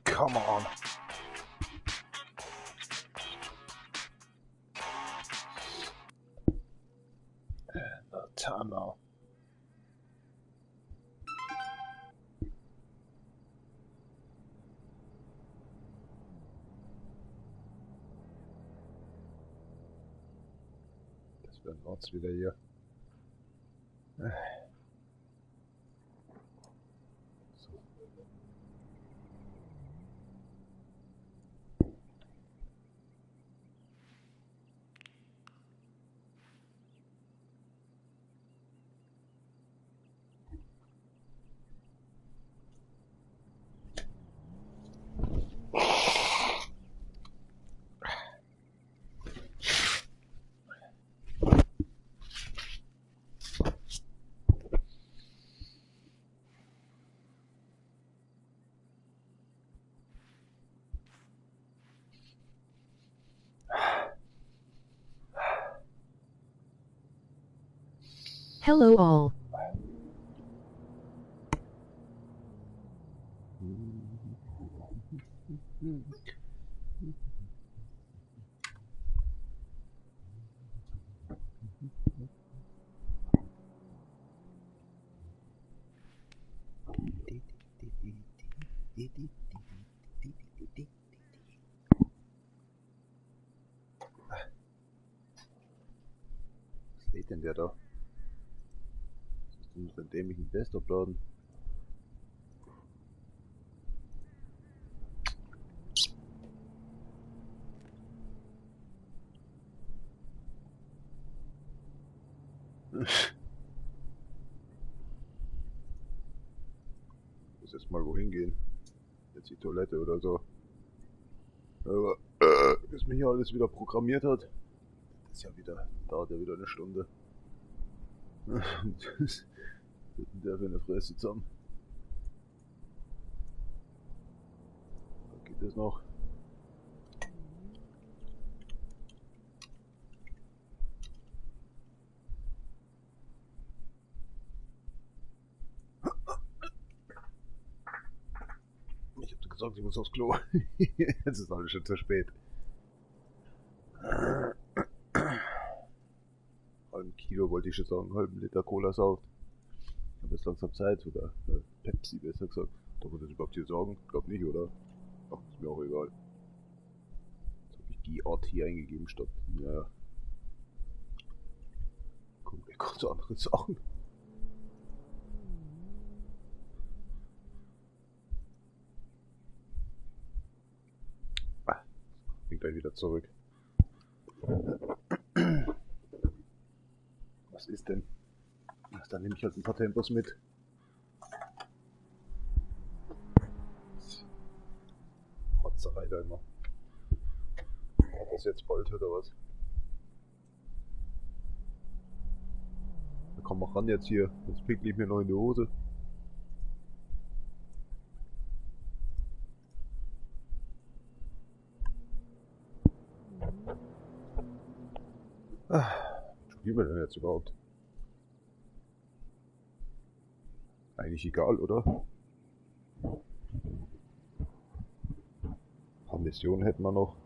Come on. Time now. Das werden wir uns wieder hier. So. Hello all. Was lädt denn der da? Was ist denn mit dem dämlichen Desktop laden? Ich muss jetzt mal wohin gehen. Jetzt die Toilette oder so. Aber bis mich hier alles wieder programmiert hat, das ist ja wieder, dauert ja wieder eine Stunde. Was ist denn der für eine Fresse zusammen? Geht das noch? Ich hab gesagt, ich muss aufs Klo. Jetzt ist alles schon zu spät. Halben Kilo wollte ich schon sagen, halben Liter Cola-Saft. Ich habe jetzt langsam Zeit, oder Pepsi besser gesagt. Darf man das überhaupt hier sagen? Ich glaube nicht, oder? Ach, ist mir auch egal. Jetzt habe ich die Art hier eingegeben statt. Naja. Guck, mir ganz andere Sachen. Bin gleich wieder zurück. Was ist denn? Dann nehme ich halt ein paar Tempos mit. Hotzerei da immer. Hat das jetzt bald oder was? Da komm mal ran jetzt hier. Jetzt pickle ich mir noch in die Hose. Was spielen wir denn jetzt überhaupt? Eigentlich egal, oder? Ein paar Missionen hätten wir noch.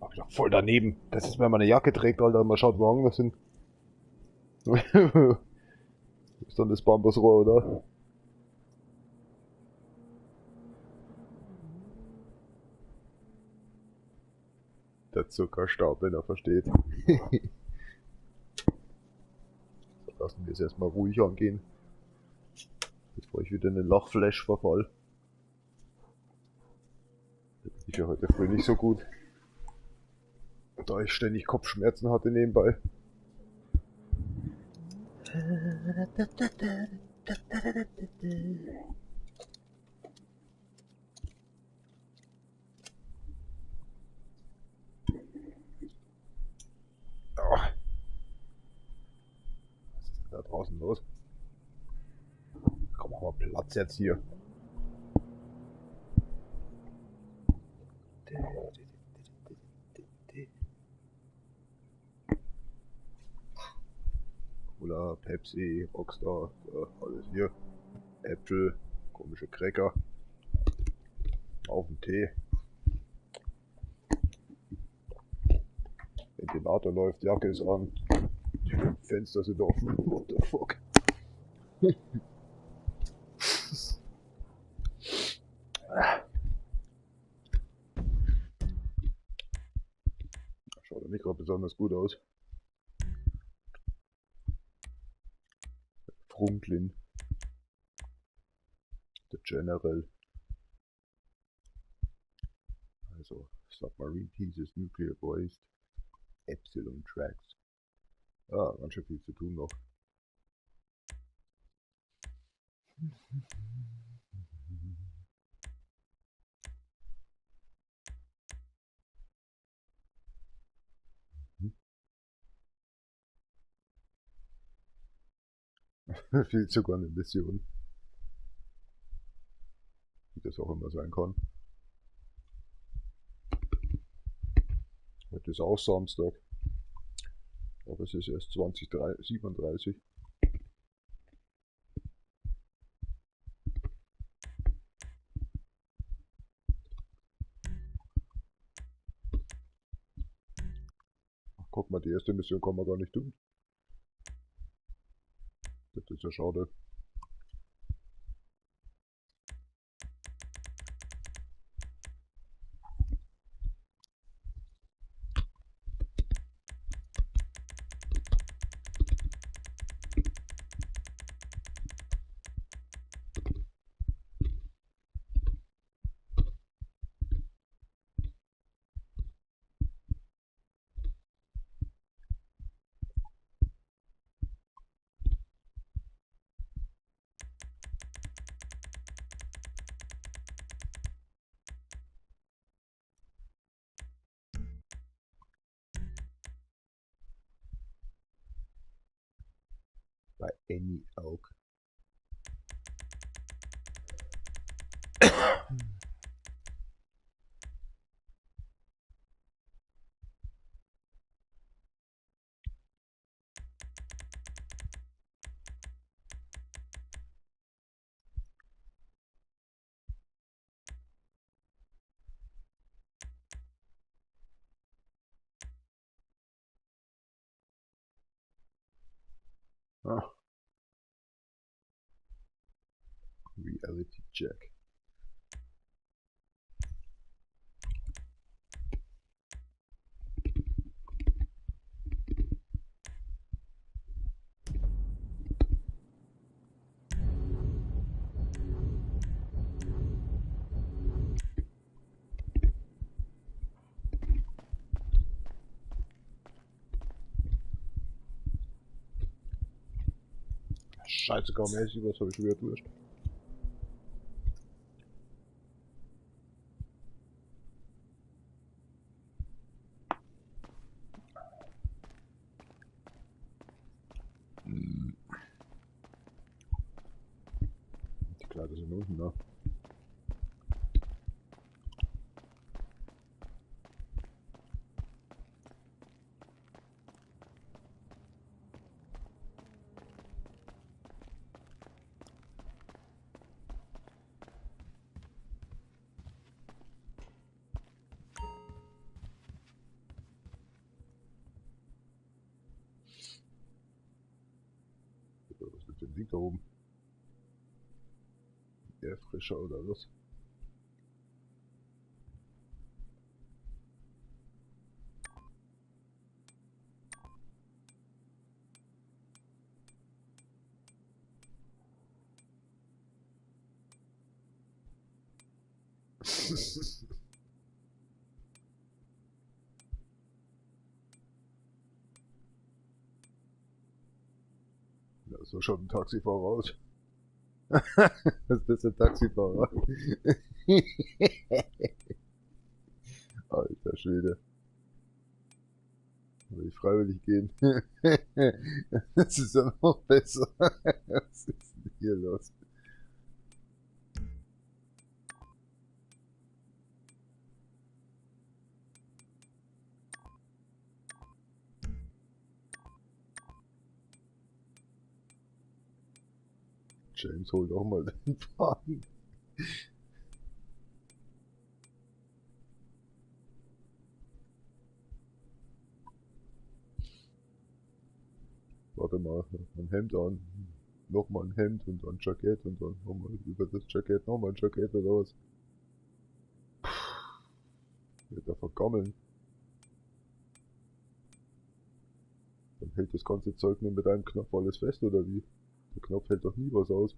Hab ich doch voll daneben. Das ist, wenn man eine Jacke trägt, Alter, man schaut, wo wir sind. Ist dann das Bambusrohr, oder? Der Zuckerstab, wenn er versteht. Lassen wir es erstmal ruhig angehen. Bevor ich wieder in den Lachflash verfall. Das ist ja heute früh nicht so gut. Da ich ständig Kopfschmerzen hatte nebenbei. Was ist denn da draußen los? Komm, mach mal Platz jetzt hier. Cola, Pepsi, Rockstar, alles hier. Äpfel, komische Cracker, auf den Tee. Ventilator läuft, Jacke ist an, Fenster sind offen. What the fuck? Schaut ja nicht gerade besonders gut aus. Franklin. Der General. Also Submarine Pieces, Nuclear Waste, Epsilon Tracks. Ah, ganz schön viel zu tun noch. Viel sogar eine Mission. Wie das auch immer sein kann. Heute ist auch Samstag. Aber es ist erst 20:37. Ach, guck mal, die erste Mission kann man gar nicht tun. Das ist ja schade. Bei Annie Oak. Ah, Reality Check. Scheiße, kaum mäßig, was habe ich schon wieder durch? Die Kleider sind unten, ne? Was ist denn liegt da oben? Eher frischer oder was? Ja, so schaut ein Taxifahrer aus. Was ist das, ein Taxifahrer? Alter Schwede. Will ich freiwillig gehen? Das ist ja noch besser. Was ist denn hier los? James holt auch mal den Faden. Warte mal, ein Hemd an, nochmal ein Hemd und dann ein Jackett und dann nochmal über das Jackett nochmal ein Jackett oder was. Wird er vergammeln. Dann hält das ganze Zeug nur mit einem Knopf alles fest oder wie? Der Knopf hält doch nie was aus.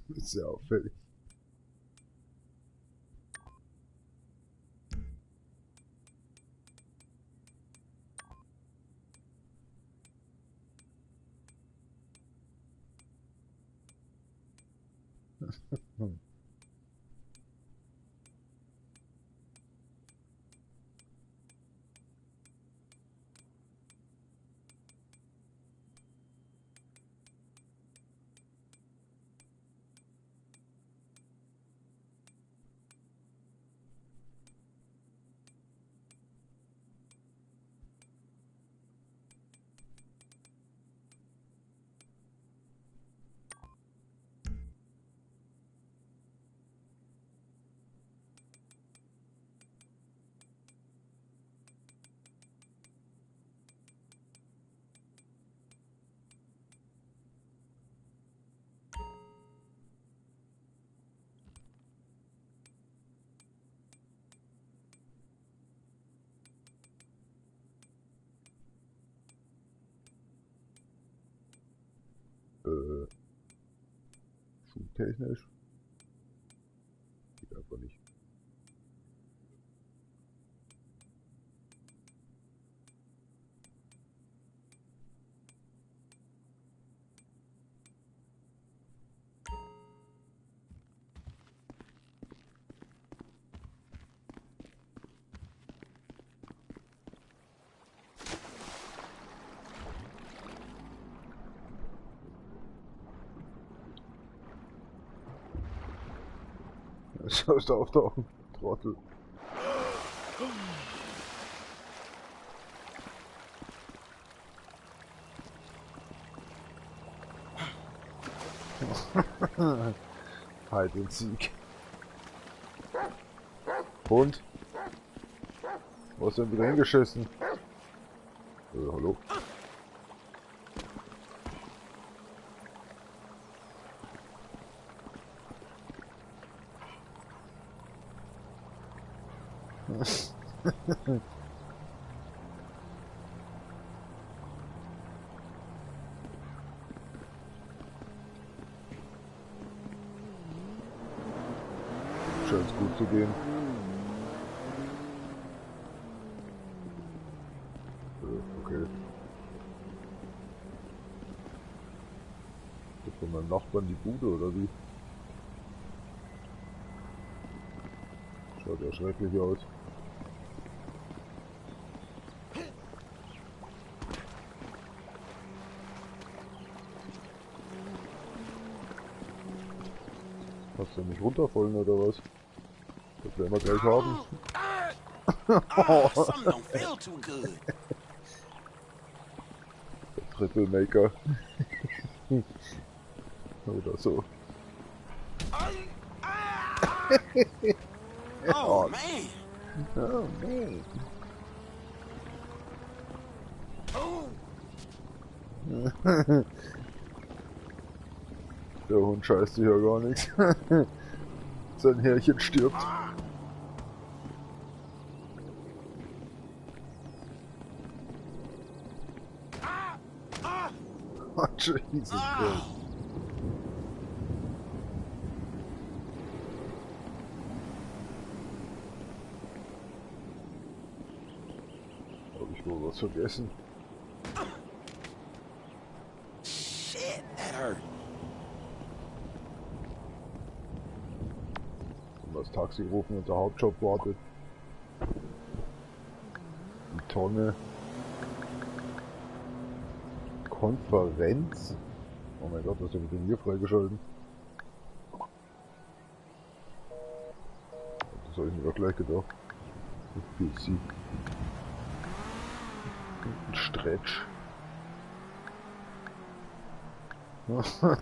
Ist ja auffällig. Schuhtechnisch? Geht einfach nicht. Schaust du auftauchen, Trottel. Halt den Sieg. Und? Wo hast du denn wieder hingeschissen? Hallo? Scheint's gut zu gehen. Okay. Ist von meinem Nachbarn die Bude oder wie? Schaut ja schrecklich aus. Hast du nicht runterfallen oder was? Das werden wir gleich haben. Something don't feel too good. Der Triple Maker. Oder so. Oh man. Oh man. Der Hund scheißt sich ja gar nichts. Sein Härchen stirbt. Oh, Jesus Christ. Hab ich wohl was vergessen? Shit, that hurt. Und das Taxi rufen und der Hauptjob wartet. Die Tonne. Konferenz? Oh mein Gott, was ist denn mit dem hier freigeschalten? Das habe ich mir doch gleich gedacht. Ein PC. Ein Stretch.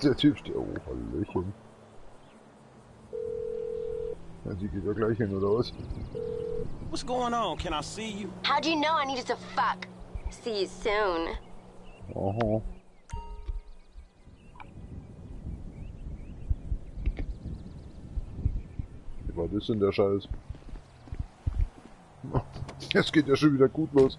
Der Typ steht. Oh, Hallöchen. Ja, die geht ja gleich hin, oder was? What's going on? Can I see you? How'd you know I needed to fuck? See you soon. Aha. Wie war das denn der Scheiß? Jetzt geht ja schon wieder gut los.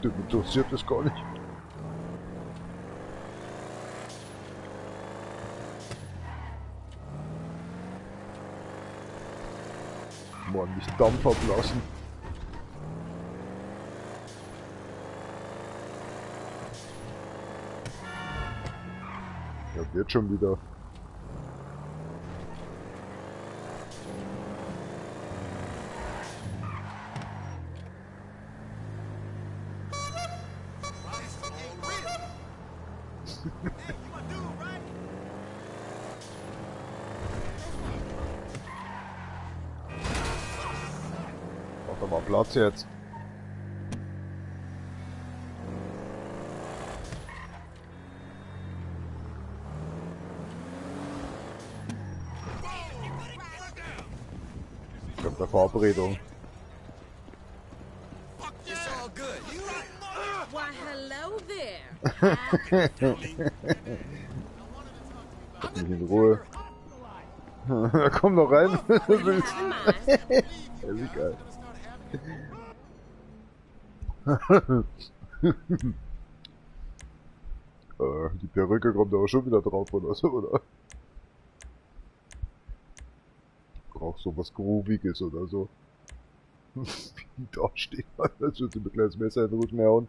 Dem interessiert das gar nicht. Mann, nicht Dampf ablassen. Ja, wird schon wieder. Mach doch mal Platz jetzt. Ich hab eine Verabredung. It's all good. Why, hello there. Lass mich in Ruhe. Komm noch rein, wenn du willst. Ja, wie geil. Die Perücke kommt aber schon wieder drauf oder so, oder? Brauchst so was Grooviges oder so. Wie die da steht, als würde sie mit kleines Messer in den Rücken hauen.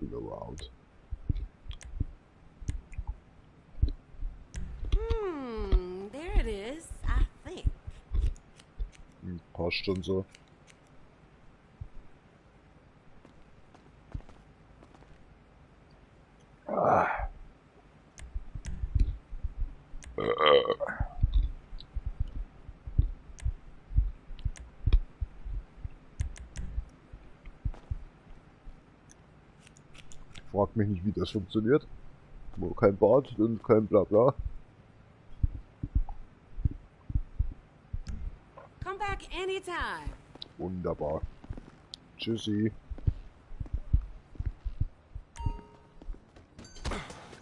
Been around. There it is, I think. Passt schon so. Frag mich nicht, wie das funktioniert. Wo kein Bad und kein Blabla. Come back anytime. Wunderbar. Tschüssi.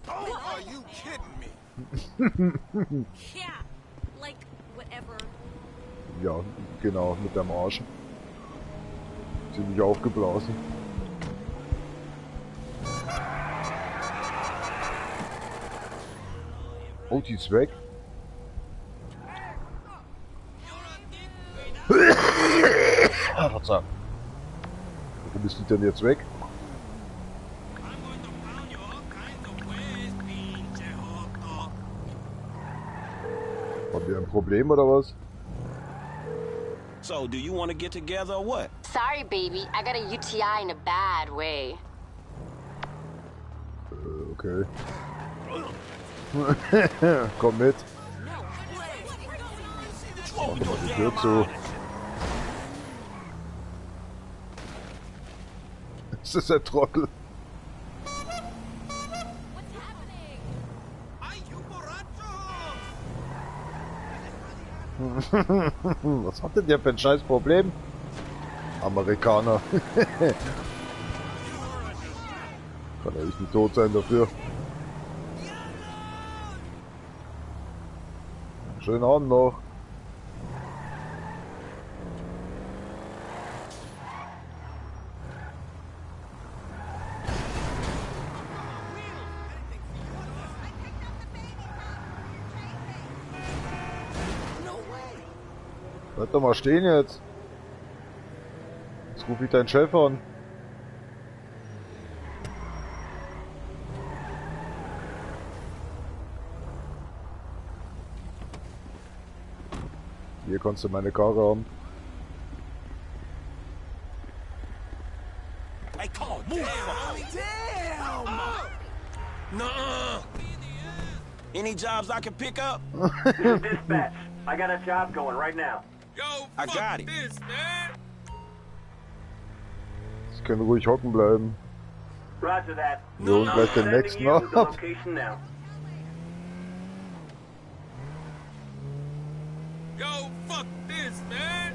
Oh, are you kidding me? Yeah, like whatever. Ja, genau, mit dem Arsch. Ziemlich aufgeblasen. Oh, die ist weg. Ah, Verzeihung. Warum ist die denn jetzt weg? Haben wir ein Problem oder was? So, do you want to get together or what? Sorry, baby. I got a UTI in a bad way. Okay. Komm mit. Mach doch mal die Tür zu. Das ist der Trottel. Was hat denn der für ein scheiß Problem? Amerikaner. Kann er nicht tot sein dafür. Schönen Abend noch. Bleib doch mal stehen jetzt. Jetzt ruf ich deinen Chef an. Hier kannst du meine Karre haben. Hey, come on, move. Damn. Nuh-uh. Any jobs I can pick up? This is dispatch. I got a job going right now. Yo, I got it. Sie können ruhig hocken bleiben. Roger that. Wir holen gleich den Sending nächsten you to the ab. location now. Yo, fuck this, man.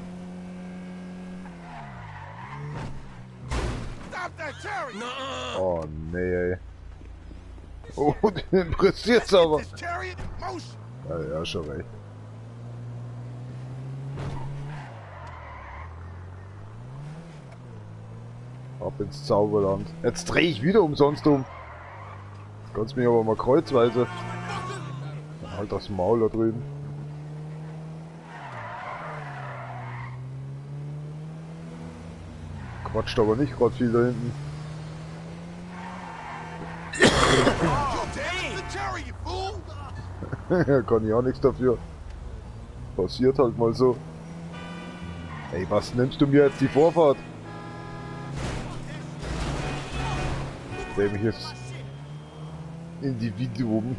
Stop that, Terry. Nuh-uh. Oh nee, ey. Oh, den interessiert's aber. Terry in motion. Ja, ja, schon recht. Ab ins Zauberland. Jetzt dreh ich wieder umsonst um. Jetzt kannst du mich aber mal kreuzweise. Halt das Maul da drüben. Quatscht aber nicht gerade viel da hinten. Kann ich auch nichts dafür. Passiert halt mal so. Ey, was nimmst du mir jetzt die Vorfahrt? Dämliches Individuum.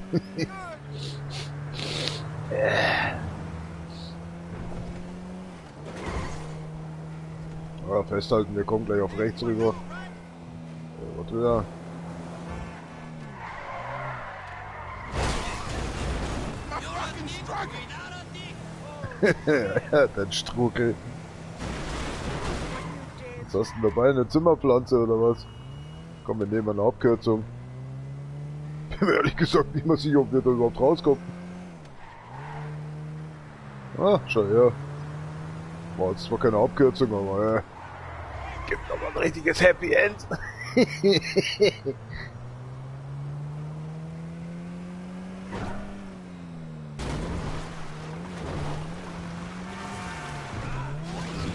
Ja, festhalten, wir kommen gleich auf rechts rüber. Was will er? Ja, dein Struckel. Was hast du denn dabei? Eine Zimmerpflanze oder was? Komm, wir nehmen eine Abkürzung. Bin mir ehrlich gesagt nicht mehr sicher, ob wir da überhaupt rauskommen. Ah, schau her. War jetzt zwar keine Abkürzung, aber gibt aber ein richtiges Happy End. Ist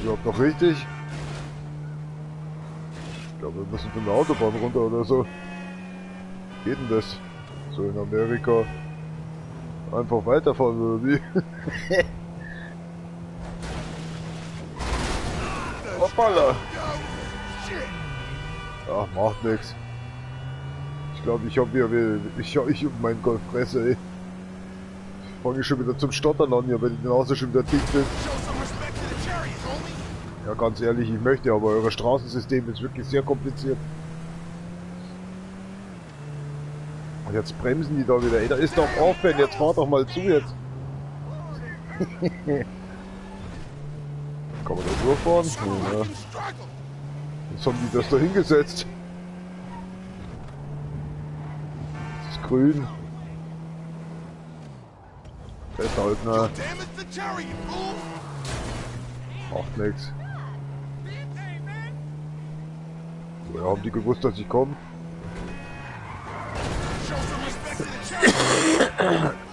überhaupt noch richtig? Ich glaube, wir müssen von der Autobahn runter oder so. Geht denn das? So in Amerika. Einfach weiterfahren oder wie? Hoppala! Ach, macht nix. Ich glaube, ich hab hier, ich mein Golfpresse, ey. Fange ich schon wieder zum Stottern an hier, wenn ich den Hause schon wieder dick bin. Ja, ganz ehrlich, ich möchte, aber euer Straßensystem ist wirklich sehr kompliziert. Und jetzt bremsen die da wieder. Ey, da ist doch offen, jetzt fahr doch mal zu jetzt. Kann man da durchfahren? Ja. Jetzt haben die das da hingesetzt. Das ist grün. Festhalten, ne? Macht nix. Woher haben die gewusst, dass ich komme?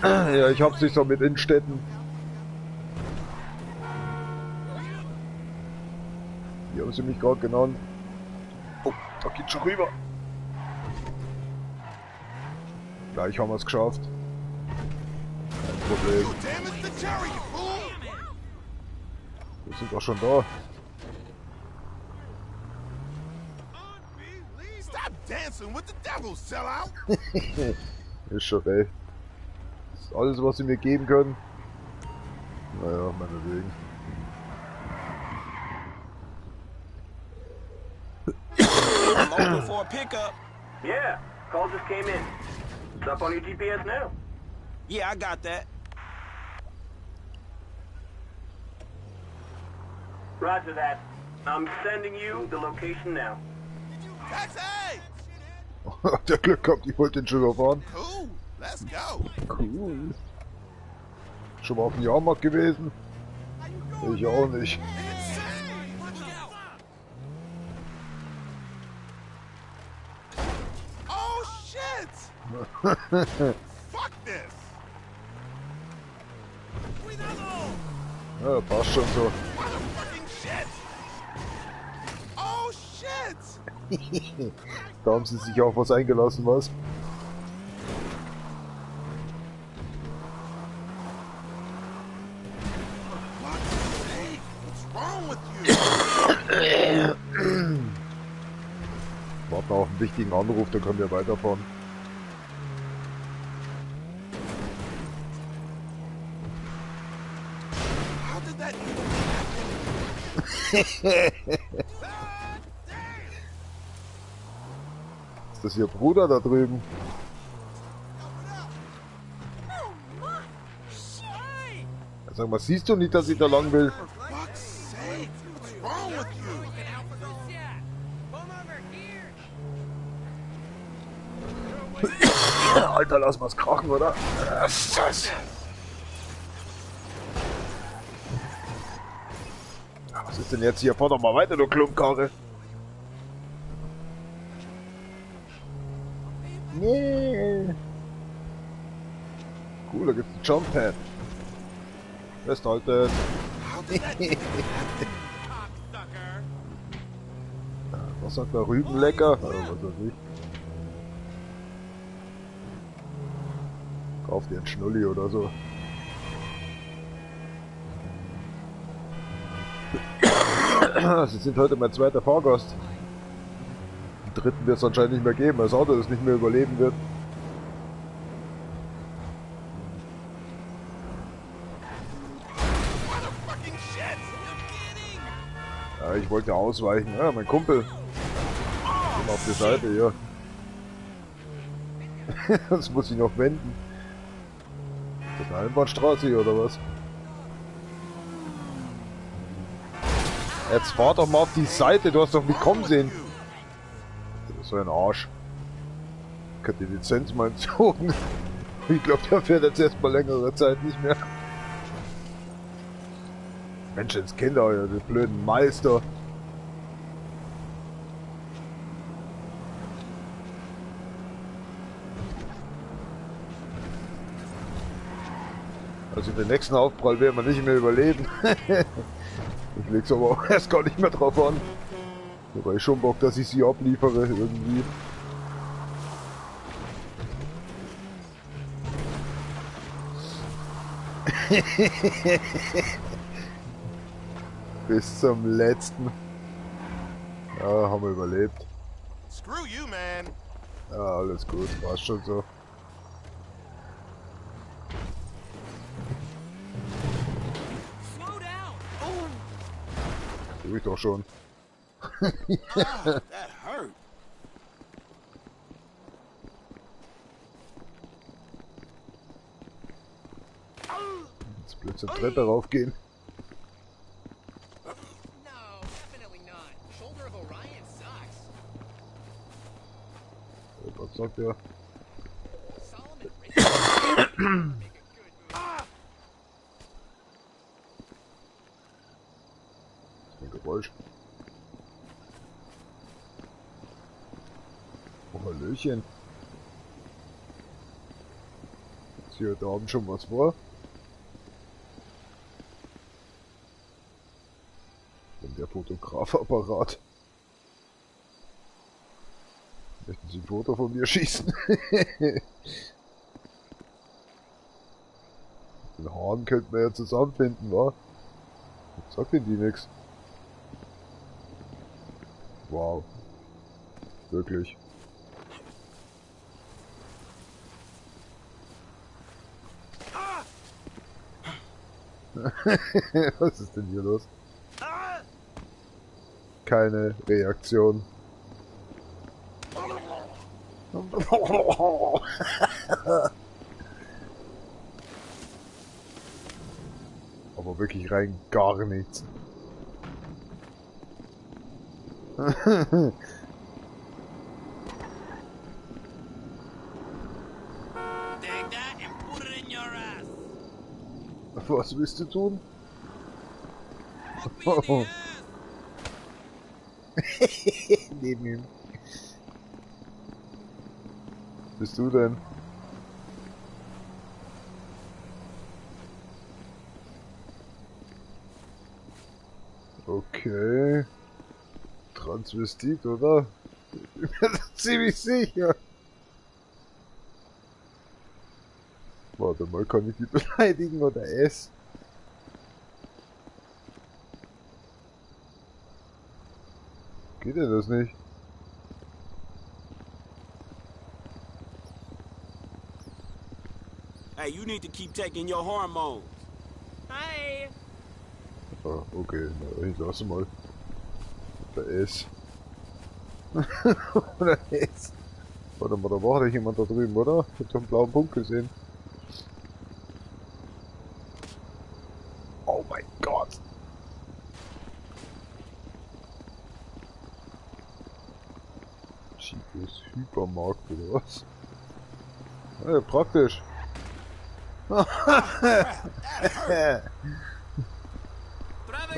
Ja, ich hab's nicht so mit Innenstädten. Wie haben sie mich gerade genannt? Oh, da geht's schon rüber. Gleich haben wir es geschafft. Kein Problem. Wir sind doch schon da. Stop dancing with the devil, sellout. Ist schon recht. Das ist alles, was sie mir geben können. Naja, meinetwegen. Local for a pickup. Yeah, call just came in. It's up on your GPS now. Yeah, I got that. Roger that. I'm sending you the location now. Taxi! Habt ihr Glück gehabt, ich wollte den schon überfahren. Cool, let's go. Cool. Schon mal auf dem Jahrmarkt gewesen? Ich auch nicht. Oh shit! Fuck this! Ja, passt schon so. What the fucking shit! Oh shit! Da haben sie sich auf was eingelassen, was? Fuck's sake! What's wrong with you? Warten auf einen wichtigen Anruf, dann können wir weiterfahren. How did that even Ist das Ihr Bruder da drüben? Sag mal, siehst du nicht, dass ich da lang will? For fuck's sake! What's wrong with you? Alter, lass mal's krachen, oder? Was? Was ist denn jetzt hier? Fahr doch mal weiter, du Klumpkarre. Nee. Cool, da gibt's einen Jump Pad. Festhalten. Was sagt der Rübenlecker? Was weiß ich. Kauf dir einen Schnulli oder so. Sie sind heute mein zweiter Fahrgast. Den dritten wird es anscheinend nicht mehr geben, weil das Auto das nicht mehr überleben wird. What the fucking shit? Ja, ich wollte ausweichen. Ja, mein Kumpel. Komm auf die Seite hier. Das muss ich noch wenden. Ist das eine Einbahnstraße hier oder was? Jetzt fahr doch mal auf die Seite, du hast doch mich kommen sehen. Das ist so ein Arsch. Ich hab die Lizenz mal entzogen. Ich glaube, der fährt jetzt erstmal längere Zeit nicht mehr. Menschenskinder, ja, die blöden Meister. Also den nächsten Aufprall werden wir nicht mehr überleben. Ich leg's aber auch erst gar nicht mehr drauf an. Wobei ich schon Bock, dass ich sie abliefere irgendwie. Bis zum letzten. Ja, haben wir überlebt. Screw you, man. Ja, alles gut, war's schon so. Slow down. Tu ich doch schon. Ah, that hurt. Jetzt blöd zur Treppe raufgehen. No, definitely not. Shoulder of Orion sucks. Was sagt der? Solomon Richards make a good movie. Ein Geräusch. Oh, Hallöchen. Ist hier heute Abend schon was vor? Und der Fotografapparat. Möchten Sie ein Foto von mir schießen? Den Haaren könnten wir ja zusammenfinden, wa? Sagt denn die nix? Wow. Wirklich. Was ist denn hier los? Keine Reaktion. Aber wirklich rein gar nichts. Take that and put it in your ass. Was willst du tun? Fuck me in the ass. Neben ihm. Bist du denn? Okay. Transvestit, oder? Ich bin mir ziemlich sicher. Warte mal, kann ich die beleidigen oder es? Geht denn das nicht? Hey, you need to keep taking your hormones. Hey. Ah, okay, na, ich lasse mal. Der S. Oder S. Warte mal, da war doch jemand da drüben, oder? Ich hab so einen blauen Punkt gesehen. Oh mein Gott. Chicos Hypermarkt oder was? Ja, praktisch. Traffic's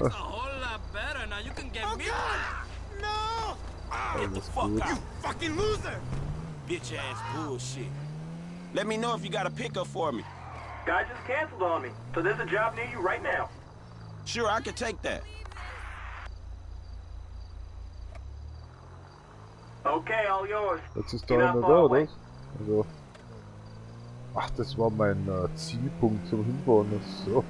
a whole lot better now. You can get me. No. Get the Alles fuck gut. out. You fucking loser. Bitch ass bullshit. Let me know if you got a pickup for me. Guy just canceled on me, so there's a job near you right now. Sure, I can take that. Okay, all yours. Jetzt ist You're da not einer far da, away. oder? Also. Ach, das war mein Zielpunkt zum Hinfahren. Das ist so.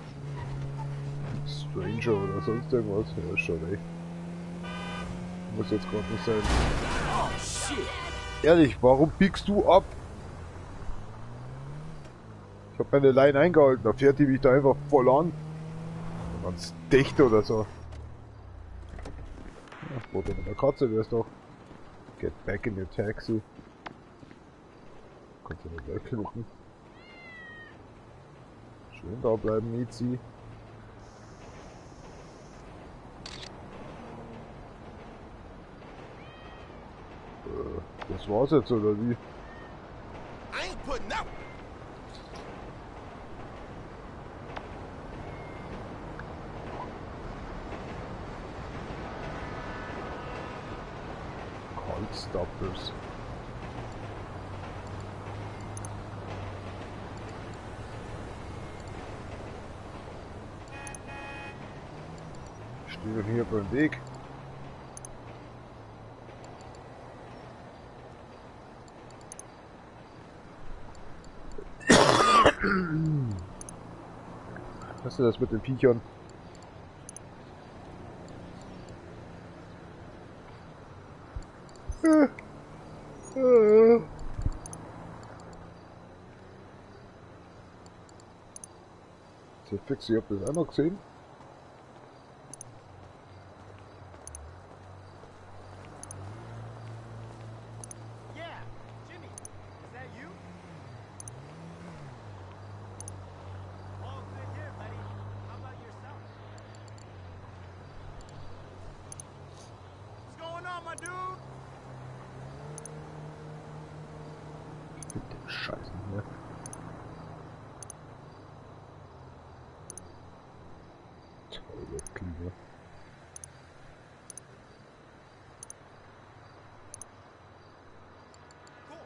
Stranger oder sonst irgendwas. Ja, ist schon recht. Muss jetzt gerade nicht sein. Oh shit. Ehrlich, warum biegst du ab? Ich hab meine Line eingehalten, da fährt die mich da einfach voll an. Ganz dicht oder so. Ja, Foto mit der Katze wär's doch. Get back in your taxi. Kannst du nicht wegklicken. Schön da bleiben, Mizi. Das war's jetzt, oder wie? I ain't putting up. Cold Stoppers. Stehen hier beim Weg. Hast du das mit den Viechern? Sehr fix, ich hab das auch noch gesehen. Yeah, Jimmy, is that you? All good here, buddy. How about yourself? What's going on, my dude? Ich find den Scheiß nicht mehr. Tolle Klima. Cool.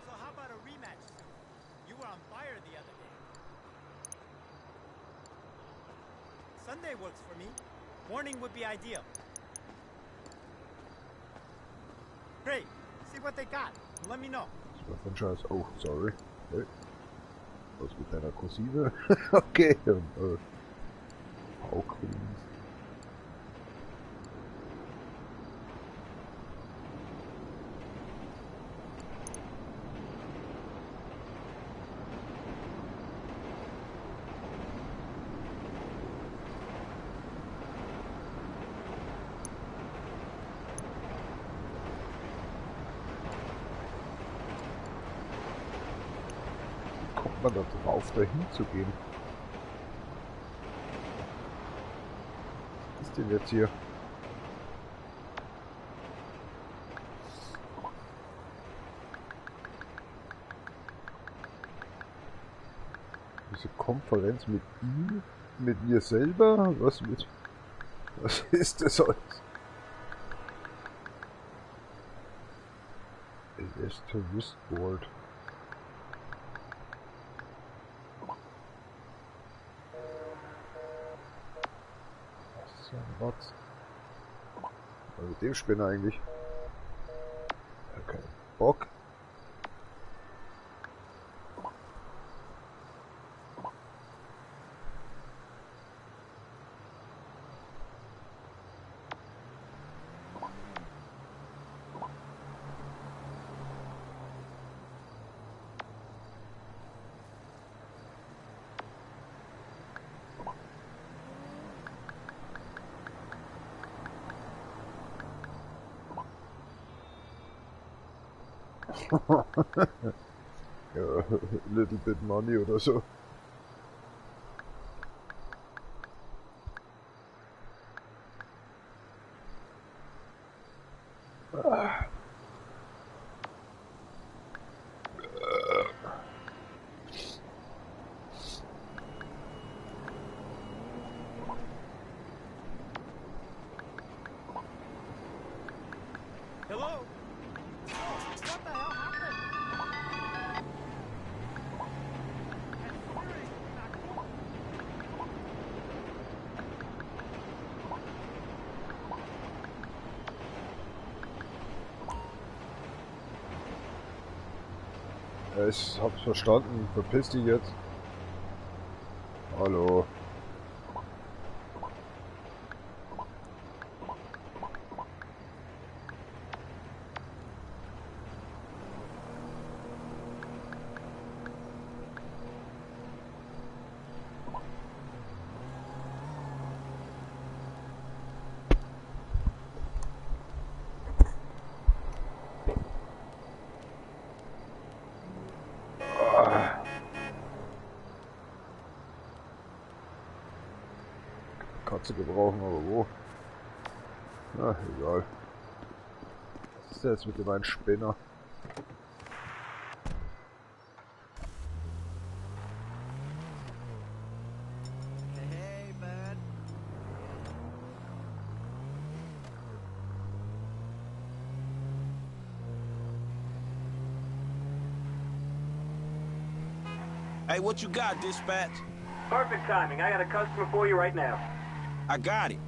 So how about a rematch soon? You were on fire the other day. Sunday works for me. Morning would be ideal. Great. See what they got. and Let me know. Das war von Scheiß. Oh, sorry. Hey. Was mit deiner Cousine? Okay. Queens. man da drauf, dahin zu gehen? Was ist denn jetzt hier? Diese Konferenz mit ihm? Mit mir selber? Was ist das alles? LS Tourist Board. Was ist ja ein Rotz? Was mit dem Spinner eigentlich? Ja, kein Bock. Ja, little bit money oder so. Hello? What the hell happened? That steering is not cool. Ja, ich hab's verstanden. Verpiss dich jetzt. Hallo. Katze gebrauchen, aber wo? Na, egal. Was ist jetzt mit dem einen Spinner? Hey, bud. Hey, what you got, dispatch? Perfect timing. I got a customer for you right now. I got it.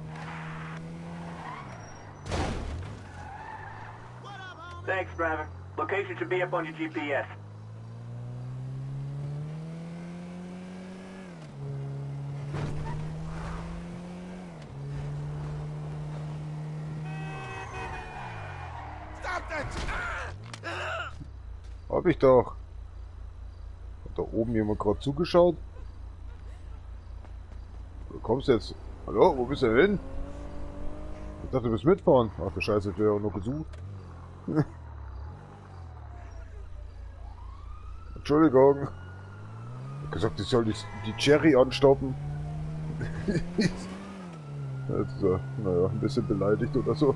Thanks, driver. Location should be up on your GPS. Stop that! Hab ich doch. Hat da oben jemand gerade zugeschaut? Du kommst jetzt. Hallo, wo bist du hin? Ich dachte, du bist mitfahren. Ach du Scheiße, ich werde ja auch noch gesucht. Entschuldigung. Ich hab gesagt, ich soll die Cherry anstoppen. Jetzt, naja, ein bisschen beleidigt oder so.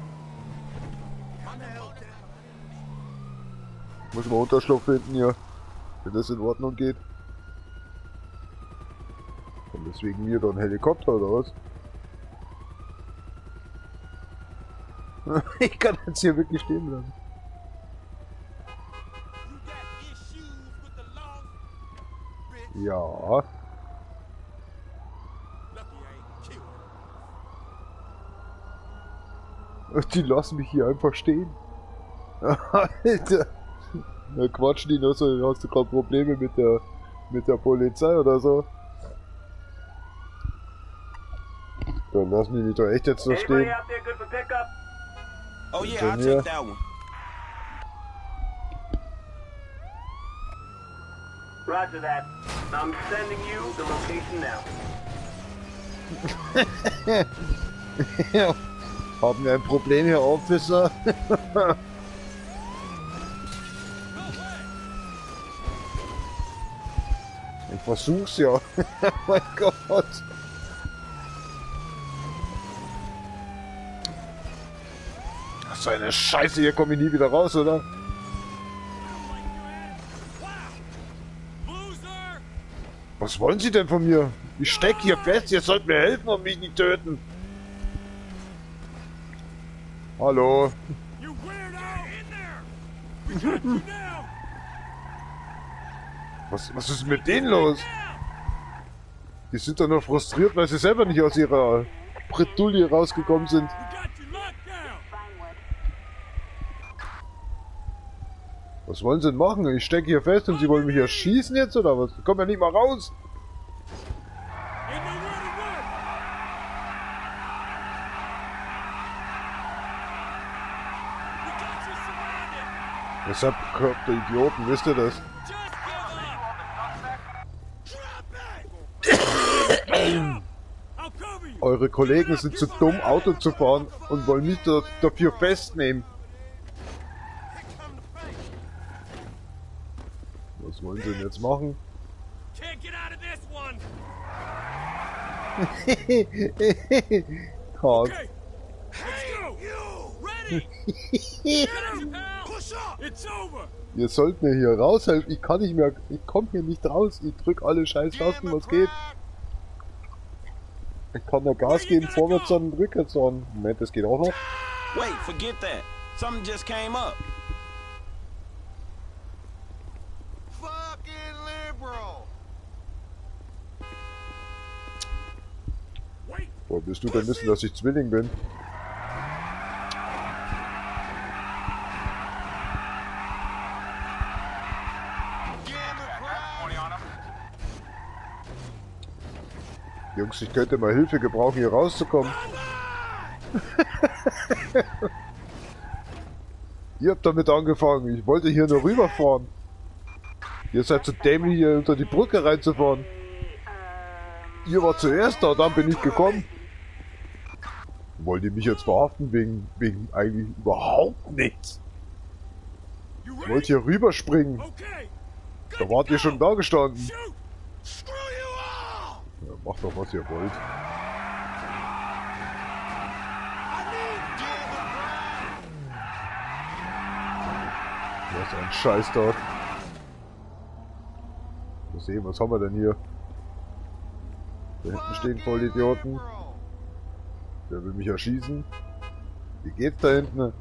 Muss mal Unterschlupf finden hier, wenn das in Ordnung geht. Und deswegen mir dann Helikopter oder was? Ich kann jetzt hier wirklich stehen bleiben. Ja. Die lassen mich hier einfach stehen. Alter. Da quatschen die nur so, hast du gerade Probleme mit der Polizei oder so? Dann lassen die mich doch echt jetzt so Anybody stehen. out there good for pickup? Oh yeah, I'll Engineer. take that one. Roger that. I'm sending you the location now. Haben wir ein Problem, Herr Officer? Versuch's ja. Mein Gott. So eine Scheiße, hier komme ich nie wieder raus, oder? Was wollen Sie denn von mir? Ich stecke hier fest, ihr sollt mir helfen und mich nicht töten. Hallo. Was ist mit denen los? Die sind doch nur frustriert, weil sie selber nicht aus ihrer Bredouille rausgekommen sind. Was wollen sie denn machen? Ich stecke hier fest und sie wollen mich erschießen jetzt, oder was? Ich komme ja nicht mal raus. Deshalb kommt der Idioten, wisst ihr das? Eure Kollegen sind zu dumm, Auto zu fahren und wollen mich dafür festnehmen. Was wollen sie denn jetzt machen? Hart. Ihr sollt mir hier raushelfen. Ich kann nicht mehr. Ich komme hier nicht raus. Ich drück alle scheiß Tasten, was geht. Ich kann nur Gas geben, vorwärts und rückwärts an. Moment, das geht auch noch. Wait, forget that. Something just came up. Fucking liberal. Boah, bist du denn wissen, dass ich Zwilling bin? Jungs, ich könnte mal Hilfe gebrauchen, hier rauszukommen. Ihr habt damit angefangen. Ich wollte hier nur rüberfahren. Ihr seid zu dämlich, hier unter die Brücke reinzufahren. Ihr wart zuerst da, dann bin ich gekommen. Wollt ihr mich jetzt verhaften wegen eigentlich überhaupt nichts? Ich wollte hier rüberspringen. Da wart ihr schon da gestanden. Ja, macht doch, was ihr wollt. Das ist ein Scheißtag. Mal sehen, was haben wir denn hier? Da hinten stehen Vollidioten. Der will mich erschießen. Wie geht's da hinten?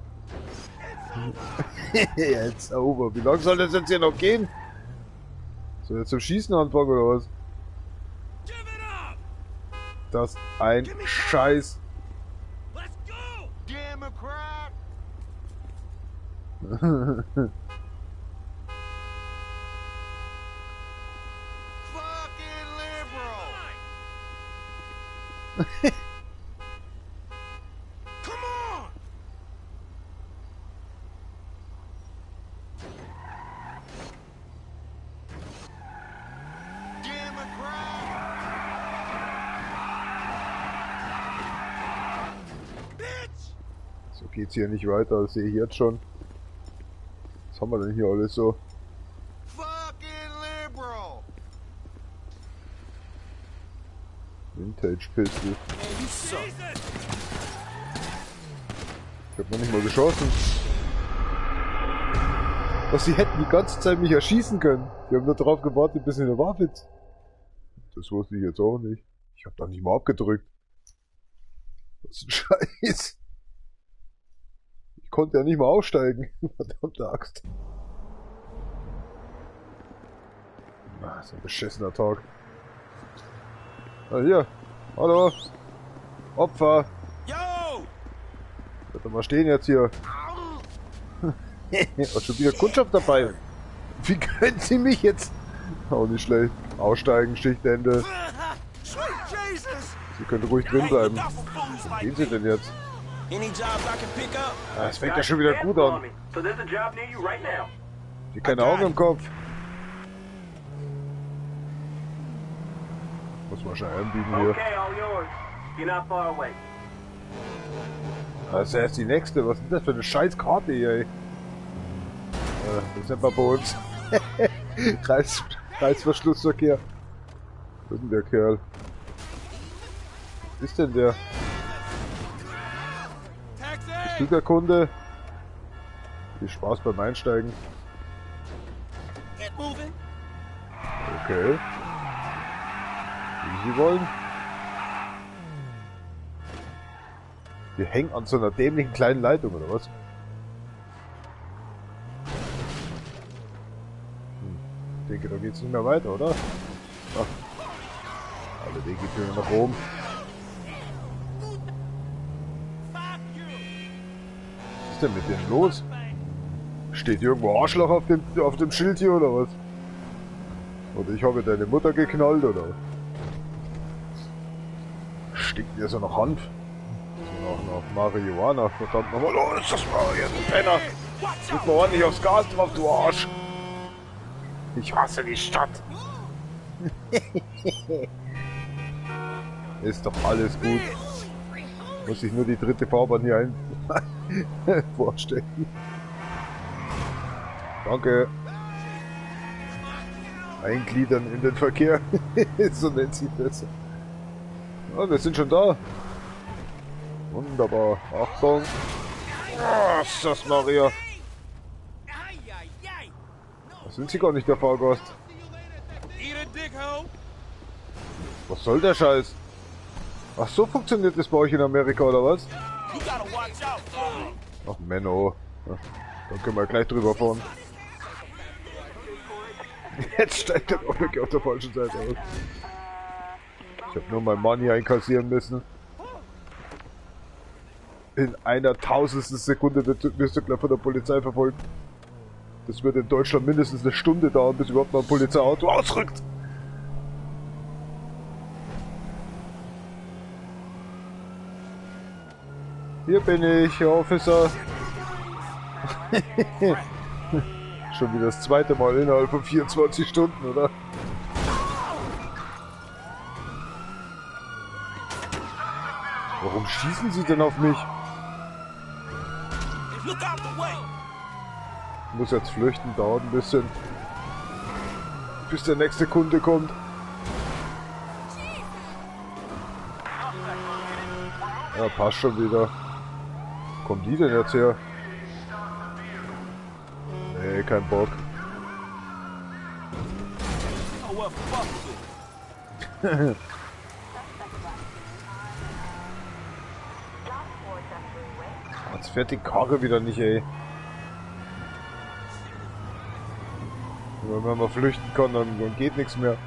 Jetzt over. Wie lange soll das jetzt hier noch gehen? Soll jetzt zum Schießen anfangen oder was? Das ist ein Scheiß. So geht's hier nicht weiter, das sehe ich jetzt schon. Was haben wir denn hier alles so? Vintage Pistol. Ich hab noch nicht mal geschossen. Was, sie hätten die ganze Zeit mich erschießen können. Die haben nur darauf gewartet, bis sie eine Waffe. Das wusste ich jetzt auch nicht. Ich hab da nicht mal abgedrückt. Was ein Scheiß. Ich konnte ja nicht mal aussteigen. Verdammte Axt. Das ist ein beschissener Tag. Ah, hier. Hallo. Opfer. Yo! Bleib doch mal stehen jetzt hier. Auch schon wieder Kundschaft dabei. Wie können Sie mich jetzt... Auch nicht schlecht. Aussteigen, Schichtende. Sie können ruhig drin bleiben. Wo gehen Sie denn jetzt? Ah, es fängt ja schon wieder gut an. Die keine Augen im Kopf. Muss man schon anbieten hier. Das ist erst die nächste. Was ist das für eine scheiß Karte hier, ey? Das sind wir bei uns. Reißverschlussverkehr. Wo ist denn der Kerl? Wo ist denn der? Bist du der Kunde? Viel Spaß beim Einsteigen. Okay. Wie Sie wollen. Wir hängen an so einer dämlichen kleinen Leitung, oder was? Ich denke, da geht's nicht mehr weiter, oder? Ach. Alle Wege führen nach oben. Was ist denn mit denen los? Steht irgendwo Arschloch auf dem Schild hier, oder was? Oder ich habe deine Mutter geknallt, oder? Stinkt mir so nach Hanf? So nach Marihuana. Verdammt nochmal. Los, das war hier ein Penner! Gib mal ordentlich aufs Gas drauf, du Arsch! Ich hasse die Stadt! Ist doch alles gut. Muss ich nur die dritte Fahrbahn hier vorstellen. Danke. Eingliedern in den Verkehr. So nennt sich das. Ja, wir sind schon da. Wunderbar. Achtung. Oh, ist das Maria. Da sind Sie gar nicht, der Fahrgast. Was soll der Scheiß? Ach, so funktioniert das bei euch in Amerika, oder was? Ach, Menno. Ja, dann können wir gleich drüber fahren. Jetzt steigt der auch wirklich auf der falschen Seite aus. Ich habe nur mein Money einkassieren müssen. In einer tausendstel Sekunde wirst du gleich von der Polizei verfolgt. Das wird in Deutschland mindestens eine Stunde dauern, bis überhaupt mal ein Polizeiauto ausrückt. Hier bin ich, Officer. Schon wieder das zweite Mal innerhalb von 24 Stunden, oder? Warum schießen Sie denn auf mich? Ich muss jetzt flüchten, dauert ein bisschen. Bis der nächste Kunde kommt. Ja, passt schon wieder. Wo kommen die denn jetzt her? Nee, kein Bock. Jetzt fährt die Karre wieder nicht, ey. Wenn man flüchten kann, dann geht nichts mehr.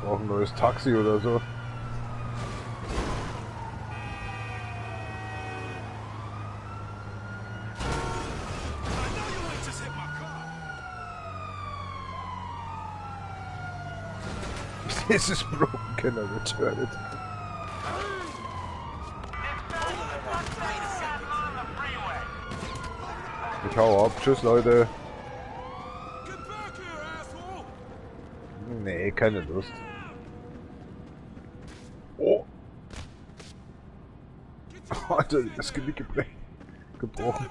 Braucht ein neues Taxi oder so. This is broken, can I return it? Ich hau ab, tschüss Leute. Nee, keine Lust. Oh! Alter, das Genick gebrochen.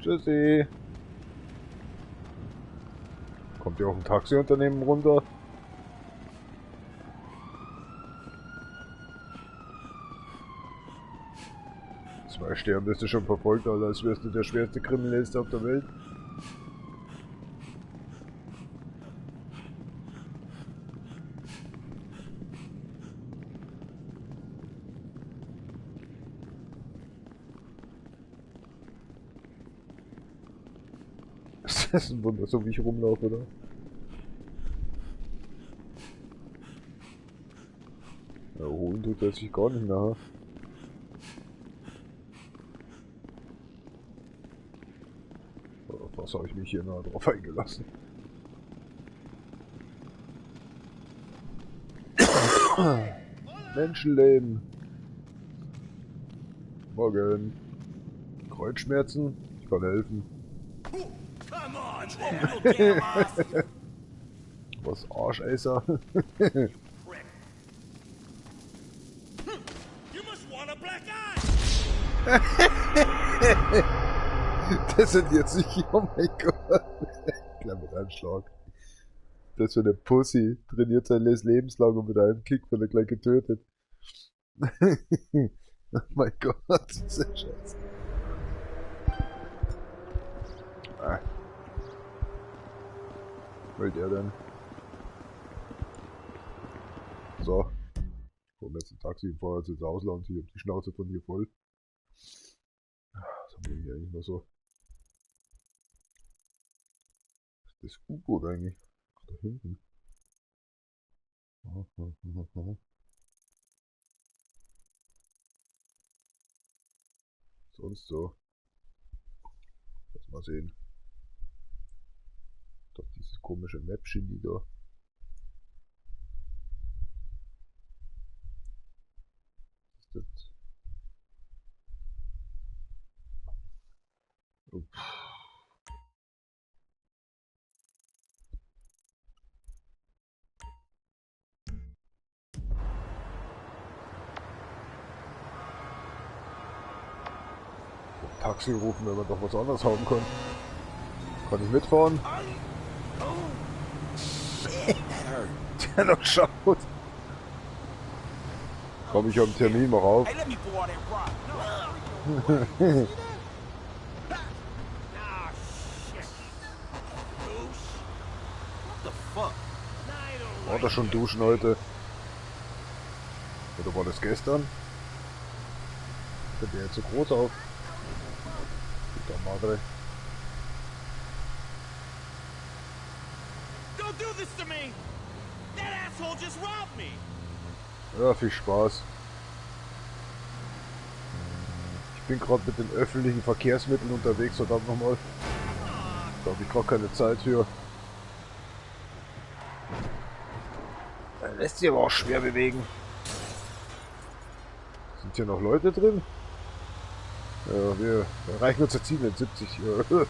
Tschüssi. Kommt ihr auch ein Taxiunternehmen runter? Zwei Sterben bist du schon verfolgt, Alter, als wärst du der schwerste Kriminellste auf der Welt. Das ist ein Wunder, so wie ich rumlaufe, oder? Erholen tut er sich gar nicht mehr. Auf was habe ich mich hier nah drauf eingelassen? Menschenleben. Morgen. Kreuzschmerzen? Ich kann helfen. Was Arschesser? Das sind jetzt nicht, oh mein Gott. Gleich mit einem Schlag. Das für eine Pussy trainiert sein Lebenslang und mit einem Kick wird er gleich getötet. Oh mein Gott, das ist ja scheiße. Ah. Will der denn? So. Komm jetzt ein Taxi und fahr jetzt ins Ausland. Ich hab die Schnauze von hier voll. Was haben wir hier eigentlich noch so? Das U-Boot eigentlich. Ach, da hinten. Sonst so. Lass mal sehen. Doch dieses komische Map-Genie da. Was ist das? Oh. Taxi rufen, wenn man doch was anderes haben kann. Kann ich mitfahren? Der noch schaut. Komm, ich hab einen Termin, mach auf. Hey, let me borrow that rock. No, ah, shit. Douche. What the fuck? War das schon duschen heute? Oder war das gestern? Fällt der jetzt so groß auf? Puta madre. Don't do this to me. That asshole just robbed me. Ja, viel Spaß. Ich bin gerade mit den öffentlichen Verkehrsmitteln unterwegs, verdammt nochmal. Da habe ich gerade keine Zeit für. Er lässt sich aber auch schwer bewegen. Sind hier noch Leute drin? Ja, wir erreichen unser Ziel in 70 Metern oder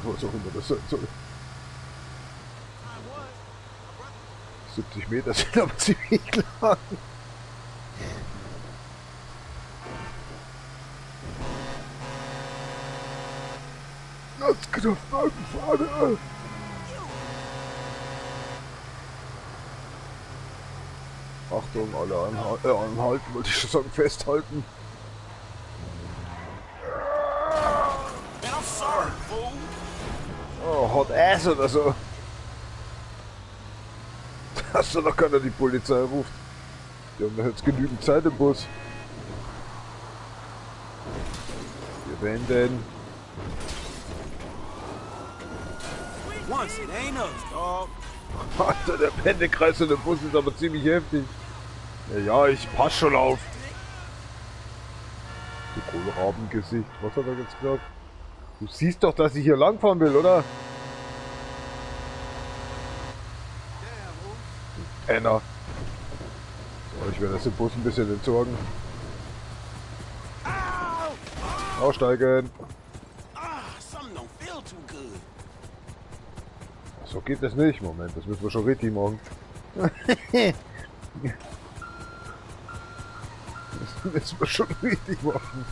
was auch immer das sein soll. 70 Meter sind aber ziemlich lang. Das geht auf Fahne. Achtung, alle anhalten, wollte ich schon sagen, festhalten. Man, I'm sorry, fool. Oh, Hot Ass oder so. Dass da noch keiner die Polizei ruft. Die haben doch jetzt genügend Zeit im Bus. Wir wenden. Once it ain't us, dog. Alter, der Pendekreis in dem Bus ist aber ziemlich heftig. Ja, ich pass schon auf. Du Kohlrabengesicht. Was hat er jetzt gesagt? Du siehst doch, dass ich hier langfahren will, oder? Penner. So, ich werde das im Bus ein bisschen entsorgen. Aussteigen. Something don't feel too good. So geht das nicht. Moment, das müssen wir schon richtig machen. Das müssen wir schon richtig machen.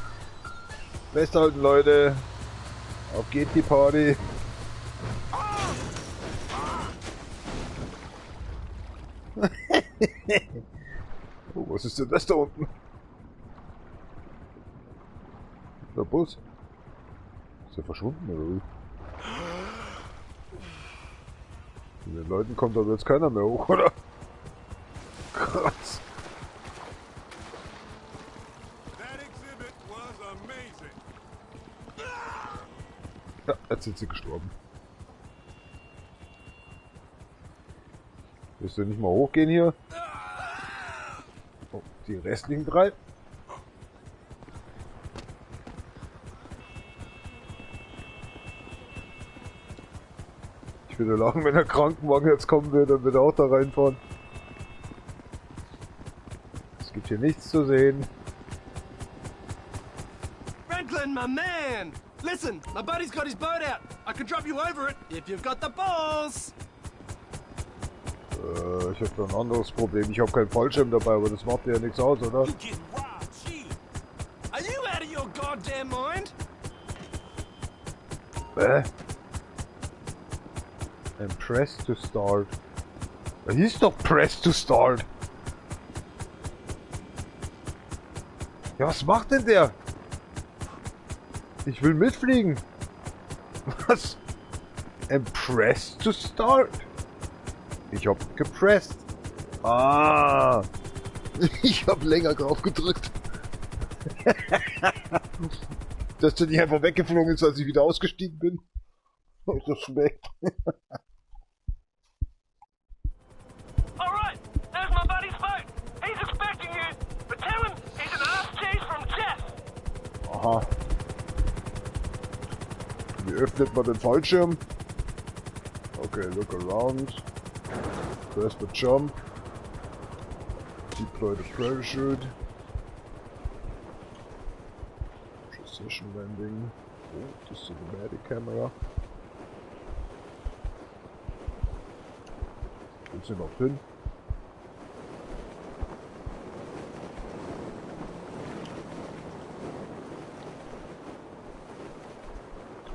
Festhalten, Leute. Auf geht die Party. Oh, was ist denn das da unten? Der Bus. Ist er verschwunden oder wie? Mit den Leuten kommt aber jetzt keiner mehr hoch, oder? Krass. Ja, jetzt sind sie gestorben. Willst du nicht mal hochgehen hier? Oh, die restlichen 3. Ich würde lachen, wenn der Krankenwagen jetzt kommen würde, dann würde er auch da reinfahren. Es gibt hier nichts zu sehen. Franklin, my man! Listen, my buddy's got his boat out. I can drop you over it if you've got the balls. Ich habe da ein anderes Problem. Ich habe keinen Fallschirm dabei, aber das macht ja nichts aus, oder? You getting robbed, shit. Are you out of your goddamn mind? And press to start. Da hieß doch press to start. Ja, was macht denn der? Ich will mitfliegen. Was? And press to start. Ich hab gepresst. Ah. Ich hab länger drauf gedrückt. Dass der nicht einfach weggeflogen ist, als ich wieder ausgestiegen bin. Respekt. Alright, there's my buddy's boat. He's expecting you, but tell him he's an ass cheese from Jeff. Aha. Wie öffnet man den Fallschirm? Okay, look around. Press the jump. Deploy the parachute. Precision landing. Oh, the cinematic camera. Wo sind wir noch hin?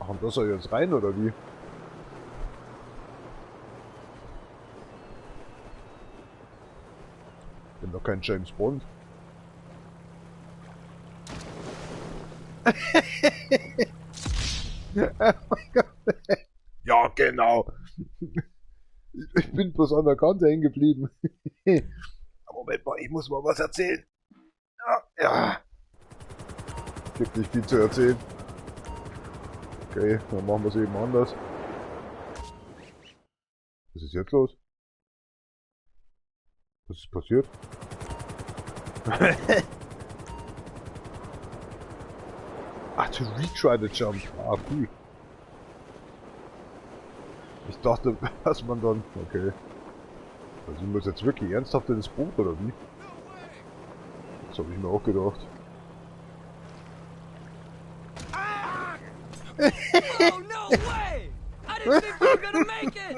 Ach, und das soll jetzt rein, oder wie? Bin doch kein James Bond. Ja, genau. Ich bin bloß an der Kante hängen geblieben. Moment mal, ich muss mal was erzählen. Ja. Gibt nicht viel zu erzählen. Okay, dann machen wir es eben anders. Was ist jetzt los? Was ist passiert? Ach, to retry the jump. Ah, cool. Ich dachte, dass man dann... Okay. Also ich muss jetzt wirklich ernsthaft in das Boot, oder wie? Das habe ich mir auch gedacht. Oh, no way! I didn't think we were gonna make it!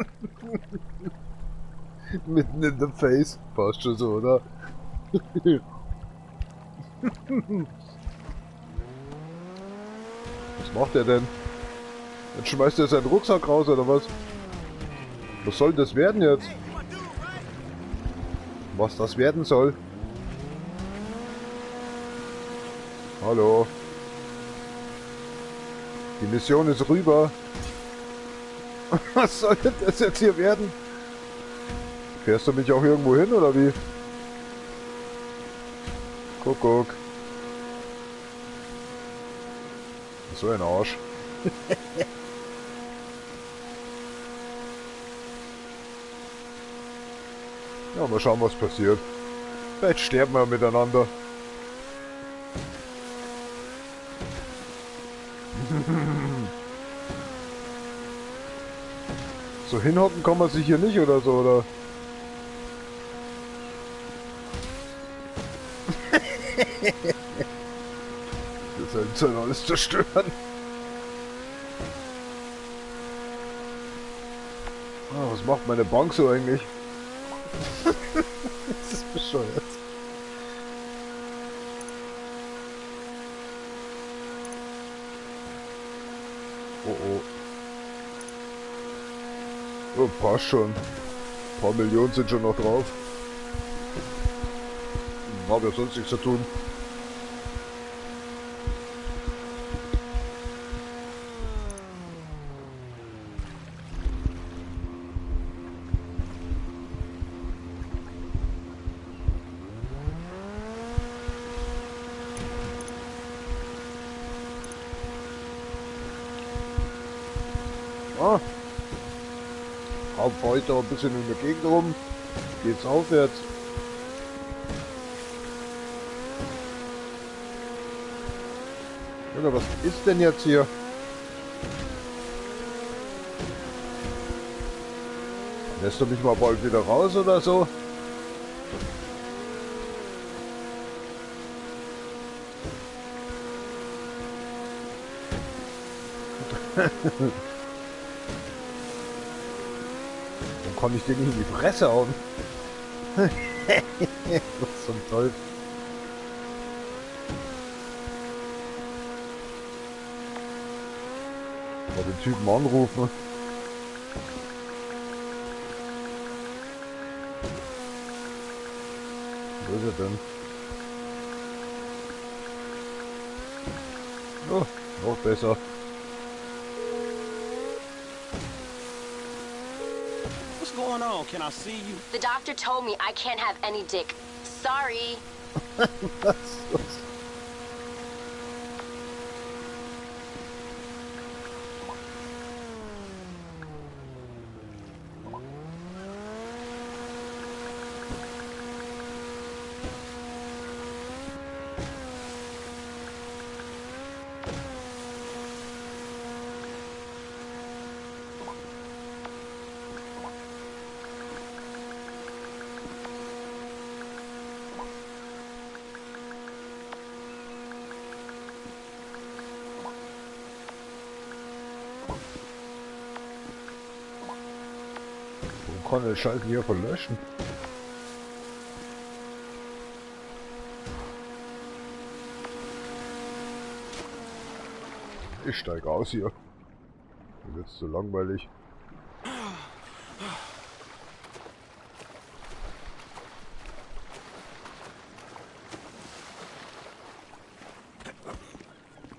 Mitten in the face. Passt schon so, oder? Was macht er denn? Jetzt schmeißt er seinen Rucksack raus, oder was? Was soll das werden jetzt? Was das werden soll? Hallo? Die Mission ist rüber. Was soll denn das jetzt hier werden? Fährst du mich auch irgendwo hin, oder wie? Kuckuck. So ein Arsch. Ja, mal schauen, was passiert. Vielleicht sterben wir miteinander. So hinhocken kann man sich hier nicht oder so, oder? Wir sollen alles zerstören. Ah, was macht meine Bank so eigentlich? Das ist bescheuert. Oh oh. Oh, passt schon. Ein paar Millionen sind schon noch drauf. Hab ja sonst nichts zu tun. Ah. Kaum fahre ich da ein bisschen in der Gegend rum. Geht's aufwärts. Junge, was ist denn jetzt hier? Lässt du mich mal bald wieder raus oder so? Dann kann ich dir nicht in die Fresse hauen. Was zum Teufel. Mal den Typen anrufen. denn? Oh, noch besser. What's going on? Can I see you? The doctor told me I can't have any dick. Sorry. Was? Warum kann der Schalter hier verlöschen? Ich steige aus hier. Mir wird's zu langweilig.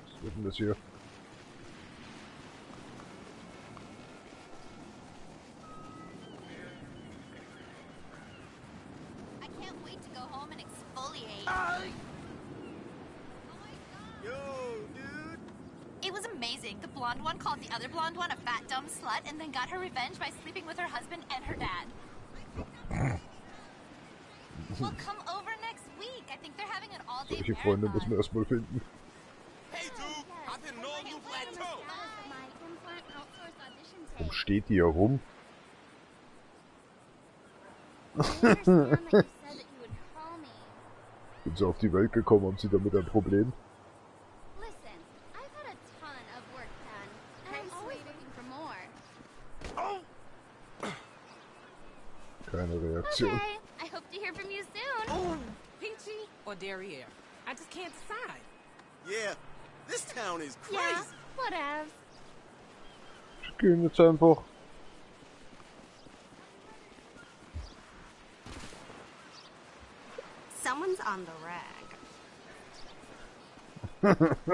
Was wird denn das hier? I can't wait to go home and exfoliate. Yo, dude. It was amazing. The blonde one called the other blonde one a fat dumb slut and then got her revenge by sleeping with her husband and her dad. Well, come over next week. I think they're having an all-day Solche Freunde muss man erstmal finden. Hey, dude. I've been knowing you plateau. Warum steht die hier rum? Sind sie auf die Welt gekommen, haben sie damit ein Problem? Listen, I've had a ton of work done, and I'm always looking for more. Keine Reaktion. Okay, I hope to hear from you soon. Oh, Peachy or Derriere? I just can't decide. Yeah, this town is crazy. Yeah, whatevs. Ich gehe jetzt einfach. Someone's on the rag.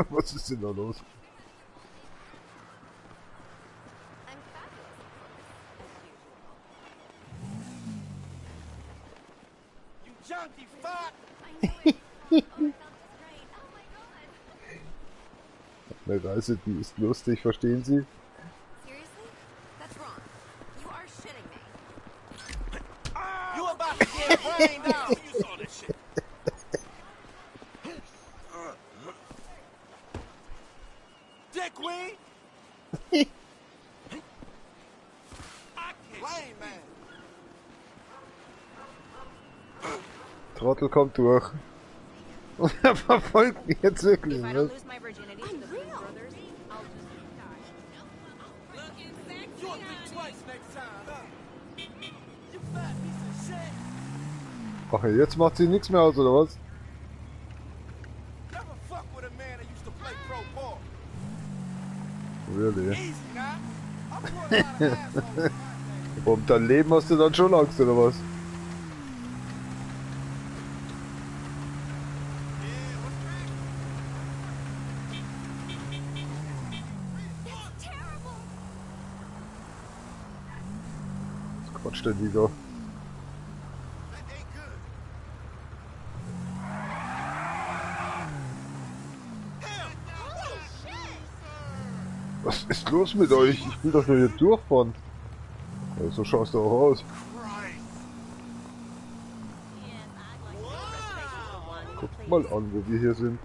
Was ist denn da los? I'm fabulous. You junkie fuck. I know it. Oh, it felt just right. Oh my god. Eine Reise, die ist lustig, verstehen Sie? Seriously? That's wrong. You are shitting me. You about to get rained out. You saw that shit. Dickweed. Lame, man. Trottel kommt durch. Und er verfolgt mich jetzt wirklich. If I Was? don't lose my virginity to the Blues Brothers, I'll just die. Looking sexy, You'll think honey. twice next time, huh? You fat piece of shit. Ach, jetzt macht sie nichts mehr aus, oder was? Never fuck with a man that used to play pro ball. Really? Easy now. I put a lot of ass on my thing. Um dein Leben hast du dann schon Angst, oder was? It's terrible. Was quatscht denn die da? That ain't good. Holy shit. Was ist los mit euch? Ich will doch nur hier durchfahren. Ja, so schaust du auch aus. Guckt mal an, wo wir hier sind.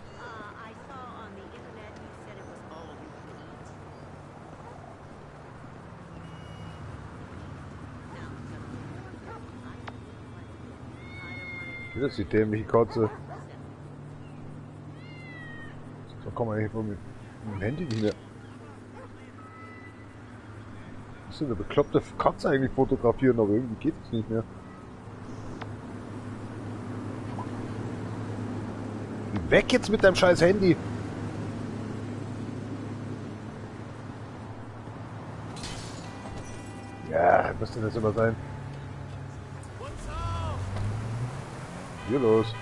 I saw on the internet you said it was all you could eat. Hier ist die dämliche Katze. So kann man hier mit dem Handy nicht mehr. Was ist denn eine bekloppte Katze eigentlich fotografieren, aber irgendwie geht es nicht mehr. Weg jetzt mit deinem scheiß Handy! Ja, muss denn das immer sein? Hier los.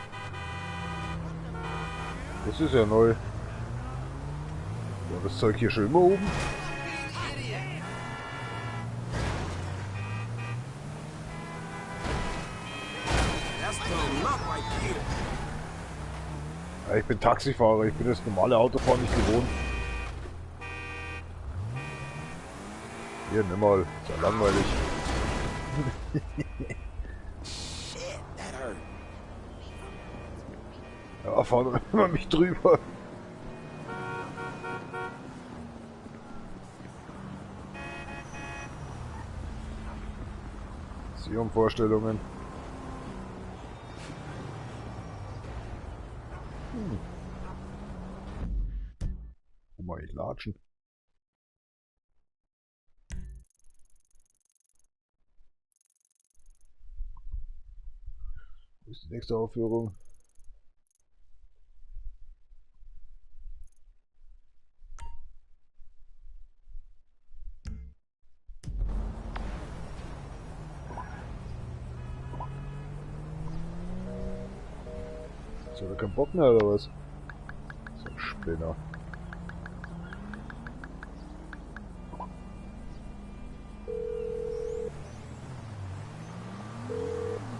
Das ist ja neu. Ja, das Zeug hier schon immer oben. Ja, ich bin Taxifahrer, ich bin das normale Autofahren nicht gewohnt. Hier, nimm mal, ist ja langweilig. Ja, fahren immer mich drüber. Vorstellungen. Wo mal ich latschen? Wo ist die nächste Aufführung? Ist ja kein Bock mehr oder was? So ein Spinner.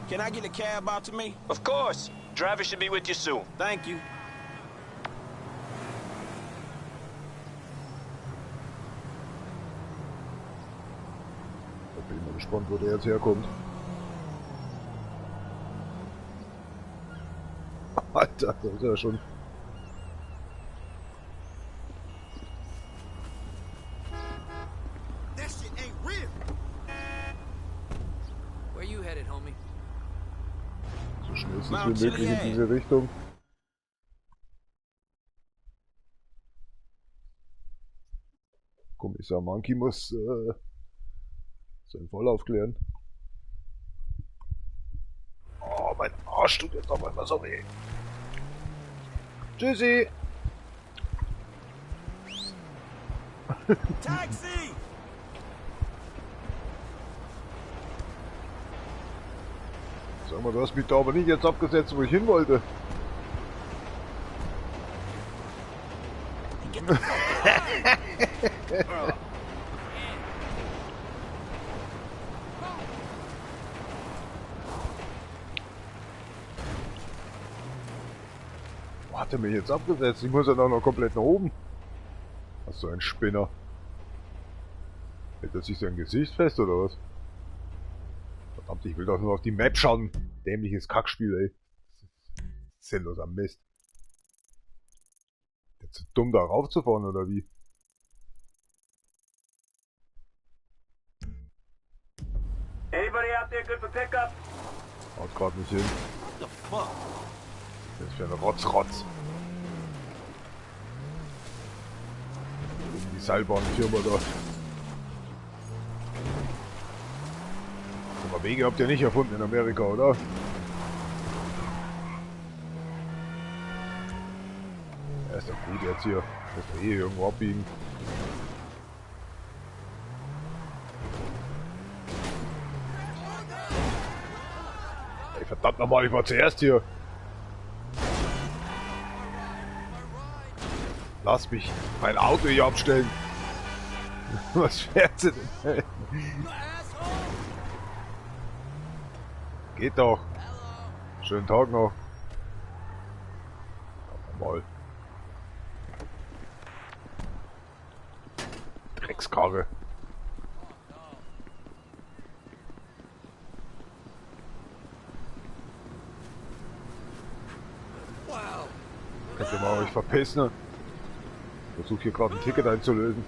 Can I get a cab out to me? Of course. Driver should be with you soon. Thank you. Ich bin mal gespannt, wo der jetzt herkommt. Alter, da ist er schon. That shit ain't real. Where you headed, homie? So schnellstens wie möglich in diese Richtung. Kommissar Monkey muss seinen Fall aufklären. Oh, mein Arsch tut jetzt auf einmal so weh. Tschüssi! Taxi! Sag mal, du hast mich da aber nicht jetzt abgesetzt, wo ich hin wollte. Wo hat er mich jetzt abgesetzt? Ich muss ja noch komplett nach oben. Was so ein Spinner. Hält er sich sein Gesicht fest oder was? Verdammt, ich will doch nur auf die Map schauen. Dämliches Kackspiel, ey. Sinnloser Mist. Jetzt zu dumm da raufzufahren oder wie? Anybody out there good for pickup? Haut grad nicht hin. What the fuck? Das ist für ein Rotz. Die Seilbahnfirma da. Aber Wege habt ihr nicht erfunden in Amerika, oder? Ja, ist doch gut jetzt hier. Muss doch eh irgendwo abbiegen. Ey, verdammt nochmal, ich war zuerst hier. Lass mich mein Auto hier abstellen. Was fährt sie denn? Geht doch. Schönen Tag noch. Mal. Dreckskarre. Könnt ihr mal euch verpissen? Ich versuche hier gerade ein Ticket einzulösen.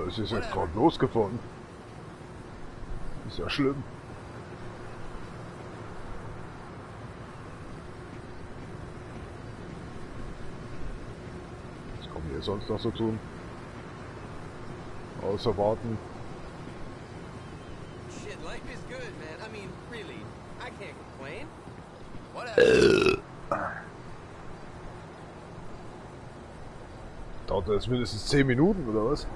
Es ist jetzt gerade losgefahren. Ist ja schlimm. Was kann man hier sonst noch so tun? Außer warten. Shit, life is good, man. I mean, really, I can't complain. Whatever. Dauert das mindestens 10 Minuten oder was?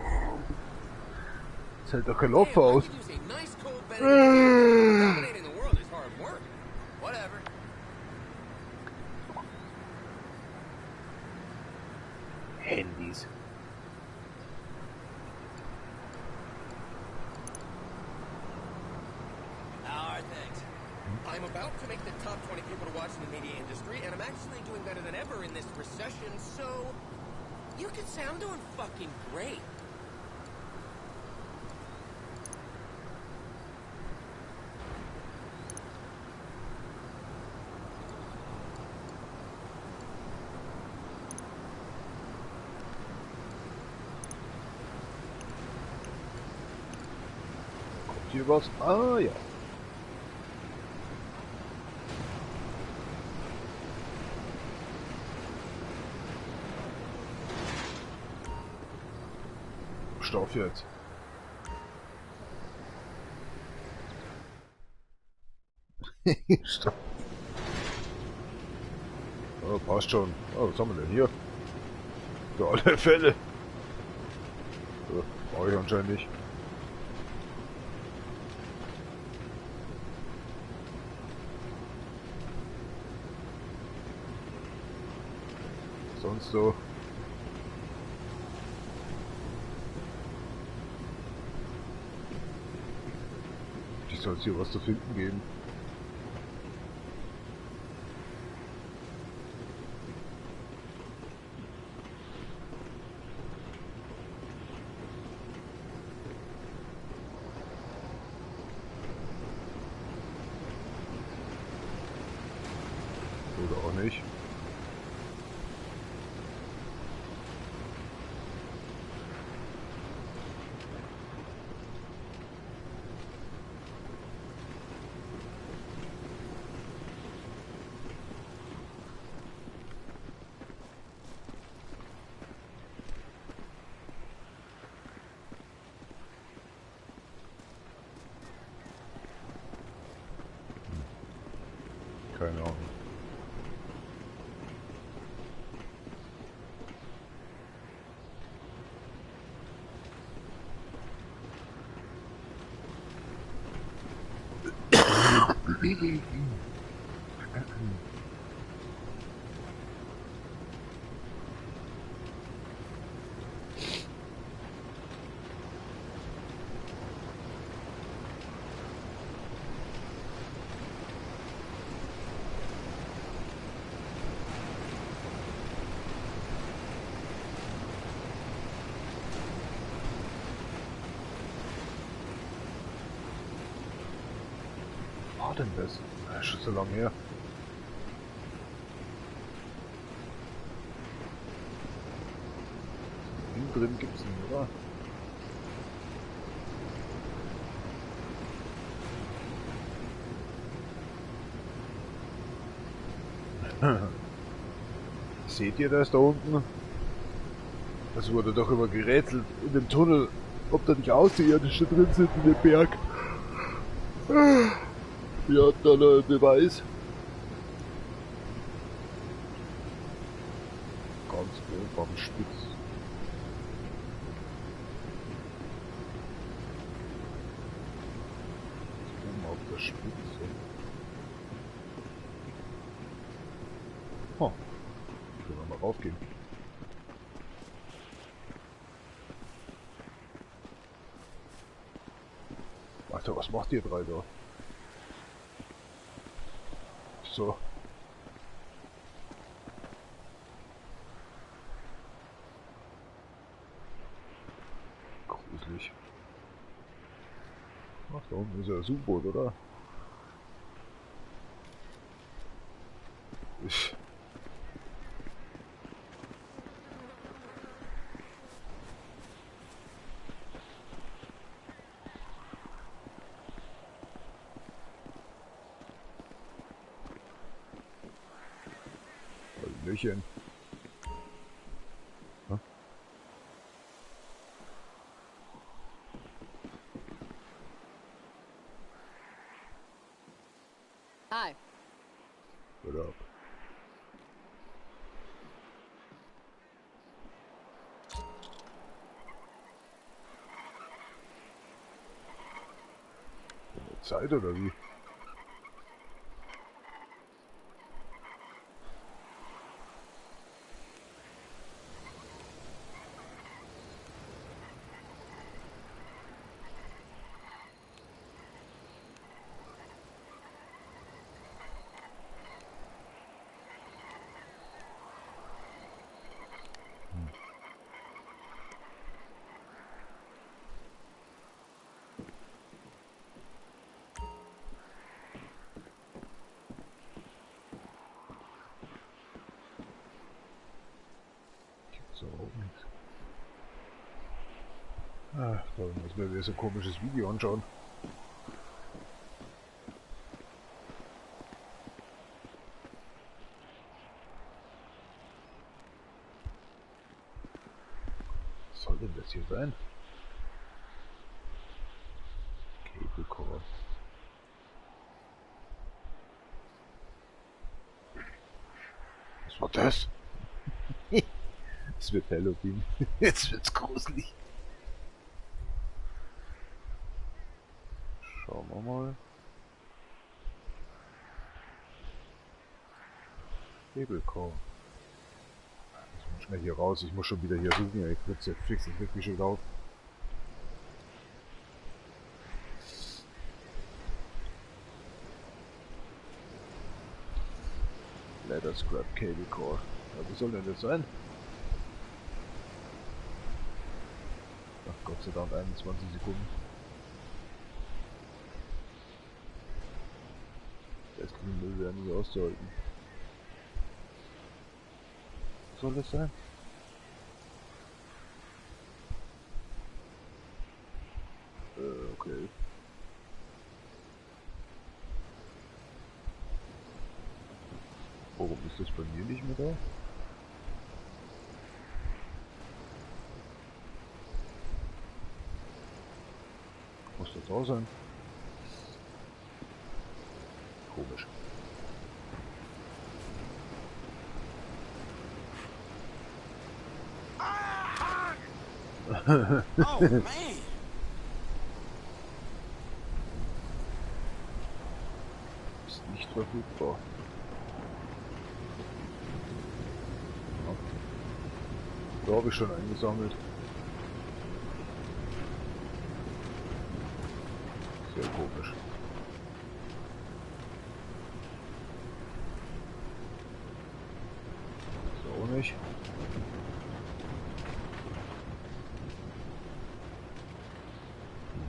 Das hält doch kein Opfer aus. Handys. Alright, thanks. I'm about to make the top 20 people to watch in the media industry, and I'm actually doing better than ever in this recession, so you could say I'm doing fucking great. Kommt hier was? Ah ja. Stoff jetzt. Stopp. Oh, passt schon. Oh, was haben wir denn hier? Für alle Fälle. So, brauche ich anscheinend nicht. Sonst so. Soll es hier was zu finden geben? Oder auch nicht. Keine Ahnung. War denn das? Ja, schon so lange her. Innen drin gibt's nicht, oder? Seht ihr das da unten? Das wurde doch immer gerätselt in dem Tunnel, ob da nicht Außerirdische drin sind in dem Berg. Wir hatten da einen Beweis. Ganz grob am Spitz. Oben auf der Spitze. Oh. Können wir mal raufgehen. Alter, was macht ihr drei da? So. Gruselig. Ach, da unten ist ja das U-Boot, oder? Hallöchen. Zeit oder wie? So, und da muss man wieder so ein komisches Video anschauen. Was soll denn das hier sein? Cable Core. Was war das? Es wird Halloween. Jetzt wird's gruselig. Schauen wir mal. Hebelcore. Jetzt muss ich schnell hier raus. Ich muss schon wieder hier suchen. Ja, ich krieg's jetzt fix. Ich krieg mich schon auf. Leather Scrap Cable Core. Ja, wo soll denn das sein? Ach Gott sei Dank 21 Sekunden. Das Müll wäre nicht auszuhalten. Soll das sein? Okay. Warum ist das bei mir nicht mehr da? Muss das auch sein? Komisch. Oh, man. Ist nicht verfügbar. Da habe ich schon eingesammelt. Sehr komisch. So nicht.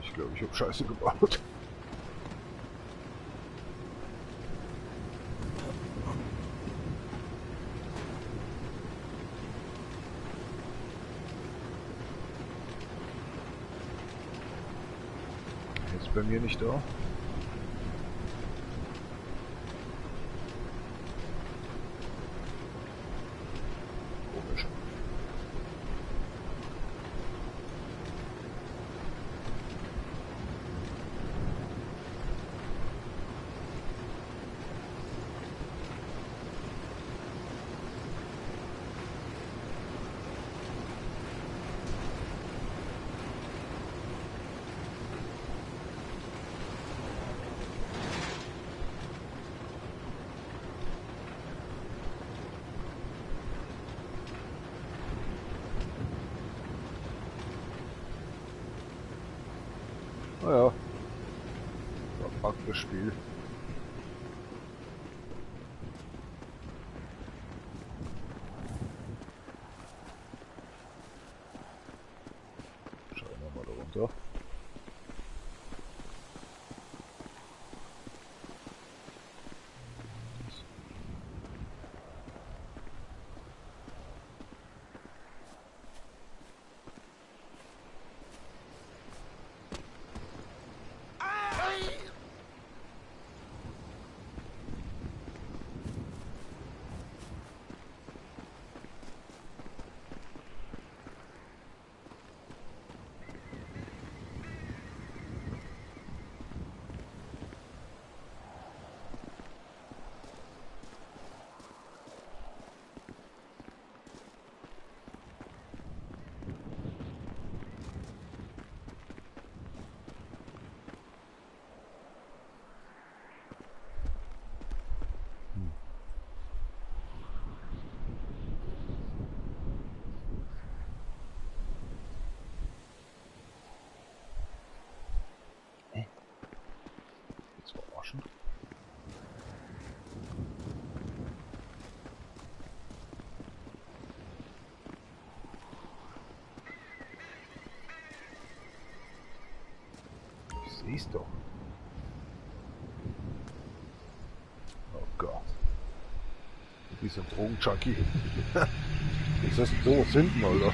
Ich glaube, ich habe Scheiße gebaut. Ist bei mir nicht da. Komisch. Naja, verpackt das Spiel. Schauen wir mal da runter. Action. Ich seh's doch. Oh Gott. Dieser Drogenjunkie. Ist das so hinten, Alter?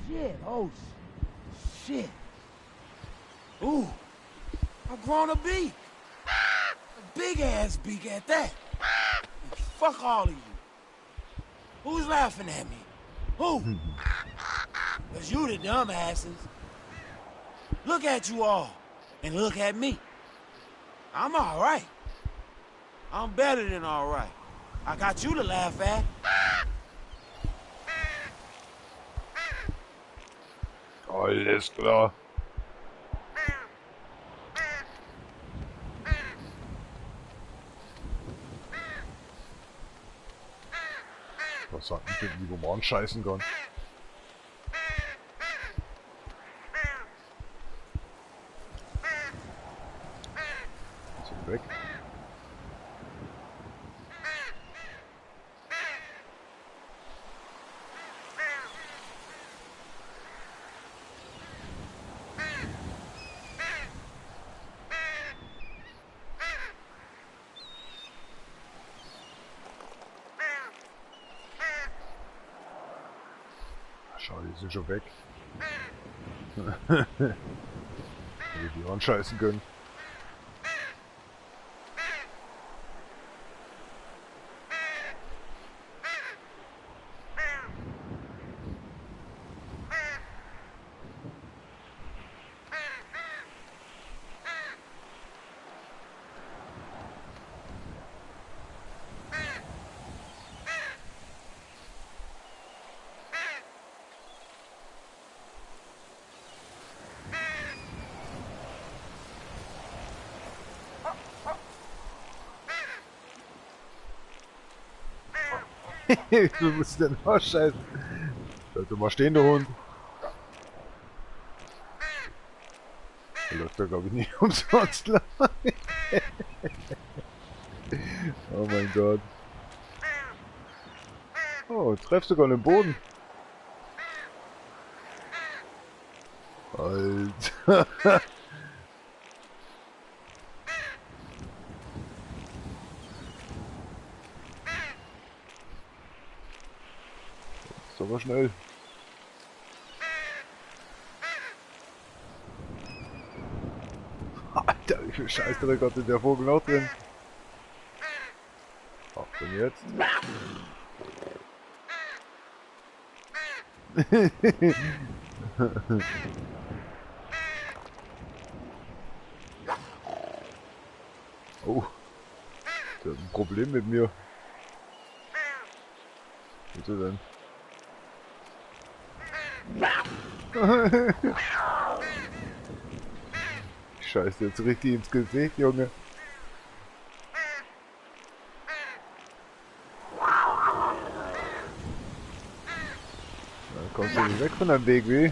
Shit, oh shit. Ooh, I've grown a beak. A big ass beak at that. Fuck all of you. Who's laughing at me? Who? Cause you the dumbasses. Look at you all, and look at me. I'm alright. I'm better than alright. I got you to laugh at. Alles klar. Was sagt denn, wie wo man scheißen kann? Sind weg. Schau, die sind schon weg. Wenn wir die anscheißen können. Du musst denn ausscheißen. Sollte mal stehen, der Hund. Der läuft da, glaube ich, nicht umsonst lang. Oh mein Gott. Oh, treffst sogar den Boden. Alter. Ist aber schnell. Alter, wie viel Scheißdreck hat denn der Vogel noch drin? Achtung jetzt. Oh. Der hat ein Problem mit mir. Was ist er denn? Ich scheiße jetzt richtig ins Gesicht, Junge. Da kommst du nicht weg von deinem Weg, wie?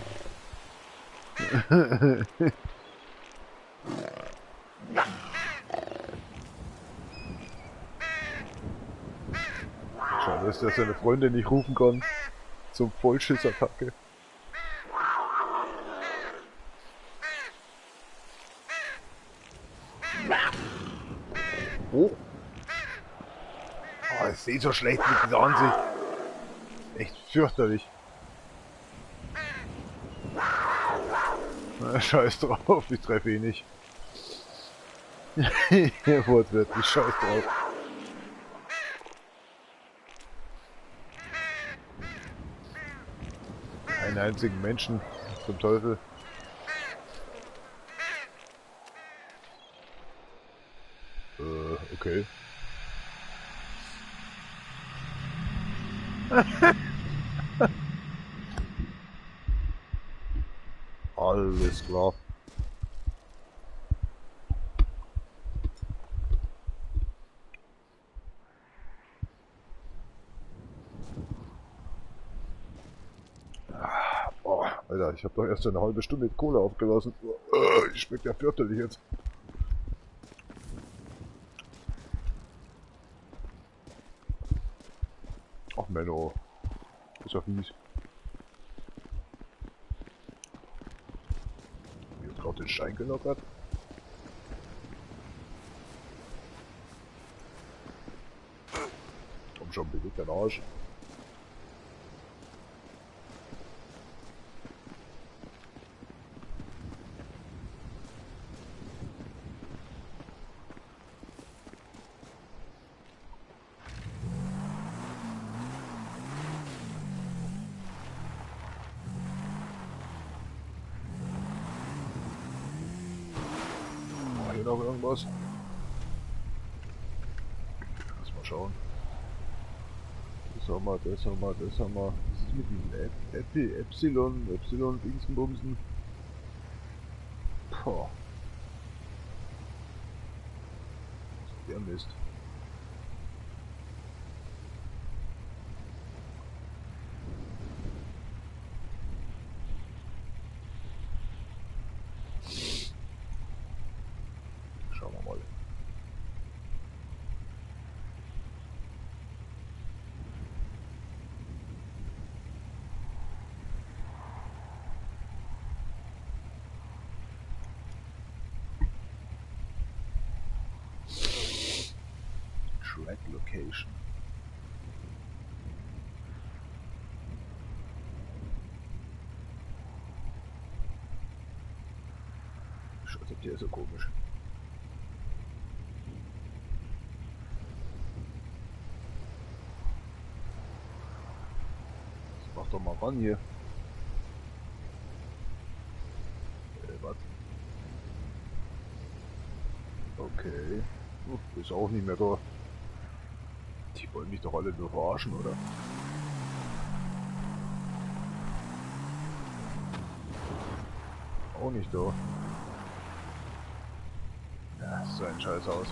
Schade, dass er seine Freunde nicht rufen kann. Zum Vollschussattacke. Oh. Oh, ich sehe so schlecht mit dieser Ansicht. Echt fürchterlich. Na, scheiß drauf, ich treffe ihn nicht. Wortwörtlich, scheiß drauf. Einen einzigen Menschen, zum Teufel. Okay. Alles klar. Alter, ich habe doch erst eine halbe Stunde Cola aufgelassen. Ich schmeckt ja fürchterlich jetzt. Ach Menno. Ist ja fies. Wie jetzt gerade den Stein gelockert. Komm schon, bewegt dein Arsch. Hier noch irgendwas? Lass mal schauen. Das haben wir, das haben wir, das haben wir. Was ist mit diesem Epsilon, Dingsbumsen? Boah. Was ist der Mist? Schauen wir mal. Track location. Scheiße, der ist so komisch. Mach doch mal ran hier. Was? Okay. Ist auch nicht mehr da. Die wollen mich doch alle nur verarschen, oder? Auch nicht da. Ja, so ein Scheiß aus.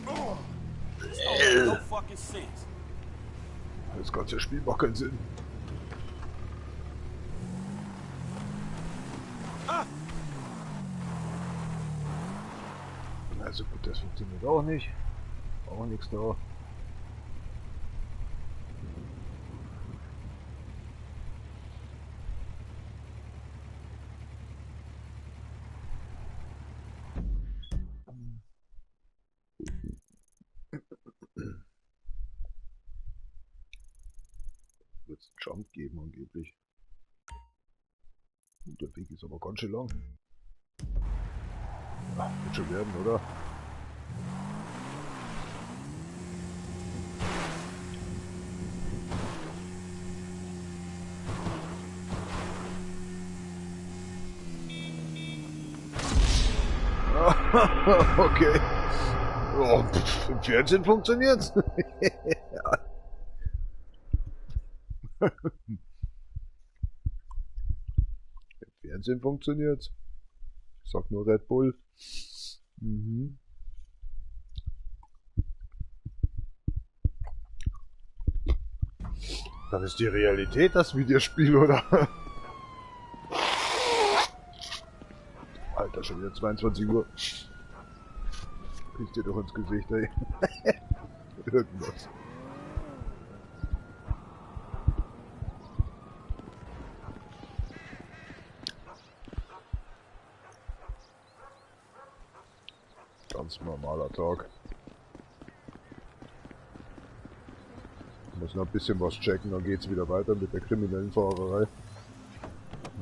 No fucking sense. Das ganze Spiel macht keinen Sinn. Also gut, das funktioniert auch nicht. Auch nichts da. Wird es einen Jump geben angeblich. Der Weg ist aber ganz schön lang. Ach, wird schon werden, oder? Okay. Oh, im Fernsehen funktioniert's. Im Fernsehen funktioniert's. Ich sag nur Red Bull. Mhm. Das ist die Realität, das Videospiel, oder? Alter, schon wieder 22 Uhr. Piss dir doch ins Gesicht, ey. Irgendwas. Ganz normaler Tag. Muss noch ein bisschen was checken, dann geht's wieder weiter mit der kriminellen Fahrerei.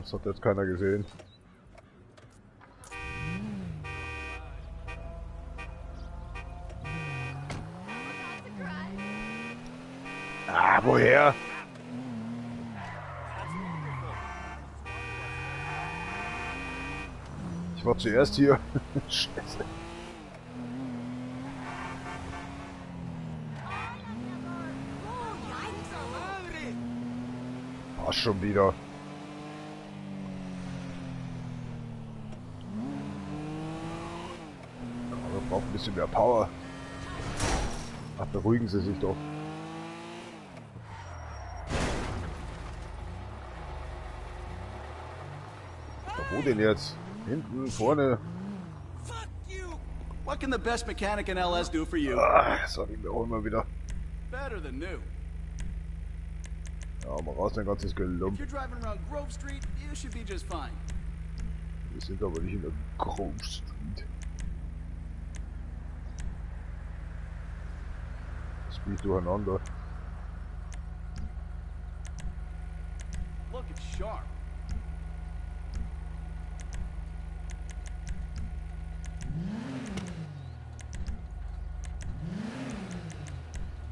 Das hat jetzt keiner gesehen. Ah, woher? Ich war zuerst hier. Scheiße. Passt schon wieder. Aber braucht ein bisschen mehr Power. Ach, beruhigen Sie sich doch. Wo denn jetzt? Hinten, vorne. What can the best mechanic in LS do for you? Sag ich mir auch immer wieder. Better than new. Ja, mal raus, dein ganzes If Gelump. you're driving around Grove Street, you should be just fine. Wir sind aber nicht in der Grove Street. Speed durcheinander. Look, it's sharp.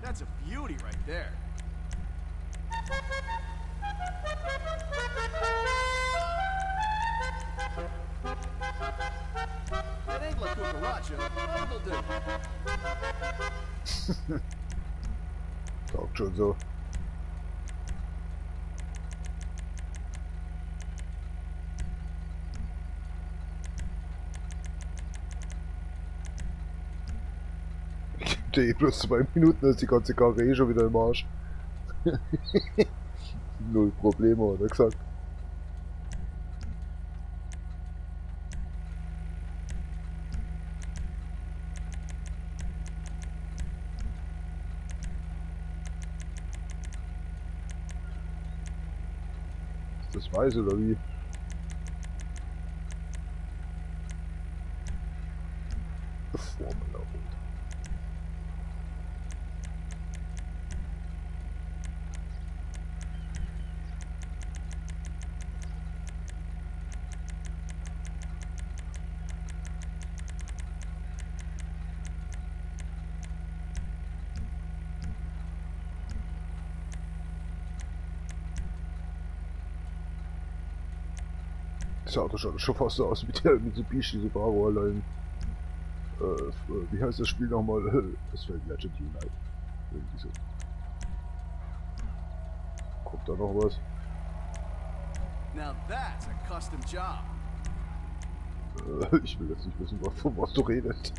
That's a beauty right there. It ain't La Cucaracha, but it'll do. Taugt schon so. Der bloß 2 Minuten ist die ganze Karre eh schon wieder im Arsch. Null Probleme, hat er gesagt. Ist das weiß oder wie? Formel Rot. Das Auto schaut schon fast so aus wie der Mitsubishi Subaru allein. Wie heißt das Spiel nochmal? Das fällt Legend Unite. Irgendwie so. Kommt da noch was? Now that's a custom job. Ich will jetzt nicht wissen, von was du redest.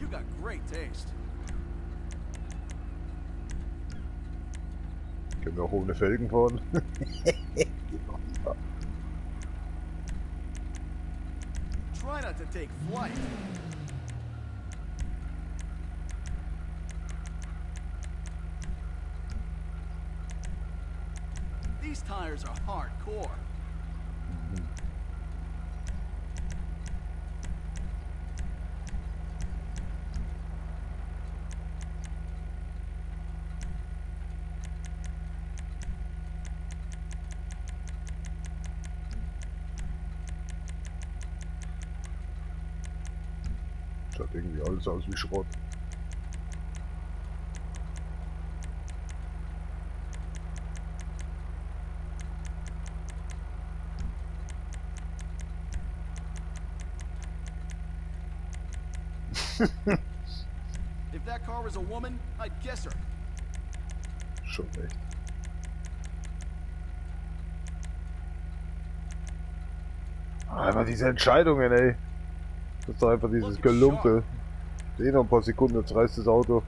You got great taste. Können wir auch ohne Felgen fahren? Try not to take flight. These tires are hardcore. Schaut irgendwie alles aus wie Schrott. If that car was a woman, I'd kiss her. Schon echt. Einfach diese Entscheidungen, ey. Das ist doch einfach dieses Gelumpe. Eh noch ein paar Sekunden, jetzt reißt das Auto.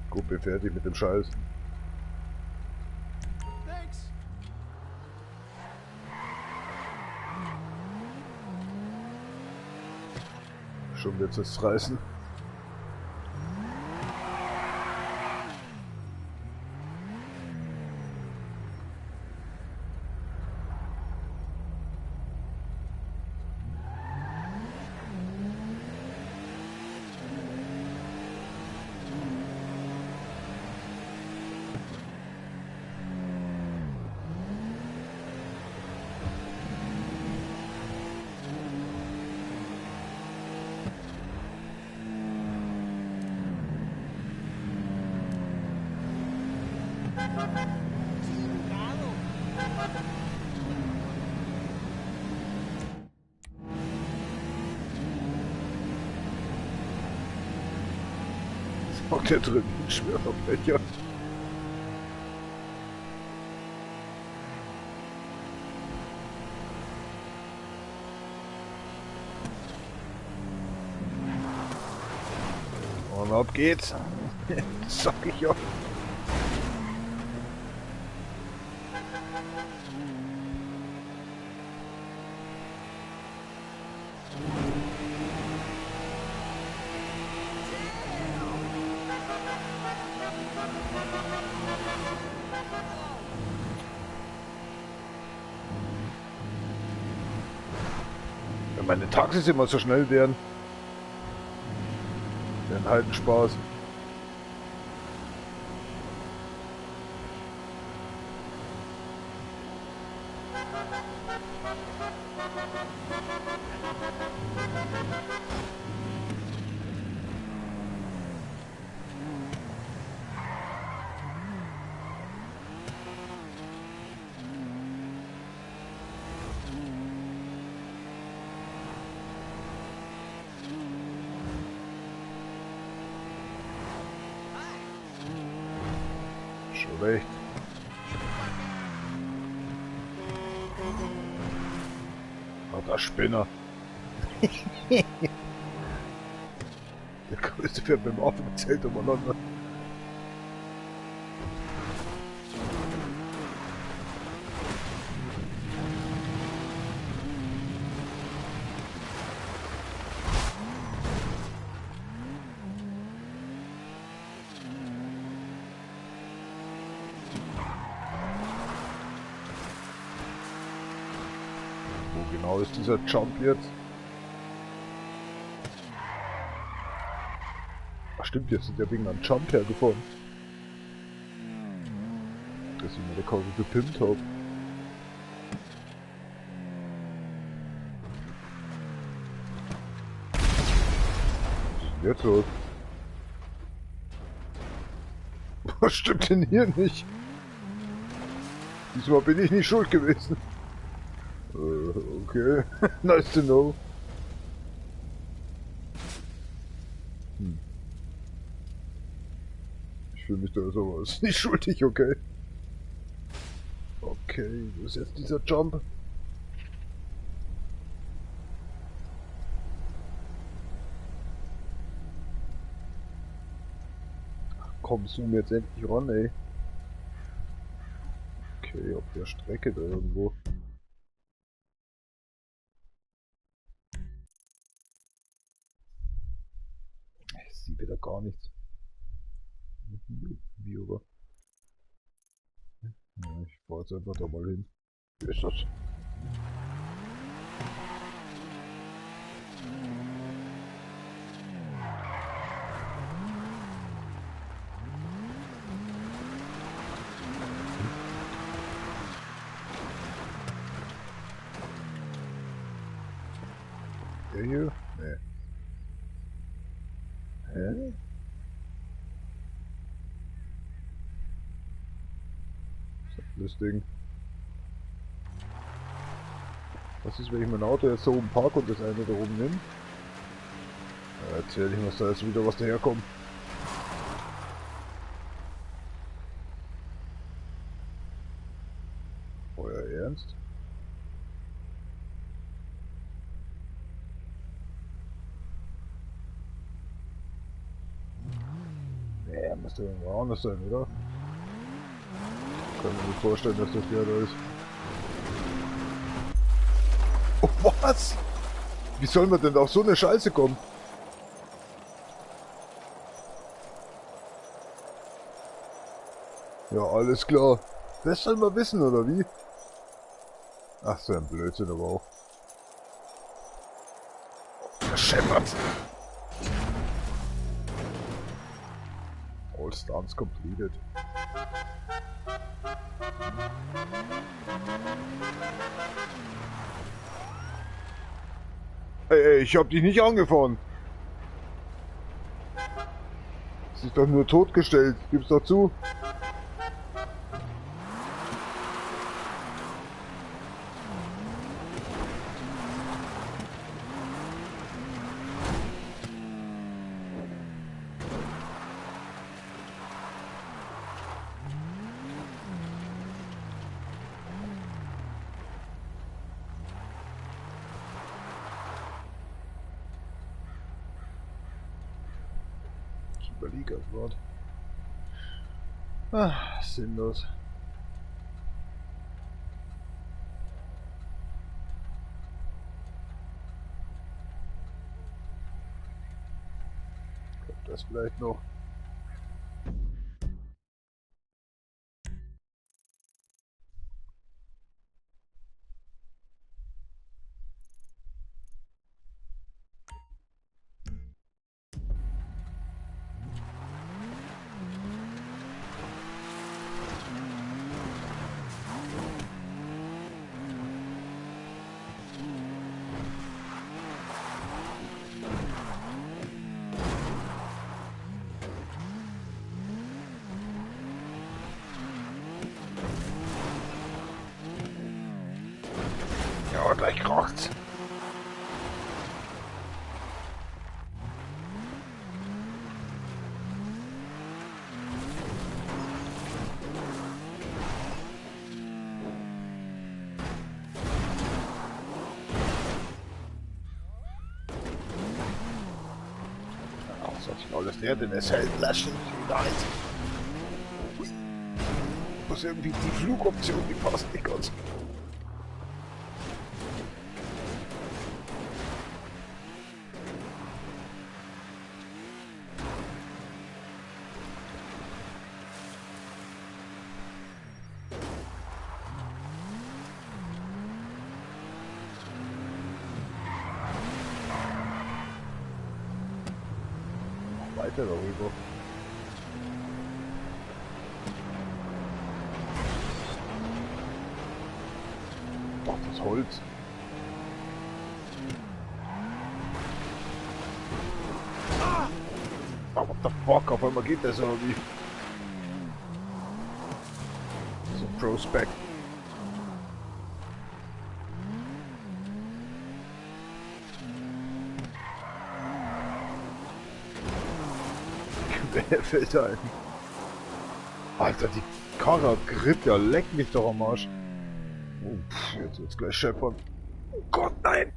Gut, bin fertig mit dem Scheiß. Thanks. Schon wird's es reißen. Was macht der drin? Schwerverbrecher. Ab geht's. Sag ich ja. Wenn meine Taxis immer so schnell wären, wären halt ein Spaß. Schon recht. Oh, der Spinner. Der größte fährt mit dem Auto mit Zelt umeinander. Wo genau ist dieser Jump jetzt? Ach stimmt, jetzt sind ja wegen einem Jump hergefahren. Dass ich mir die Kurve gepimpt habe. Was ist denn jetzt los? Was stimmt denn hier nicht? Diesmal bin ich nicht schuld gewesen. Okay, nice to know. Ich fühle mich da sowas nicht schuldig, okay? Okay, wo ist jetzt dieser Jump? Ach, komm, zoom jetzt endlich ran, ey. Okay, auf der Strecke da irgendwo. Ich sehe wieder gar nichts. Wie aber? Ja, ich fahr jetzt einfach da mal hin. Wie ist das? Der hier? Nee. Hä? Das Ding. Was ist, wenn ich mein Auto jetzt so oben parke und das eine da oben nehme? Ja, erzähl ich, was da jetzt wieder was daherkommt. Euer Ernst? Nee, muss ja irgendwo anders sein, oder? Ich kann mir nicht vorstellen, dass das der da ist. Oh, was? Wie soll man denn auf so eine Scheiße kommen? Ja, alles klar. Das soll man wissen, oder wie? Ach, so ein Blödsinn aber auch. Scheppert! All stunts completed. Ey, ich hab dich nicht angefahren. Das ist doch nur totgestellt. Gib's doch zu. Überlege das Wort. Ah, sinnlos. Kommt das vielleicht noch? Ja, gleich kracht's. Ach, soll ich alles leer, denn es hält Laschen wieder ein. Muss irgendwie die Flugoption, die passt nicht ganz. Weiter darüber. Ach, das Holz. Ah, what the fuck, auf einmal geht das irgendwie. So ein Prospect. Wer fällt ein? Alter, die Karre grippt ja, leck mich doch am Arsch. Oh, jetzt wird's gleich scheppern. Oh Gott, nein!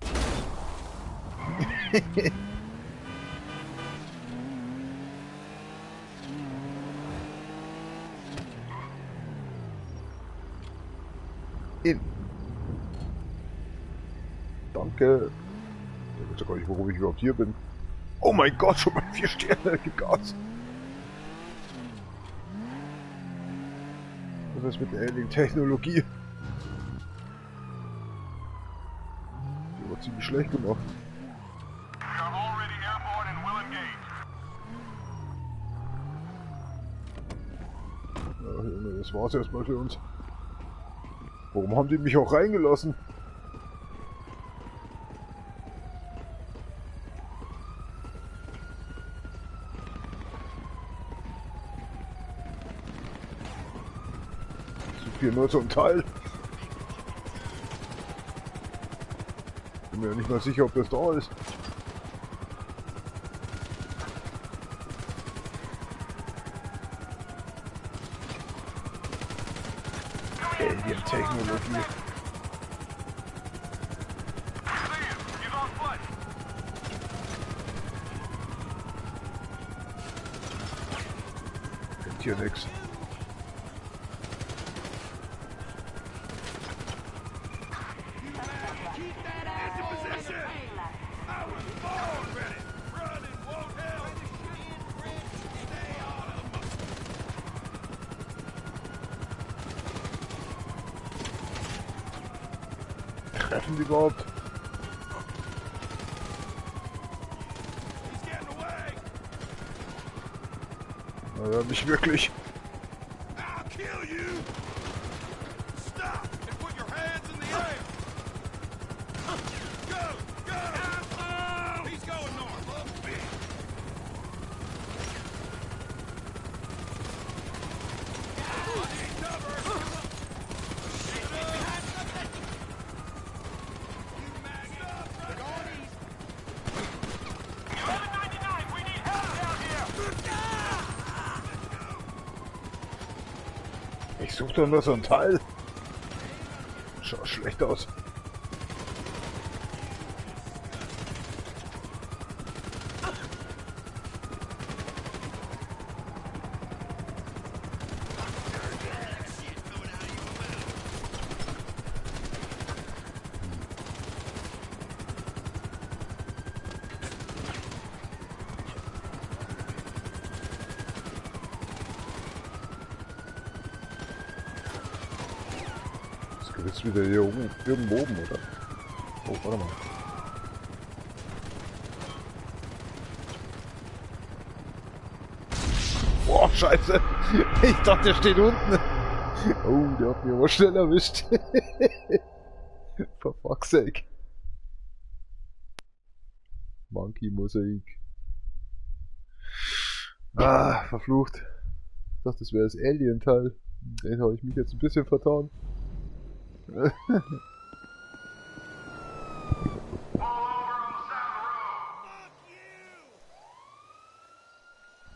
In. Danke. Ich weiß ja gar nicht, warum ich überhaupt hier bin. Oh mein Gott, schon mal 4 Sterne gegast. Was ist mit der Alien-Technologie? Die war ziemlich schlecht gemacht. Ja, das war's erstmal für uns. Warum haben die mich auch reingelassen? Hier nur zum Teil. Bin mir ja nicht mal sicher, ob das da ist. Alien-Technologie. Kennt hier nix. Treffen die überhaupt? Naja, nicht wirklich. Ich suche doch nur so ein Teil. Schaut schlecht aus. Der ist wieder hier oben, irgendwo oben, oder? Oh, warte mal. Boah, scheiße. Ich dachte, der steht unten. Oh, der hat mich aber schnell erwischt. For fuck's sake. Monkey Mosaik. Ah, verflucht. Ich dachte, das wäre das Alien-Teil. Den habe ich mich jetzt ein bisschen vertan.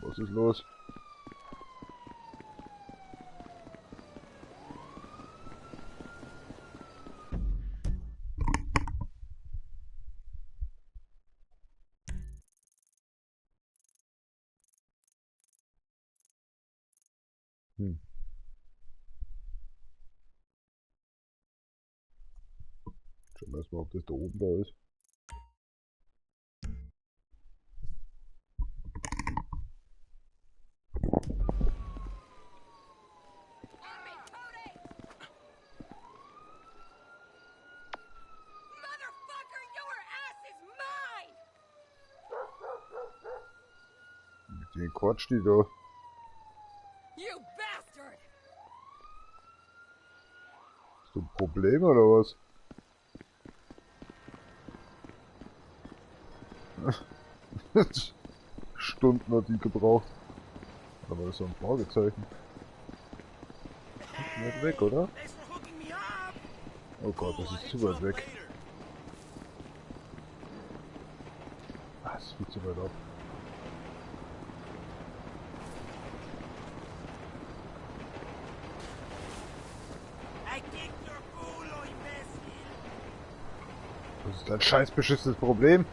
Was ist los? Schauen wir erstmal, ob das da oben da ist. Mit dem Quatsch die da. You bastard! Hast du ein Problem oder was? Stunden hat die gebraucht. Aber das ist so ein Fragezeichen. Nicht weg, oder? Oh Gott, das ist zu weit weg. Ah, das ist viel zu weit ab. Das ist ein scheiß beschissenes Problem.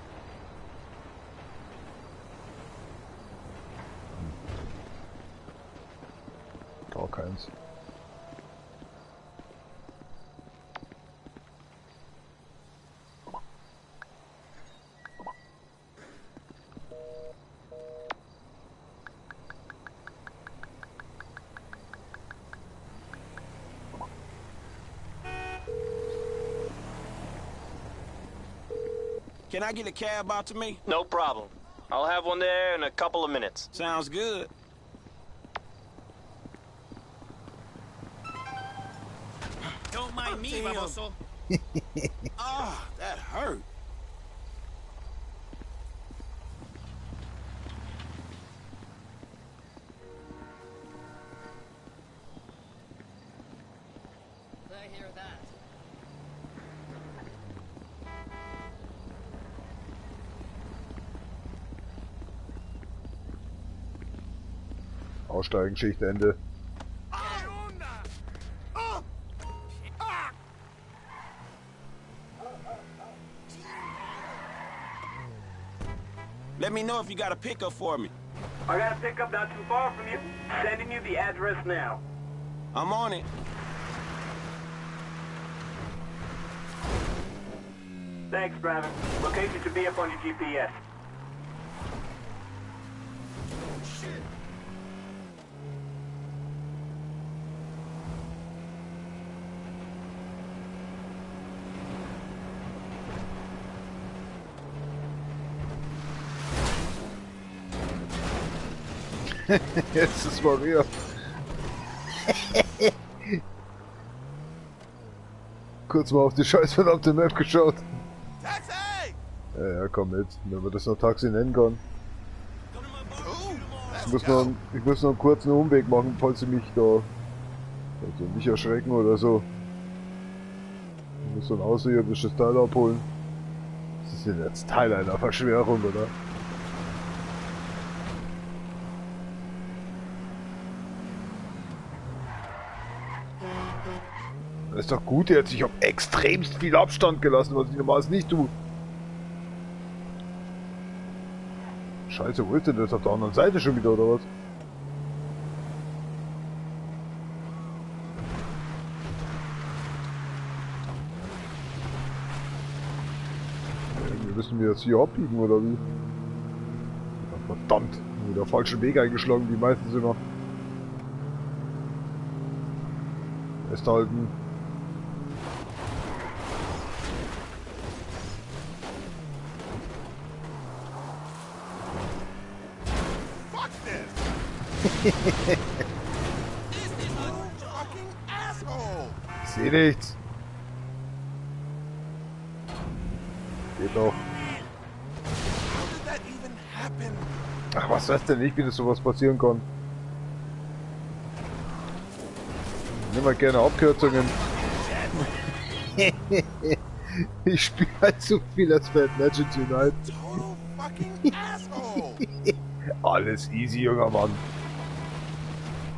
Gar keins. Can I get a cab out to me? No problem. I'll have one there in a couple of minutes. Sounds good. Don't mind me, baboso. Ah, that hurt. I hear that. Aussteigen, Schichtende. Let me know if you got a pickup for me. I got a pickup not too far from you. Sending you the address now. I'm on it. Thanks, driver. Location should be up on your GPS. Jetzt ist Maria. Kurz mal auf die scheiß verdammte Map geschaut. Taxi! Ja, komm mit, wenn man das noch Taxi nennen kann. Ich muss noch einen kurzen Umweg machen, falls sie mich da also nicht erschrecken oder so. Ich muss so ein außerirdisches Teil abholen. Das ist ja jetzt Teil einer Verschwörung, oder? Das ist doch gut jetzt, ich habe extremst viel Abstand gelassen, was ich normalerweise nicht tue. Scheiße, wo ist denn das? Auf der anderen Seite schon wieder, oder was? Wir müssen wir jetzt hier abbiegen, oder wie? Ja, verdammt, wieder falschen Weg eingeschlagen, die meisten sind noch. Festhalten. Ich seh nichts. Geht doch. Ach, was weiß denn nicht, wie das sowas passieren kann? Nimm mal gerne Abkürzungen. Ich spiele halt so viel als Bad Legends Unite. Alles easy, junger Mann.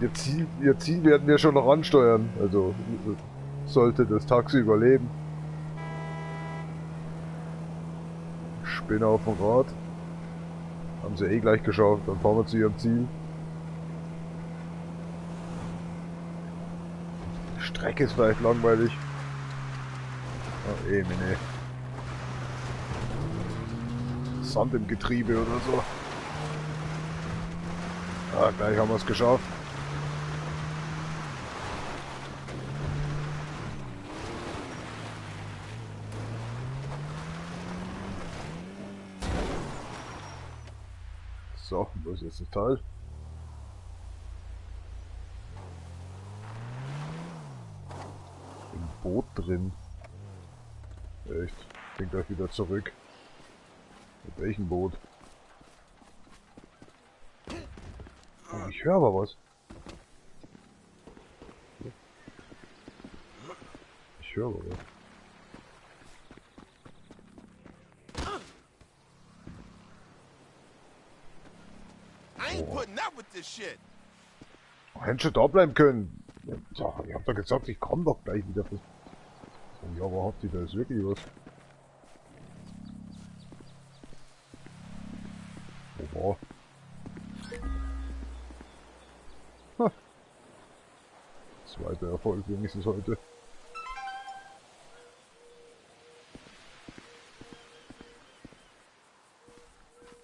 Ihr Ziel werden wir schon noch ansteuern. Also, sollte das Taxi überleben. Spinner auf dem Rad. Haben sie eh gleich geschafft. Dann fahren wir zu ihrem Ziel. Die Strecke ist vielleicht langweilig. Oh, nee. Sand im Getriebe oder so. Ah, gleich haben wir es geschafft. So, wo ist jetzt das Teil? Im Boot drin. Echt? Ich bin gleich wieder zurück. Mit welchem Boot? Oh, ich höre aber was. Ich höre aber was. Hätte schon da bleiben können. Ja, ich hab doch gesagt, ich komme doch gleich wieder. Ja, aber habt ihr da jetzt wirklich was? Wo war? Zweiter Erfolg wenigstens heute.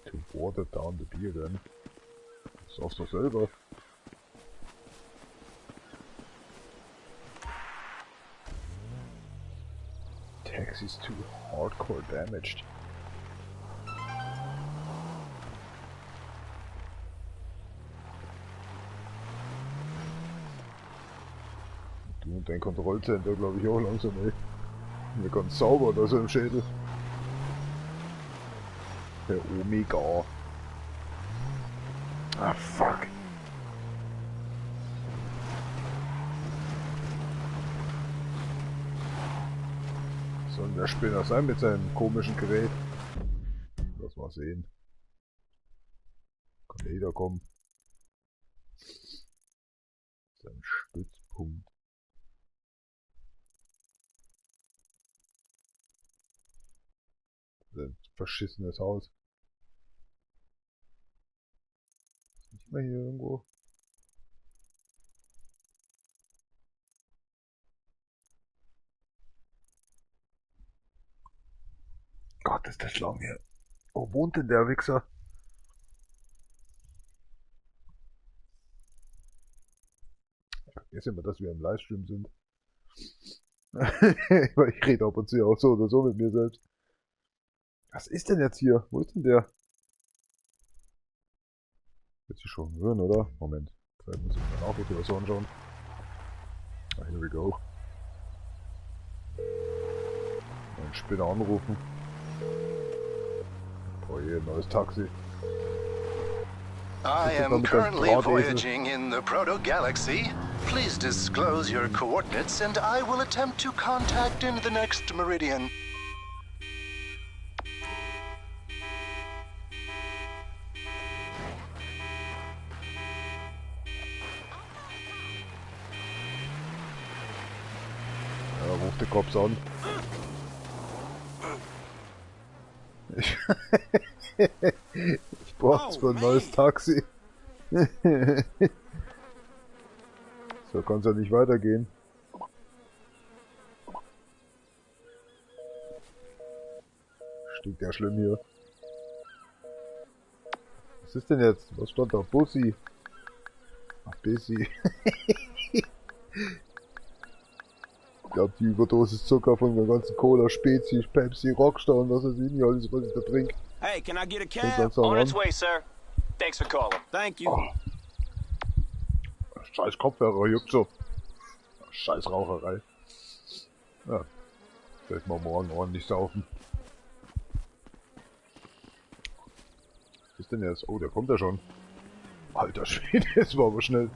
To water down the beer then. Saufst du selber? Taxi's too hardcore damaged. Du und dein Kontrollcenter, glaube ich, auch langsam, ey. Mir ganz sauber da so im Schädel. Der Omega. Ah, fuck. Soll der Spinner sein mit seinem komischen Gerät? Lass mal sehen. Kann jeder kommen. Sein Stützpunkt. Ein verschissenes Haus. Ist nicht mehr hier irgendwo. Gott, ist das lang hier. Wo wohnt denn der Wichser? Vergessen wir, dass wir im Livestream sind. Weil ich rede ab und zu auch so oder so mit mir selbst. Was ist denn jetzt hier? Wo ist denn der? Wird sich schon hören, oder? Moment. Vielleicht muss ich mir auch wieder so anschauen. Ah, here we go. Einen Spinner anrufen. Oh je, neues Taxi. I am currently voyaging in the Proto-Galaxy. Please disclose your coordinates and I will attempt to contact in the next meridian. Ja, ruft der Cops an. Ich brauche zwar ein neues Taxi. So kann es ja nicht weitergehen. Stinkt ja schlimm hier. Was ist denn jetzt? Was stand da? Bussi. Ach, Bussi. Ich glaube, die Überdosis Zucker von der ganzen Cola, Spezi, Pepsi, Rockstar und was weiß ich nicht alles, was ich da trinke. Hey, can I get a cab? On its way, sir. Thanks for calling. Thank you. Oh. Scheiß Kopfhörer juckt so. Scheiß Raucherei. Ja. Vielleicht mal morgen ordentlich saufen. Was ist denn jetzt? Oh, der kommt ja schon. Alter Schwede, das war aber schnell.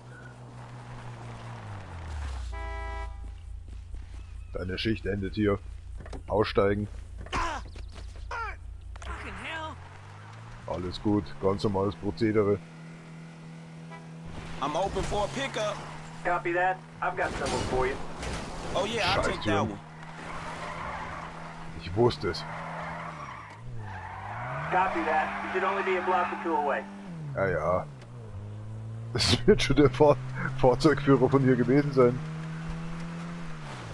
Deine Schicht endet hier. Aussteigen. Alles gut, ganz normales Prozedere. I'm open for a pickup. Copy that. I've got someone for you. Oh yeah, I'll take that one. Ich wusste es. Copy that. You should only be a block or two away. Ja, ja. Das wird schon der Fahrzeugführer von hier gewesen sein.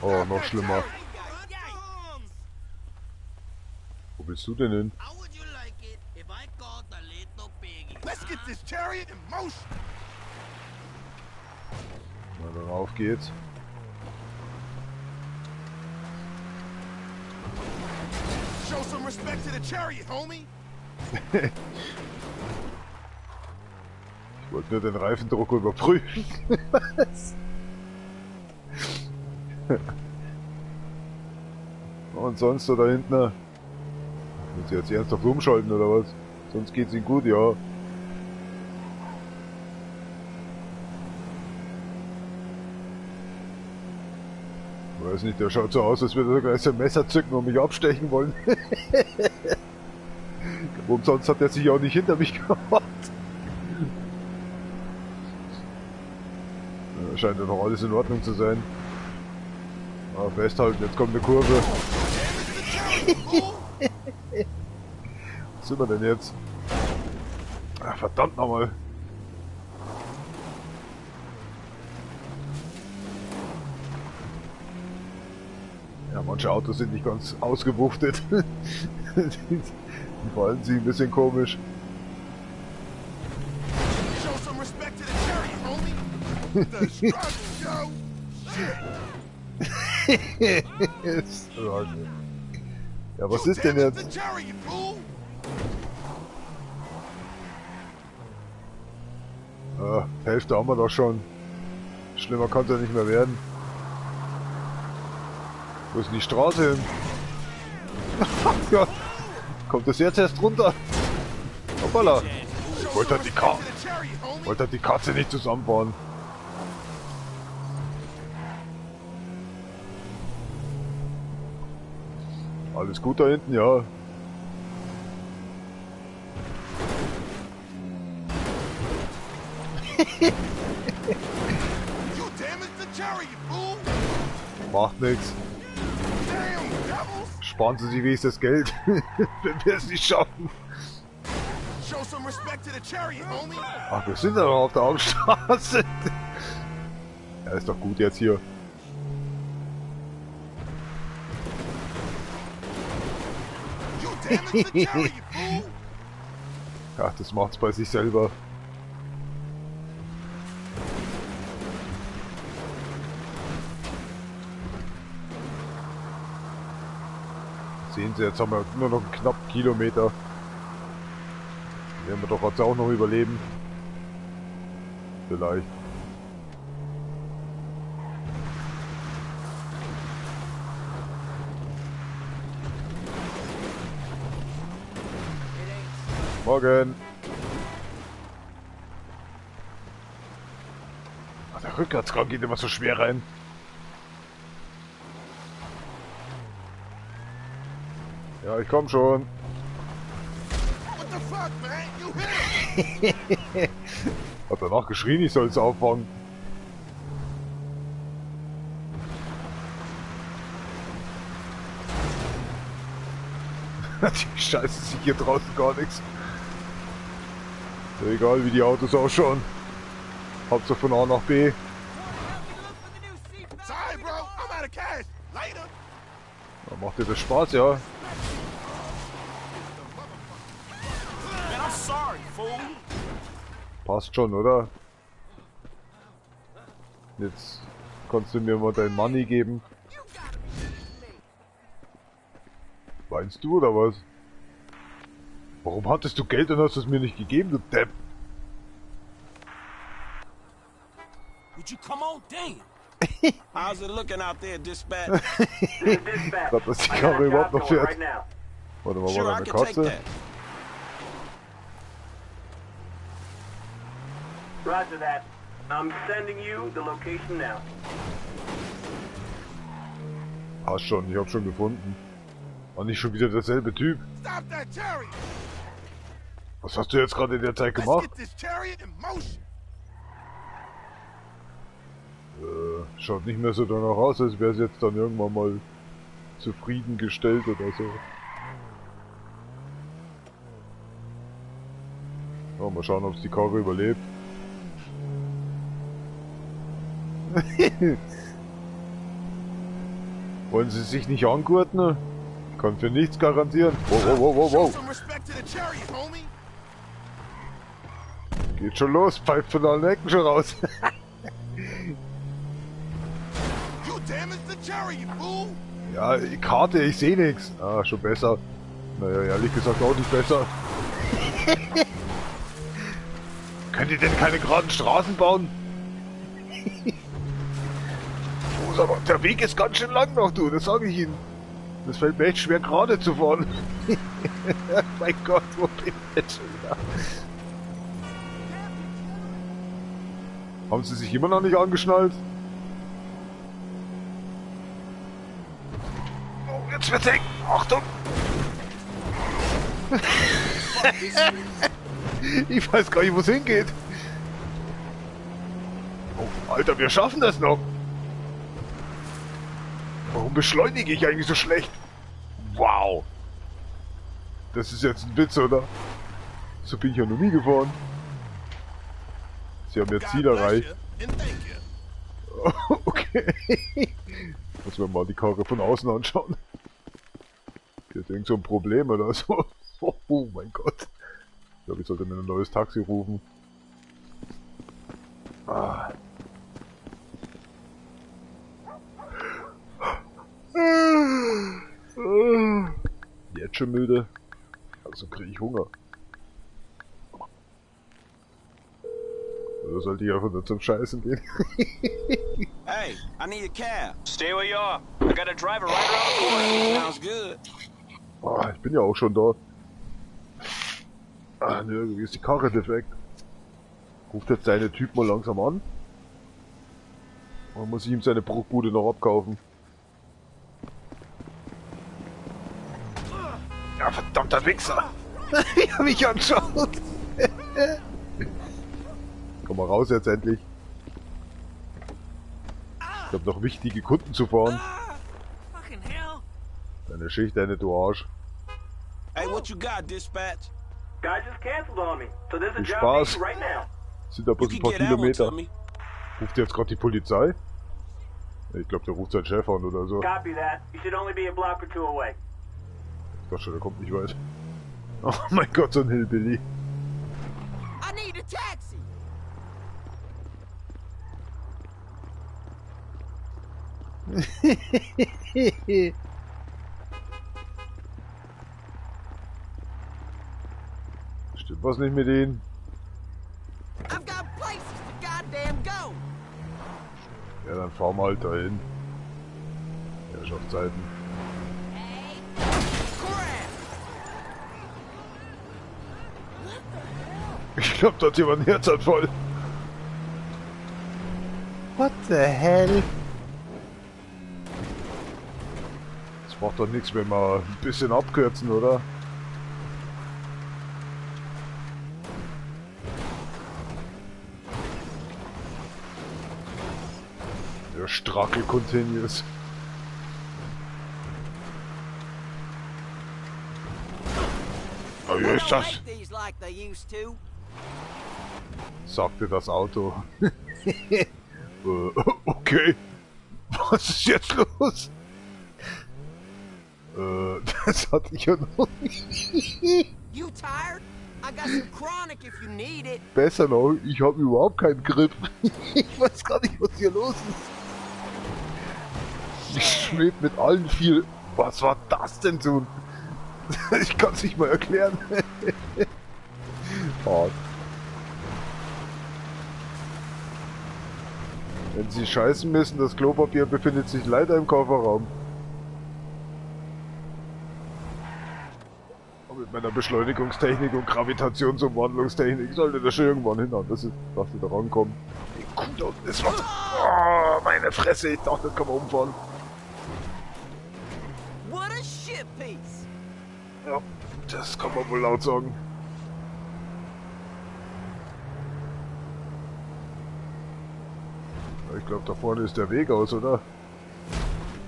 Oh, noch schlimmer. Wo willst du denn hin? Let's get this chariot in motion. Na, dann auf geht's. Show some respect to the chariot, homie. Ich wollte nur den Reifendruck überprüfen. Was? Und sonst da hinten? Will sie jetzt ernsthaft umschalten oder was? Sonst geht's ihnen gut, ja. Weiß nicht, der schaut so aus, als würde er gleich sein Messer zücken und mich abstechen wollen. Umsonst hat er sich auch nicht hinter mich gemacht. Scheint ja noch alles in Ordnung zu sein. Ah, festhalten, jetzt kommt eine Kurve. Was sind wir denn jetzt? Ah, verdammt nochmal. Ja, manche Autos sind nicht ganz ausgewuchtet. Die fallen sie ein bisschen komisch. Ja, was ist denn jetzt? Ah, Hälfte haben wir doch schon. Schlimmer kann es ja nicht mehr werden. Wo ist denn die Straße hin? Ja, kommt das jetzt erst runter? Hoppala. Ich wollte halt die Katze nicht zusammenfahren. Alles gut da hinten, ja. Macht nix. Sparen Sie sich wenigstens das Geld, wenn wir es nicht schaffen. Ach, wir sind ja noch auf der Hauptstraße. Ja, ist doch gut jetzt hier. Ach, das macht's bei sich selber. Sehen Sie, jetzt haben wir nur noch einen knappen Kilometer. Werden wir doch jetzt auch noch überleben. Vielleicht. Morgen. Ach, der Rückwärtsgang geht immer so schwer rein. Ja, ich komm schon. Hat danach geschrien, ich soll es auffangen. Die Scheiße sieht hier draußen gar nichts. Ja, egal wie die Autos ausschauen. Hauptsache von A nach B. Ja, macht dir das Spaß, ja? Passt schon, oder? Jetzt kannst du mir mal dein Money geben. Weinst du oder was? Warum hattest du Geld und hast es mir nicht gegeben, du Depp? We would you come on? Damn. How's it looking out there, dispatch? Dispatch. Dass die I got Karre a überhaupt job noch going fährt. right now. Warte mal, Sure, war da I eine can take Katze? that. Roger that. I'm sending you the location now. Hast schon, ich hab schon gefunden. War nicht schon wieder derselbe Typ. Stop that chariot! Was hast du jetzt gerade in der Zeit Let's gemacht? get this chariot in motion. Schaut nicht mehr so danach aus, als wäre es jetzt dann irgendwann mal zufriedengestellt oder so. Ja, mal schauen, ob es die Karre überlebt. Wollen Sie sich nicht angurten? Ich kann für nichts garantieren. Wow, wow, wow, wow, Show wow. some respect to the chariot, homie. Geht schon los, pfeift von allen Ecken schon raus. You damaged the chariot, fool. Ja, Karte, ich sehe nichts. Ah, schon besser. Naja, ehrlich gesagt auch nicht besser. Könnt ihr denn keine geraden Straßen bauen? Oh, aber der Weg ist ganz schön lang noch, du, das sage ich Ihnen. Das fällt mir echt schwer gerade zu fahren. Mein Gott, wo bin ich jetzt schon wieder? Haben Sie sich immer noch nicht angeschnallt? Oh, jetzt wird's eng. Achtung! Ich weiß gar nicht, wo es hingeht. Oh, Alter, wir schaffen das noch. Warum beschleunige ich eigentlich so schlecht? Wow. Das ist jetzt ein Witz, oder? So bin ich ja noch nie gefahren. Sie haben ihr Ziel erreicht. Okay. Muss man mal die Karre von außen anschauen. Die hat irgend so ein Problem oder so. Oh mein Gott. Ich glaube, ich sollte mir ein neues Taxi rufen. Ah. Jetzt schon müde. Also kriege ich Hunger. Oder sollte ich einfach nur zum Scheißen gehen? Hey, I need a cab. Stay where you are. I got a driver right around the corner. Sounds good. Oh, ich bin ja auch schon da. Ah, ne, irgendwie ist die Karre defekt. Ruft jetzt seine Typ mal langsam an. Oder muss ich ihm seine Bruchbude noch abkaufen? Ja, verdammter Wichser! Wie er mich anschaut! Komm mal raus jetzt endlich. Ich hab noch wichtige Kunden zu fahren. Deine Schicht, du Arsch. Hey, what you got, dispatch? Guy just canceled on me, so there's a Viel job Spaß. for you right now. Sind da bloß You ein can paar get ammo Kilometer. to me. Ruft jetzt gerade die Polizei? Ich glaube, der ruft seinen Chef an oder so. Copy that. You should only be a block or two away. Ich dachte schon, der kommt nicht weit. Oh mein Gott, so ein Hillbilly. I need a taxi. Stimmt was nicht mit denen? I've got places to goddamn go. Ja, dann fahren wir halt dahin. Herrschaftszeiten. Ich glaube, da hat jemand einen Herzanfall. What the hell? Das macht doch nichts, wenn wir ein bisschen abkürzen, oder? Der Strackel continues. Oh, hier ist das! Sagte das Auto. Okay. Was ist jetzt los? Das hatte ich ja noch nicht. You tired? I got some chronic if you need it. Besser noch, ich habe überhaupt keinen Grip. Ich weiß gar nicht, was hier los ist. Ich schwebe mit allen vier. Was war das denn so? Ich kann es nicht mal erklären. Oh. Wenn Sie scheißen müssen, das Klopapier befindet sich leider im Kofferraum. Und mit meiner Beschleunigungstechnik und Gravitationsumwandlungstechnik sollte das schon irgendwann hinhauen, dass Sie da rankommen. Gut, da unten ist was. Oh, meine Fresse, ich dachte, das kann man umfahren. What a shit piece. Ja, das kann man wohl laut sagen. Ich glaube, da vorne ist der Weg aus, oder?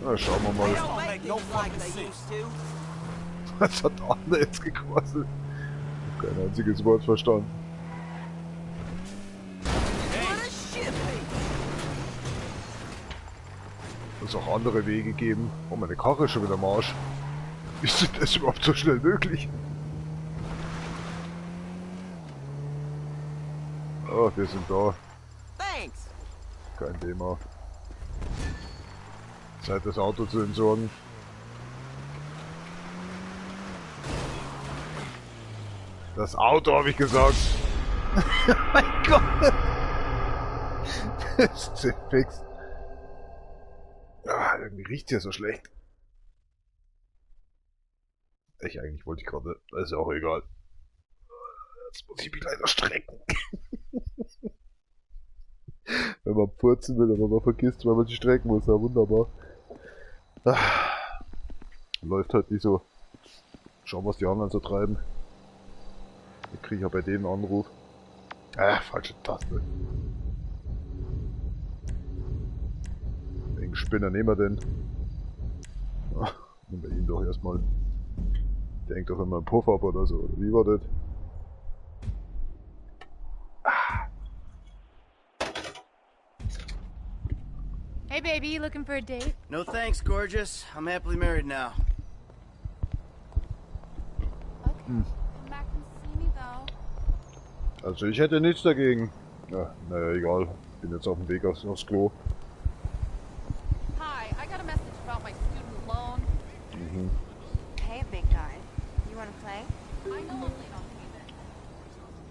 Na, schauen wir mal. Was hat Arne jetzt gekostet? Ich habe kein einziges Wort verstanden. Es auch andere Wege geben. Oh, meine Karre ist schon wieder am Arsch. Wie ist das überhaupt so schnell möglich? Oh, wir sind da. Kein Thema. Zeit, das Auto zu entsorgen. Das Auto, habe ich gesagt. Oh mein Gott. Das ist fix. Ah, irgendwie riecht hier so schlecht. Eigentlich wollte ich gerade. Ist ja auch egal. Jetzt muss ich mich leider strecken. Wenn man purzen will, aber man vergisst, weil man sich strecken muss. Ja, wunderbar. Läuft halt nicht so. Schauen, was die anderen so treiben. Ich kriege ja bei denen einen Anruf. Falsche Taste. Welchen Spinner nehmen wir denn? Nehmen wir ihn doch erstmal. Der hängt doch immer einen Puff ab oder so. Wie war das? Hey, baby, looking for a date? No thanks, gorgeous. I'm happily married now. Okay. Come back and see me, though. Also ich hätte nichts dagegen. Ja, naja, egal. Bin jetzt auf dem Weg aufs Klo. Hi, I got a message about my student loan. Hey, big guy. You wanna play? I know I'm late on payment.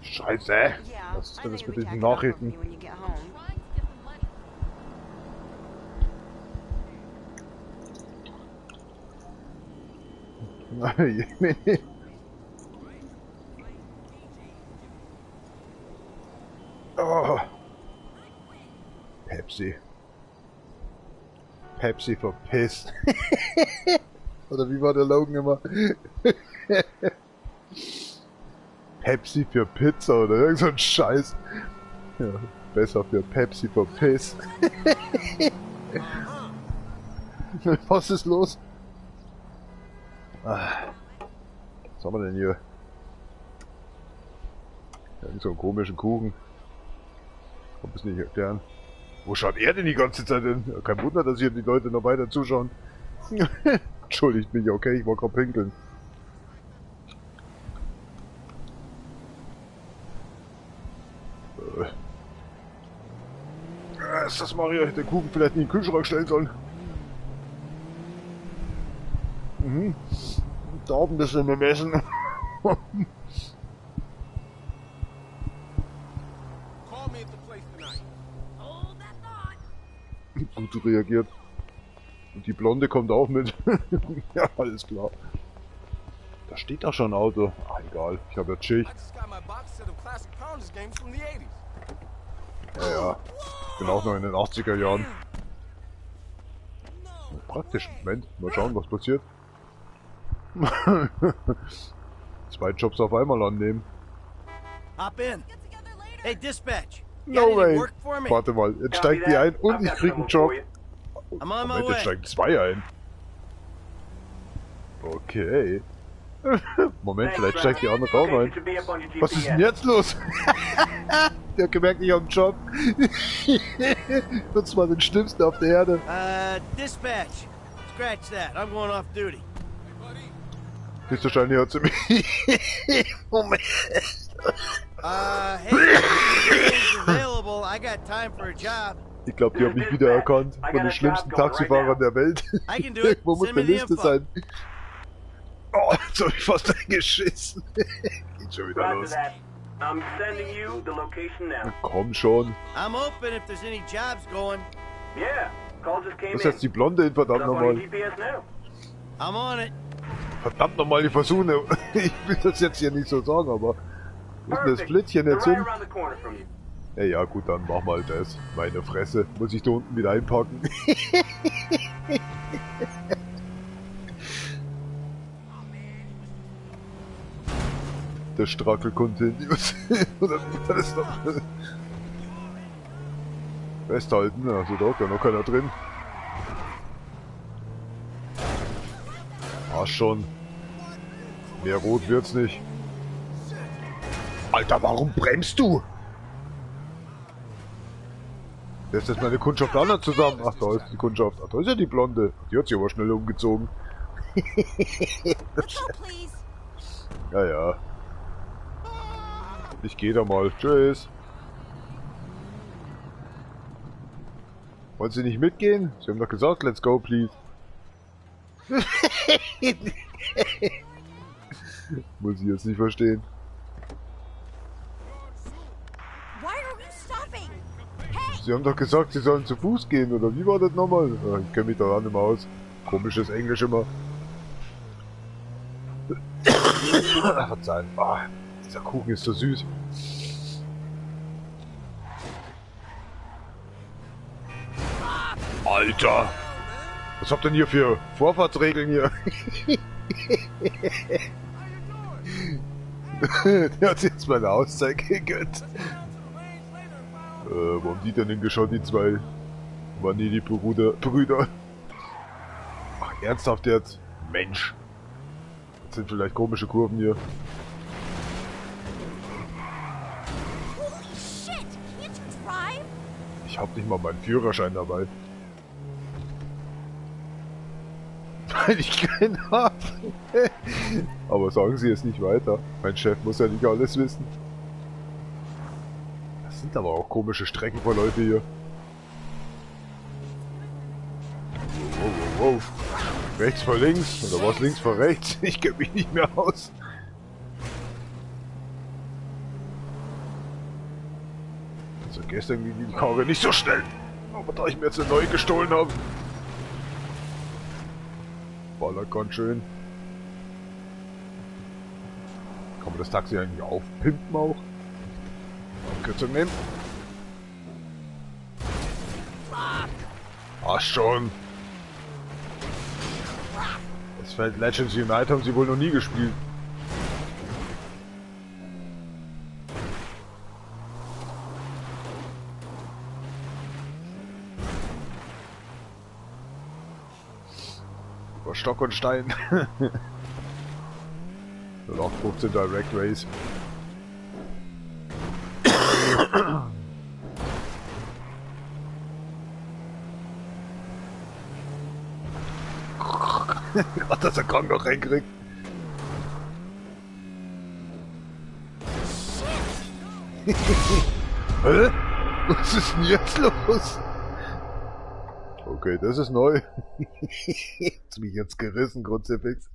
Scheiße! Yeah, Was ist I denn know das you'll mit be diesen tacking off over Nachrichten? me when you get home. Trying to get the money. Oh. Pepsi. Pepsi for Piss. Oder wie war der Logan immer? Pepsi für Pizza oder irgend so ein Scheiß. Ja, besser für Pepsi for Piss. Was ist los? Was haben wir denn hier? Irgend so einen komischen Kuchen. Kann es nicht erklären. Wo schaut er denn die ganze Zeit hin? Ja, kein Wunder, dass hier die Leute noch weiter zuschauen. Entschuldigt mich, okay, ich war gerade pinkeln. Ist das Mario? Hätte den Kuchen vielleicht nicht in den Kühlschrank stellen sollen. Da oben ein bisschen mit dem Essen. Gut reagiert. Und die Blonde kommt auch mit. Ja, alles klar. Da steht doch schon ein Auto. Ach, egal. Ich habe ja Schicht. Ja. Ich bin auch noch in den 80er Jahren. Praktisch. Moment. Mal schauen, was passiert. 2 Jobs auf einmal annehmen. Hop in. Hey, dispatch. No way. Warte mal. Jetzt steigt die ein und ich krieg einen Job. Moment, jetzt steigen 2 ein. Okay. Moment, vielleicht steigt die andere auch ein. Was ist denn jetzt los? Der hat gemerkt, ich hab einen Job. Nutzt mal den Schlimmsten auf der Erde. Dispatch. Scratch that. I'm going off duty. Bist du schon hier zu mir? Moment. Hey, available. I got time for a job. Ich glaube, die haben mich wiedererkannt von den schlimmsten Taxifahrern der Welt. Irgendwo muss eine Liste sein. Oh, jetzt hab ich fast eingeschissen. Geht schon wieder los. I'm sending you the location now. Komm schon. I'm open if there's any jobs going. Yeah, call just came Was ist in. jetzt die Blonde hin, verdammt Stuff on your nochmal? GPS now. I'm on it. Verdammt nochmal, die versuche. Ich will das jetzt hier nicht so sagen, aber... Wo ist denn das Flittchen They're jetzt right hin? around the corner from you. Ja gut, dann mach mal das. Meine Fresse. Muss ich da unten wieder einpacken. Der Struggle continues. Oder wie war das noch? Festhalten, also da ist ja noch keiner drin. Passt schon. Mehr rot wird's nicht. Alter, warum bremst du? Jetzt ist meine Kundschaft anderen zusammen. Ach, da ist die Kundschaft. Ach, da ist ja die Blonde. Die hat sich aber schnell umgezogen. Ja, ja. Ich gehe da mal. Tschüss. Wollen Sie nicht mitgehen? Sie haben doch gesagt, let's go, please. Muss ich jetzt nicht verstehen. Sie haben doch gesagt, Sie sollen zu Fuß gehen, oder wie war das nochmal? Ich kenne mich da auch nicht mehr aus. Komisches Englisch immer. Verzeihen. Oh, dieser Kuchen ist so süß. Alter! Was habt ihr denn hier für Vorfahrtsregeln hier? Der hat jetzt meine Auszeit gegönnt. Wo haben die denn hingeschaut, die zwei? Waren die Brüder? Ach, ernsthaft jetzt? Mensch. Das sind vielleicht komische Kurven hier. Ich hab nicht mal meinen Führerschein dabei. Weil ich keinen hab. Aber sagen Sie es nicht weiter. Mein Chef muss ja nicht alles wissen. Das sind aber auch komische Streckenverläufe hier. Wow, wow, wow. Rechts vor links, oder was links vor rechts? Ich kenne mich nicht mehr aus. Also gestern ging die Karre nicht so schnell. Aber da ich mir jetzt eine neue gestohlen habe. Ballert ganz schön. Kann man das Taxi eigentlich aufpimpen auch? Abkürzung nehmen. Ach schon. Das Feld Legends Unite haben sie wohl noch nie gespielt. Über Stock und Stein. 0815 Direct Race. Gott, dass er Kong noch reinkriegt. Hä? Was ist denn jetzt los? Okay, das ist neu. Jetzt mich jetzt gerissen, Kruzifix.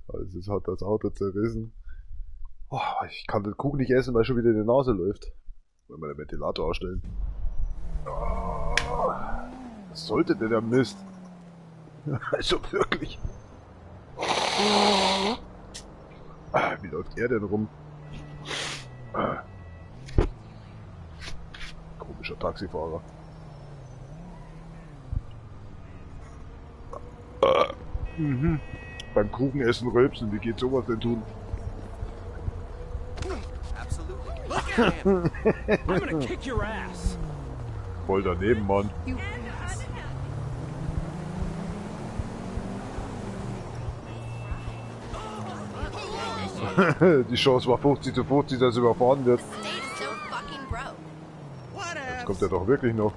Also es hat das Auto zerrissen. Oh, ich kann den Kuchen nicht essen, weil schon wieder in die Nase läuft. Wollen wir den Ventilator ausstellen? Oh, was sollte denn der Mist? Also wirklich. Wie läuft er denn rum? Komischer Taxifahrer. Beim Kuchenessen rülpsen, wie geht sowas denn tun? Voll daneben, Mann. Die Chance war 50:50, dass er überfahren wird. Jetzt kommt er doch wirklich noch.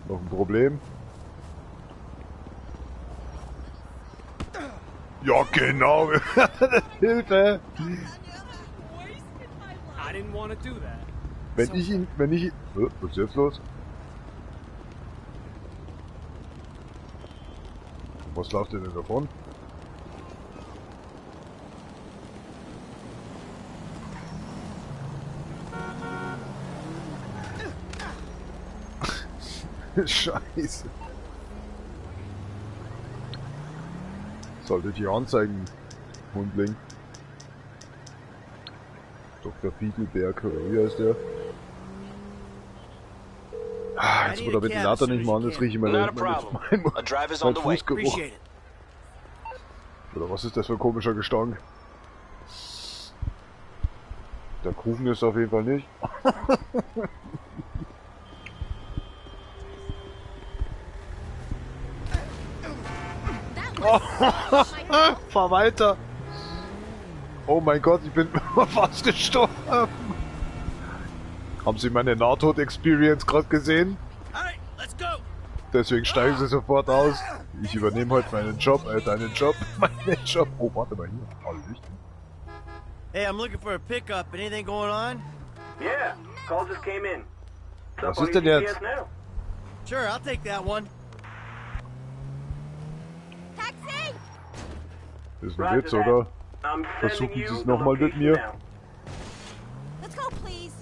Noch ein Problem? Ja, genau. Hilfe! Wenn ich ihn... Was ist jetzt los? Was läuft denn davon? Scheiße. Solltet ihr anzeigen, Hundling. Dr. Fiedelberg, oder wie heißt der? Ah, jetzt wo der Ventilator nicht mal an, jetzt rieche ich mein Fußgeruch. Oder was ist das für ein komischer Gestank? Der Kuchen ist auf jeden Fall nicht. Fahr weiter! Oh mein Gott, ich bin fast gestorben! Haben Sie meine Nahtod-Experience gerade gesehen? Deswegen steigen Sie sofort aus. Ich übernehme heute meinen Job, deinen Job, meinen Job. Oh, warte mal hier. Oh, Licht. Hey, I'm looking for a pickup. Anything going on? Yeah, call just came in. Was ist denn jetzt? Sure, I'll take that one. Das ist ein Witz, oder? Versuchen Sie es nochmal mit mir? Let's go, please.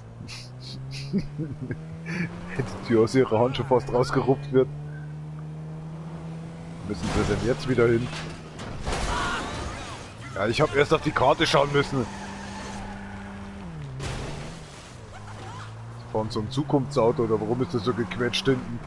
Wenn die Tür aus ihrer Hand schon fast rausgerupft wird. Wo müssen Sie denn jetzt wieder hin? Ja, ich habe erst auf die Karte schauen müssen. Von so einem Zukunftsauto, oder warum ist das so gequetscht hinten?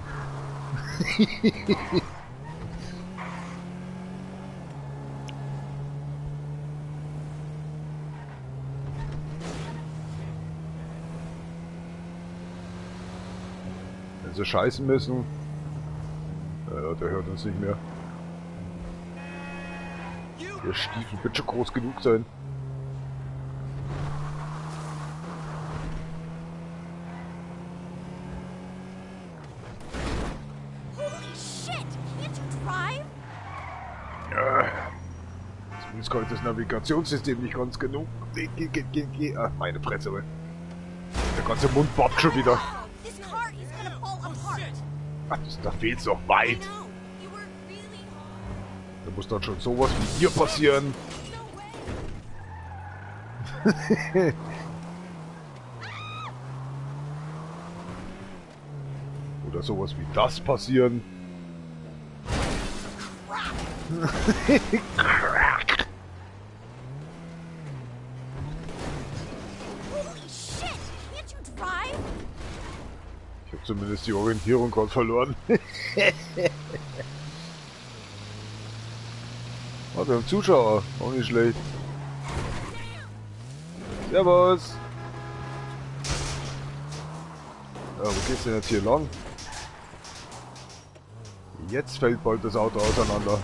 Wenn sie scheißen müssen. Ja, der hört uns nicht mehr. Der Stiefel wird schon groß genug sein. Zumindest kann ich das Navigationssystem nicht ganz genug. Ach, meine Fresse, ey. Der ganze Mund bappt schon wieder. Ach, da fehlt's noch weit. Da muss dann schon sowas wie hier passieren. Oder sowas wie das passieren. Ich habe zumindest die Orientierung gerade verloren. Oh, wir haben Zuschauer. Auch nicht schlecht. Servus. Ja, wo geht's denn jetzt hier lang? Jetzt fällt bald das Auto auseinander.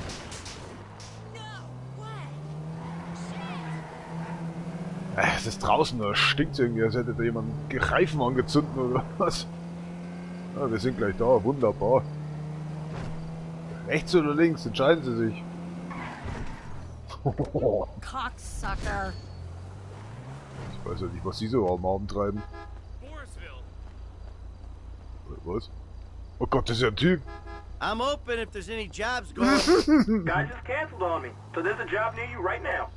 Es ist draußen, da stinkt irgendwie, als hätte da jemand Reifen angezündet oder was. Ja, wir sind gleich da, wunderbar. Rechts oder links, entscheiden Sie sich. Cocksucker. Ich weiß ja nicht, was Sie so am Abend treiben. Was? Oh Gott, das ist ja ein Typ. I'm open if there's any jobs going. Guy just canceled on me, so there's a job near you right now.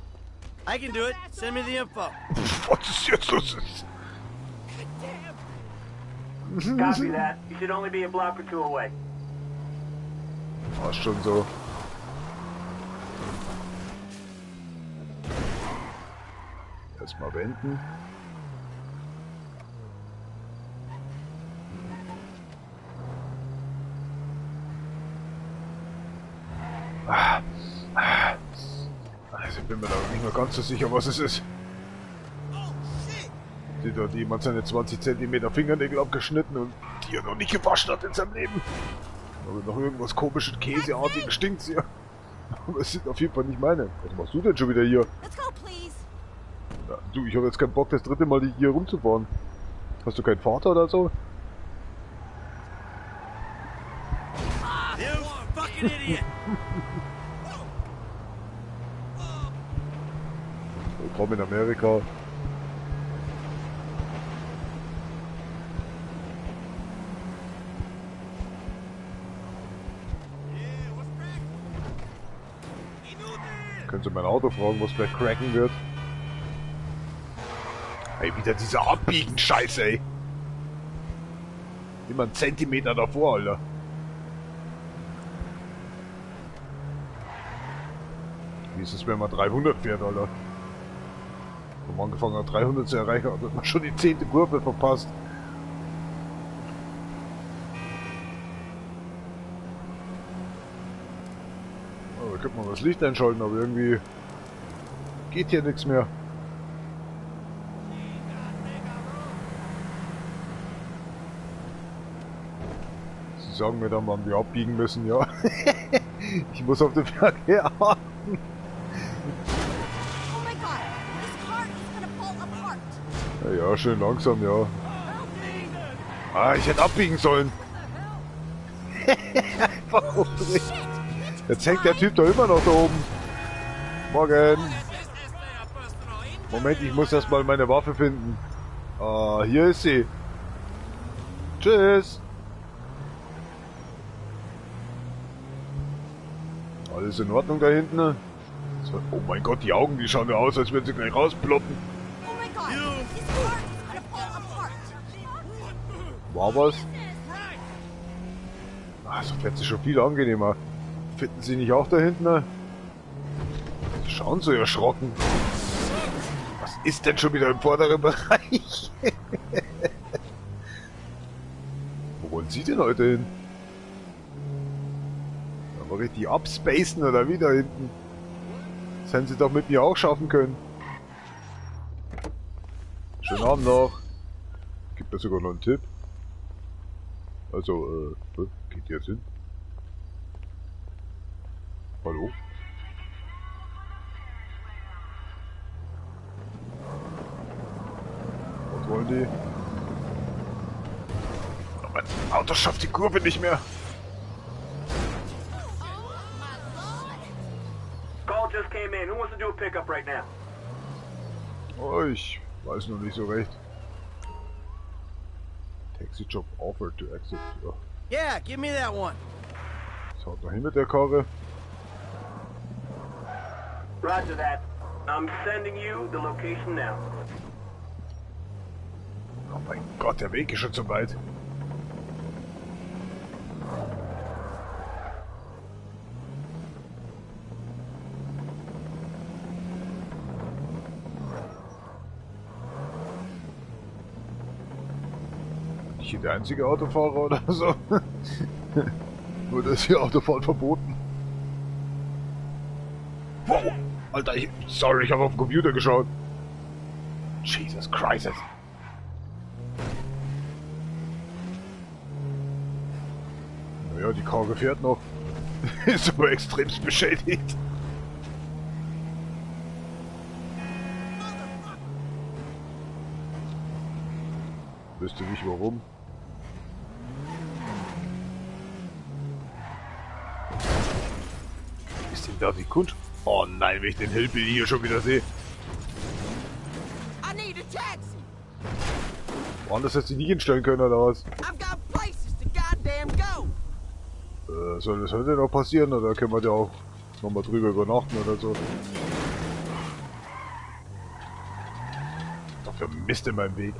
I can do it. Send me the info. Was ist jetzt los? Copy that. You should only be a block or two away. War schon so. Erstmal wenden. Also ich bin mir da nicht mehr ganz so sicher, was es ist. Sieht da jemand seine 20 cm Fingernägel abgeschnitten und die er noch nicht gewaschen hat in seinem Leben. Aber noch irgendwas komisches, Käseartiges stinkt's hier. Aber es sind auf jeden Fall nicht meine. Was machst du denn schon wieder hier? Ja, du, ich habe jetzt keinen Bock, das dritte Mal hier rumzufahren. Hast du keinen Vater oder so? You fucking idiot! Willkommen in Amerika. Können Sie mein Auto fragen, was gleich cracken wird? Ey, wieder dieser Abbiegen-Scheiß, ey. Immer einen Zentimeter davor, Alter. Wie ist es, wenn man 300 fährt, Alter? Wenn man angefangen hat, 300 zu erreichen, hat man schon die 10. Kurve verpasst. Oh, da könnte man das Licht einschalten, aber irgendwie geht hier nichts mehr. Sie sagen mir dann, wann wir abbiegen müssen, ja. Ich muss auf den Verkehr achten. Ja, schön langsam, ja. Ah, ich hätte abbiegen sollen. Einfach umdrehen. Jetzt hängt der Typ da immer noch da oben. Morgen. Moment, ich muss erstmal meine Waffe finden. Ah, hier ist sie. Tschüss. Alles in Ordnung da hinten? Oh mein Gott, die Augen, die schauen ja aus, als würden sie gleich rausploppen. War was? Ah, so fährt sich schon viel angenehmer. Finden Sie nicht auch da hinten? Sie schauen so erschrocken. Was ist denn schon wieder im vorderen Bereich? Wo wollen Sie denn heute hin? Aber richtig abspacen oder wie da hinten? Das hätten Sie doch mit mir auch schaffen können. Schönen Abend noch. Gibt da sogar noch einen Tipp. Also, geht jetzt hin? Hallo? Was wollen die? Oh, mein Auto schafft die Kurve nicht mehr. Call just came in. Who wants to do a pickup right now? Oh, ich weiß noch nicht so recht. Taxi job offered to exit. Ja. Yeah, give me that one. Was haut noch hin mit der Karre? Roger that. I'm sending you the location now. Oh mein Gott, der Weg ist schon zu weit. Ich hier der einzige Autofahrer oder so? Wurde ist hier Autofahren verboten? Wow! Alter, sorry, ich habe auf den Computer geschaut. Jesus Christ. Naja, die Karre fährt noch. Ist aber extremst beschädigt. Wüsste nicht warum. Ist denn da die Kunst? Oh nein, wenn ich den Hillbilly hier schon wieder sehe. Woanders hätte sie nicht hinstellen können, oder was? Soll das heute noch passieren, oder können wir da auch nochmal drüber übernachten oder so? Dafür Mist in meinem Weg.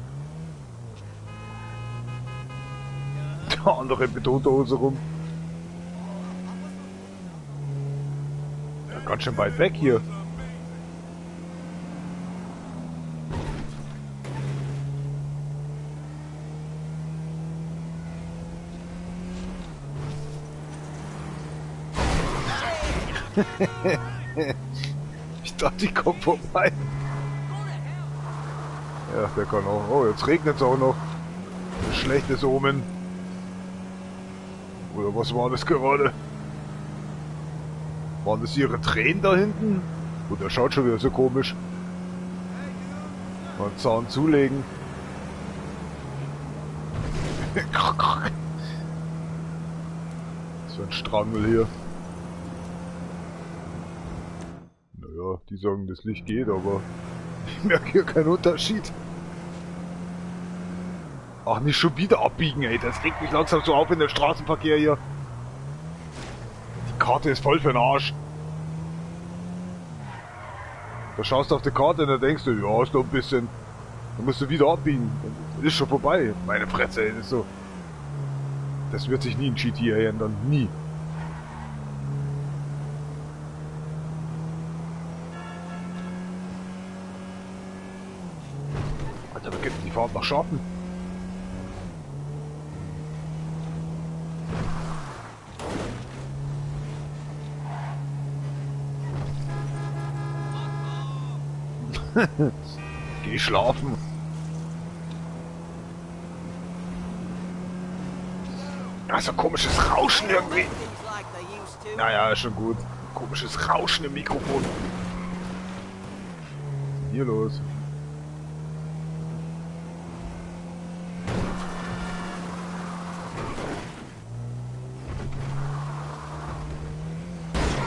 Der andere betonte Hose rum. Ja, ganz schön weit weg hier. Ich dachte, die kommt vorbei. Ja, der kann auch. Oh, jetzt regnet es auch noch. Ein schlechtes Omen. Oder was war das gerade? Waren das ihre Tränen da hinten? Und der schaut schon wieder so komisch. Mal einen Zahn zulegen. So ein Strangel hier. Naja, die sagen, das Licht geht, aber ich merke hier keinen Unterschied. Ach, nicht schon wieder abbiegen, ey. Das regt mich langsam so auf in der Straßenverkehr hier. Die Karte ist voll für den Arsch. Da schaust du auf die Karte und dann denkst du, ja, ist noch ein bisschen. Dann musst du wieder abbiegen. Dann ist schon vorbei. Meine Fresse, das ist so. Das wird sich nie in GTA ändern. Nie. Alter, da gibt die Fahrt nach Schatten. Geh schlafen. Also komisches Rauschen irgendwie. Naja, ist schon gut. Komisches Rauschen im Mikrofon. Was ist denn hier los?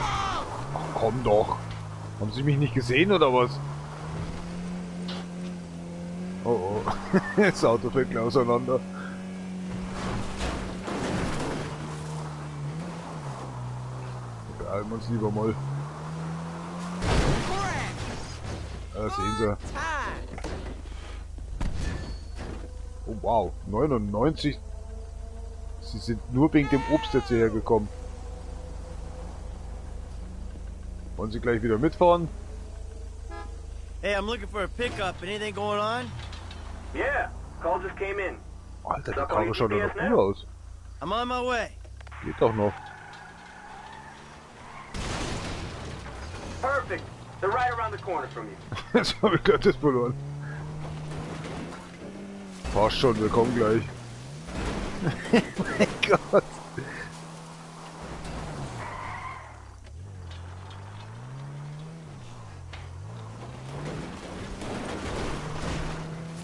Ach, komm doch. Haben Sie mich nicht gesehen oder was? Oh oh, das Auto fällt gleich auseinander. Beeilen wir uns lieber mal. Sehen Sie. Oh wow, 99. Sie sind nur wegen dem Obst jetzt hierher gekommen. Wollen Sie gleich wieder mitfahren? Hey, I'm looking for a pickup. Anything going on? Yeah, call just came in. Alter, die Karre schaut ja noch gut aus. I'm on my way. Geht doch noch. Perfect. They're right around the corner from you. Jetzt habe ich gerade das verloren. Passt schon, wir kommen gleich. Mein Gott.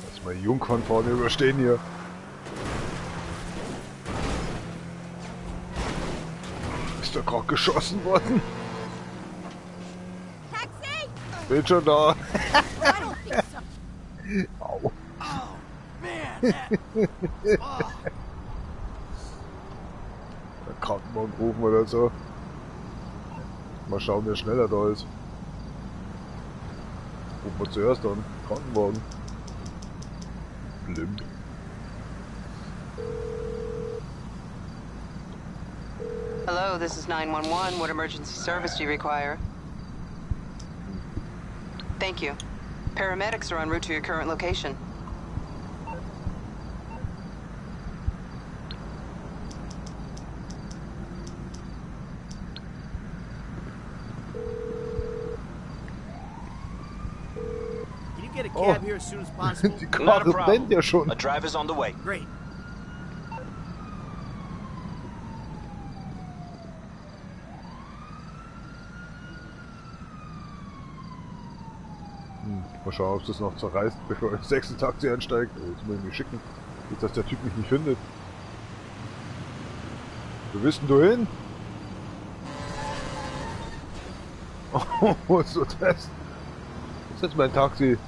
Lass mal Jungfern vorne überstehen hier. Ist da gerade geschossen worden? Taxi! Bin schon da. I don't think so. Au. Oh, man. Oh. Krankenwagen rufen oder so. Mal schauen, wer schneller da ist. Rufen wir zuerst an. Krankenwagen. Blind. Hello, this is 911. What emergency service do you require? Thank you. Paramedics are en route to your current location. Can you get a cab here as soon as possible? Die Not a Karre brennt ja problem. schon. A drive is on the way. Great. Mal schauen, ob das noch zerreißt, bevor ich das nächste Taxi einsteige. Jetzt muss ich mich schicken. Nicht, dass der Typ mich nicht findet. Wo bist denn du hin? Oh, so das. Das ist jetzt mein Taxi.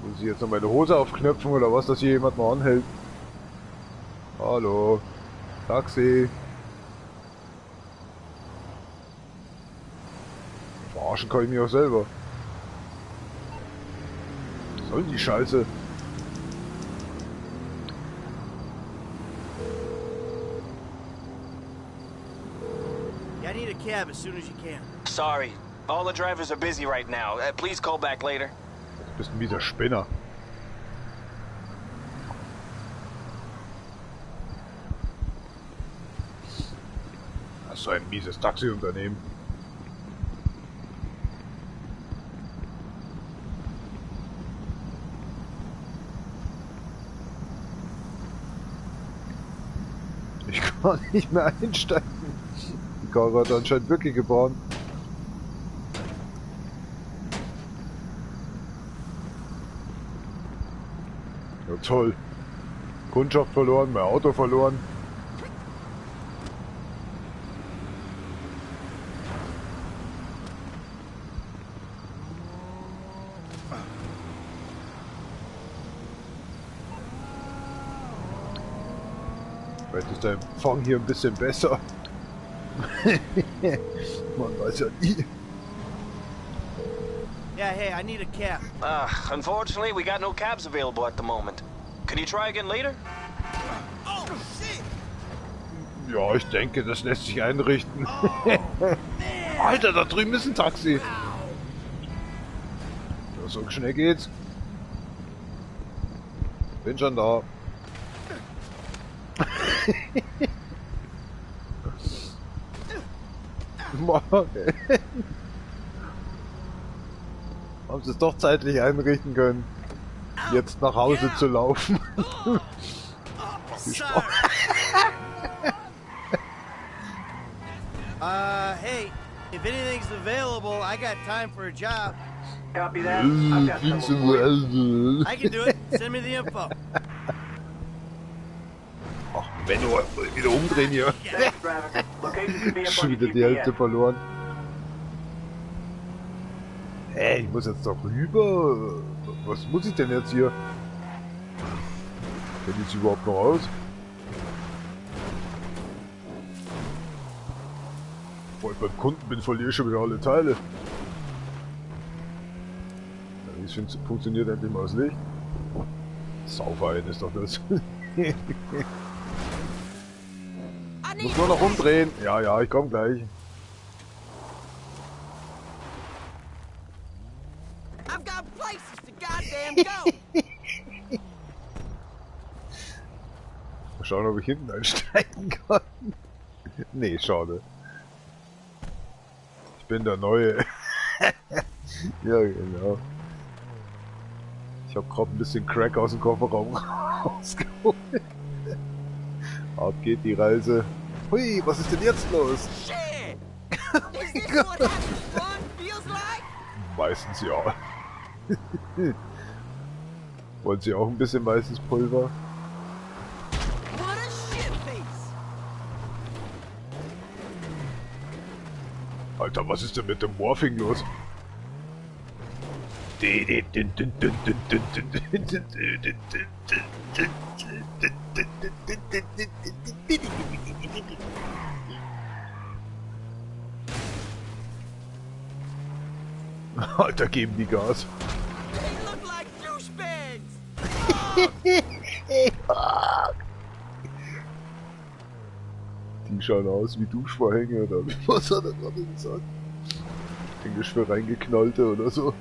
Muss ich jetzt noch meine Hose aufknöpfen oder was, dass hier jemand mal anhält? Hallo. Taxi. Verarschen kann ich mich auch selber. Was soll die Scheiße? Yeah, I need a cab as soon as you can. Sorry. All the drivers are busy right now. Please call back later. Du bist ein mieser Spinner. Das ist so ein mieses Taxiunternehmen. Ich kann nicht mehr einsteigen. Die Karre hat anscheinend wirklich gebrannt. Ja toll. Kundschaft verloren, mein Auto verloren. Vielleicht ist der Empfang hier ein bisschen besser. Man weiß ja nie. Yeah, hey, I need a cab. Unfortunately, we got no cabs available at the moment. Can you try again later? Oh, shit! Ja, ich denke, das lässt sich einrichten. Alter, da drüben ist ein Taxi. Ja, so schnell geht's. Bin schon da. Haben sie es doch zeitlich einrichten können, jetzt nach Hause zu laufen. Hey, if anything's available, I got time for a job. Copy that. I've got some. I can do it. Send me the info. Ach, wenn du wieder umdrehen hier. Schon wieder die Hälfte verloren. Hey, ich muss jetzt doch rüber. Was muss ich denn jetzt hier? Kennt ich überhaupt noch aus? Bevor ich beim Kunden bin, verliere ich schon wieder alle Teile. Ja, wie es funktioniert endlich mal das Licht. Sauverein ist doch das. Muss nur noch umdrehen. Ja, ja, ich komm gleich. I've got places to goddamn go. Mal schauen, ob ich hinten einsteigen kann. Nee, schade. Ich bin der Neue. Ja, genau. Ich hab grad ein bisschen Crack aus dem Kofferraum rausgeholt. Ab geht die Reise. Hui, was ist denn jetzt los? Meistens ja. Wollen Sie auch ein bisschen weißes Pulver? Alter, was ist denn mit dem Morphing los? Alter, geben die Gas. Die schauen aus wie Duschvorhänge oder was hat er gerade gesagt? Englisch für reingeknallte oder so.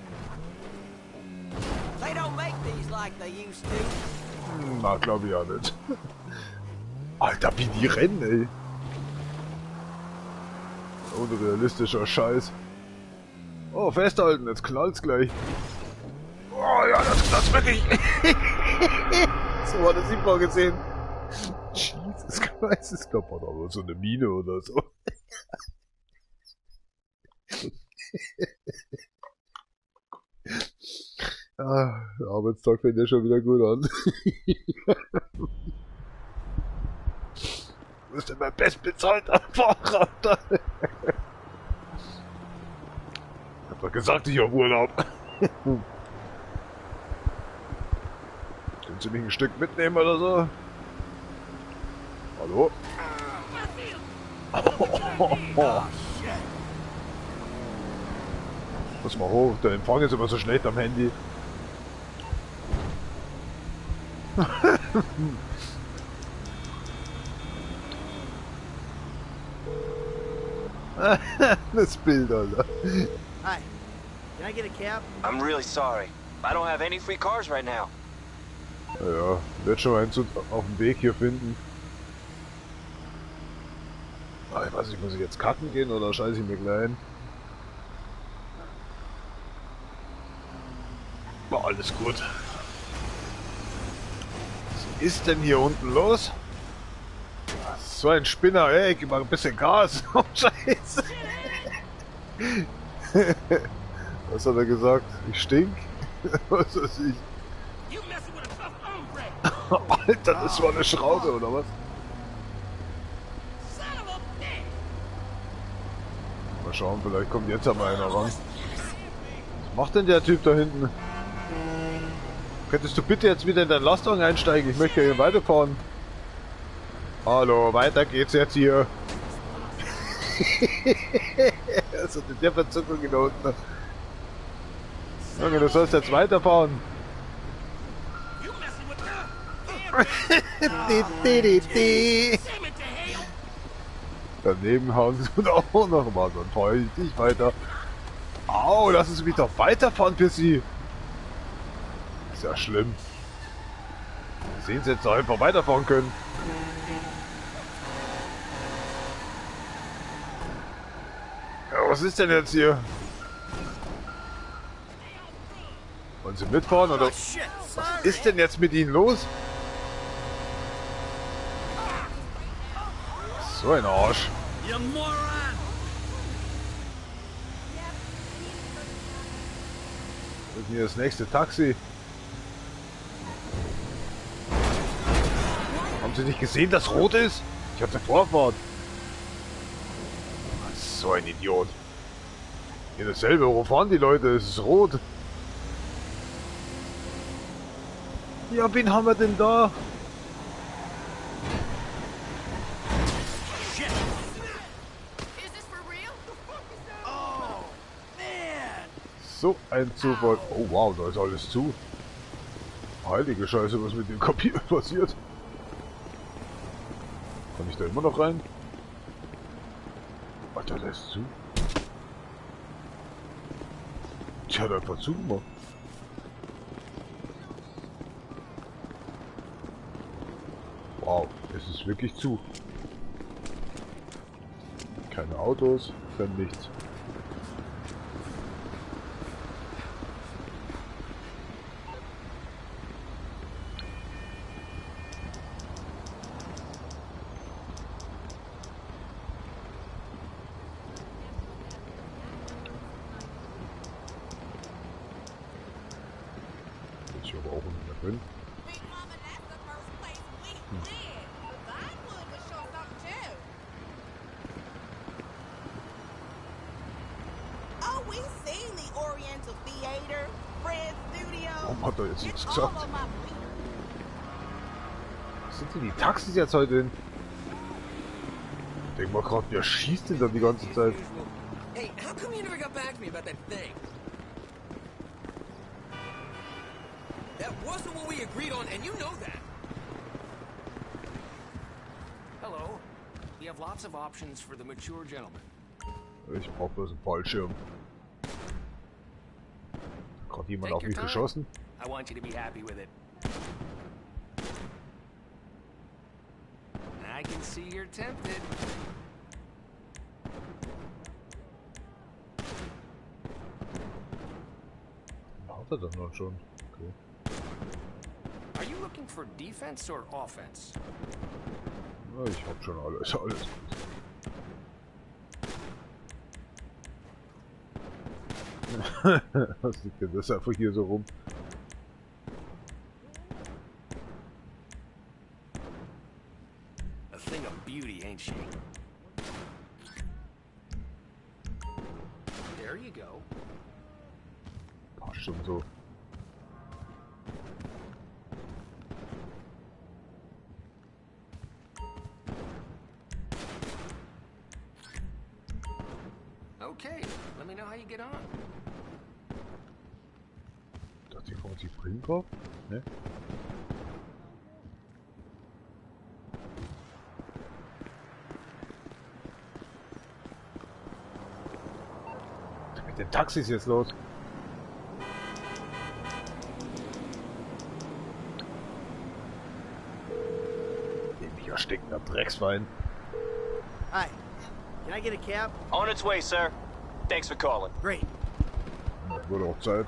Na, glaube ich ja nicht. Alter, wie die rennen, ey. Unrealistischer Scheiß. Oh, festhalten, jetzt knallt's gleich. Oh ja, das knallt wirklich. So hat es nicht vorgesehen. Jesus Christ, ich glaube, war aber so eine Mine oder so. Ah, der Arbeitstag fängt ja schon wieder gut an. Du bist ja mein bestbezahlter Fahrer. Ich hab doch gesagt, ich hab Urlaub. Können Sie mich ein Stück mitnehmen oder so? Hallo? Lass mal hoch, der Empfang ist immer so schlecht am Handy. Das Bild, Alter. Hi. Can I get a cab? I'm really sorry. I don't have any free cars right now. Ja, wird schon einen auf dem Weg hier finden. Ah, ich weiß nicht, muss ich jetzt cutten gehen oder scheiße ich mir gleich ein? War alles gut. Was ist denn hier unten los? So ein Spinner, ey, gib mal ein bisschen Gas. Oh, Scheiße. Was hat er gesagt? Ich stink? Was weiß ich? Alter, das war eine Schraube, oder was? Mal schauen, vielleicht kommt jetzt einmal einer ran. Was macht denn der Typ da hinten? Könntest du bitte jetzt wieder in deinen Lastwagen einsteigen? Ich möchte hier weiterfahren. Hallo, weiter geht's jetzt hier. Also der Verzückung da unten. Junge, du sollst jetzt weiterfahren. Daneben hauen sie uns auch noch mal, dann fahr ich nicht weiter. Au, lassen Sie mich doch weiterfahren, Pissy. Ist ja schlimm. Sehen Sie jetzt doch einfach weiterfahren können. Ja, was ist denn jetzt hier? Wollen Sie mitfahren oder? Was ist denn jetzt mit Ihnen los? So ein Arsch. Wo ist denn hier das nächste Taxi? Haben Sie nicht gesehen, dass rot ist? Ich hatte Vorfahrt. So ein Idiot. Hier dasselbe, wo fahren die Leute? Es ist rot. Ja, wen haben wir denn da? So ein Zufall. Oh wow, da ist alles zu. Heilige Scheiße, was mit dem Kapier passiert? Kann ich da immer noch rein? Alter, der ist zu. Tja, der hat einfach zugemacht. Wow, es ist wirklich zu. Keine Autos, kein nichts. Ich aber auch nicht mehr drin. Warum hat er jetzt nichts gesagt? Was sind denn die Taxis jetzt heute hin? Ich denk mal gerade, wer schießt denn da die ganze Zeit? Hey, how come you never got back to me about that thing? That wasn't what we agreed on, and you know that. Hello. We have lots of options for the mature gentleman. Ich brauch bloß einen Fallschirm. Gerade jemand auf mich geschossen? I want you to be happy with it. I can see you're tempted. Hat er das noch schon? Okay. Are you looking for defense or offense? Ja, ich hab schon alles gut. Was liegt denn das einfach hier so rum? A thing of beauty, ain't she? There you go. Passt schon so. Okay, let me know how you get on. Dachte ich, kommt die Brillen drauf? Ne? Was ist mit den Taxis jetzt los? Mich erstickender Dreckswein. Hi. Can I get a cab? On its way, sir. Thanks for calling. Great. Wurde auch Zeit.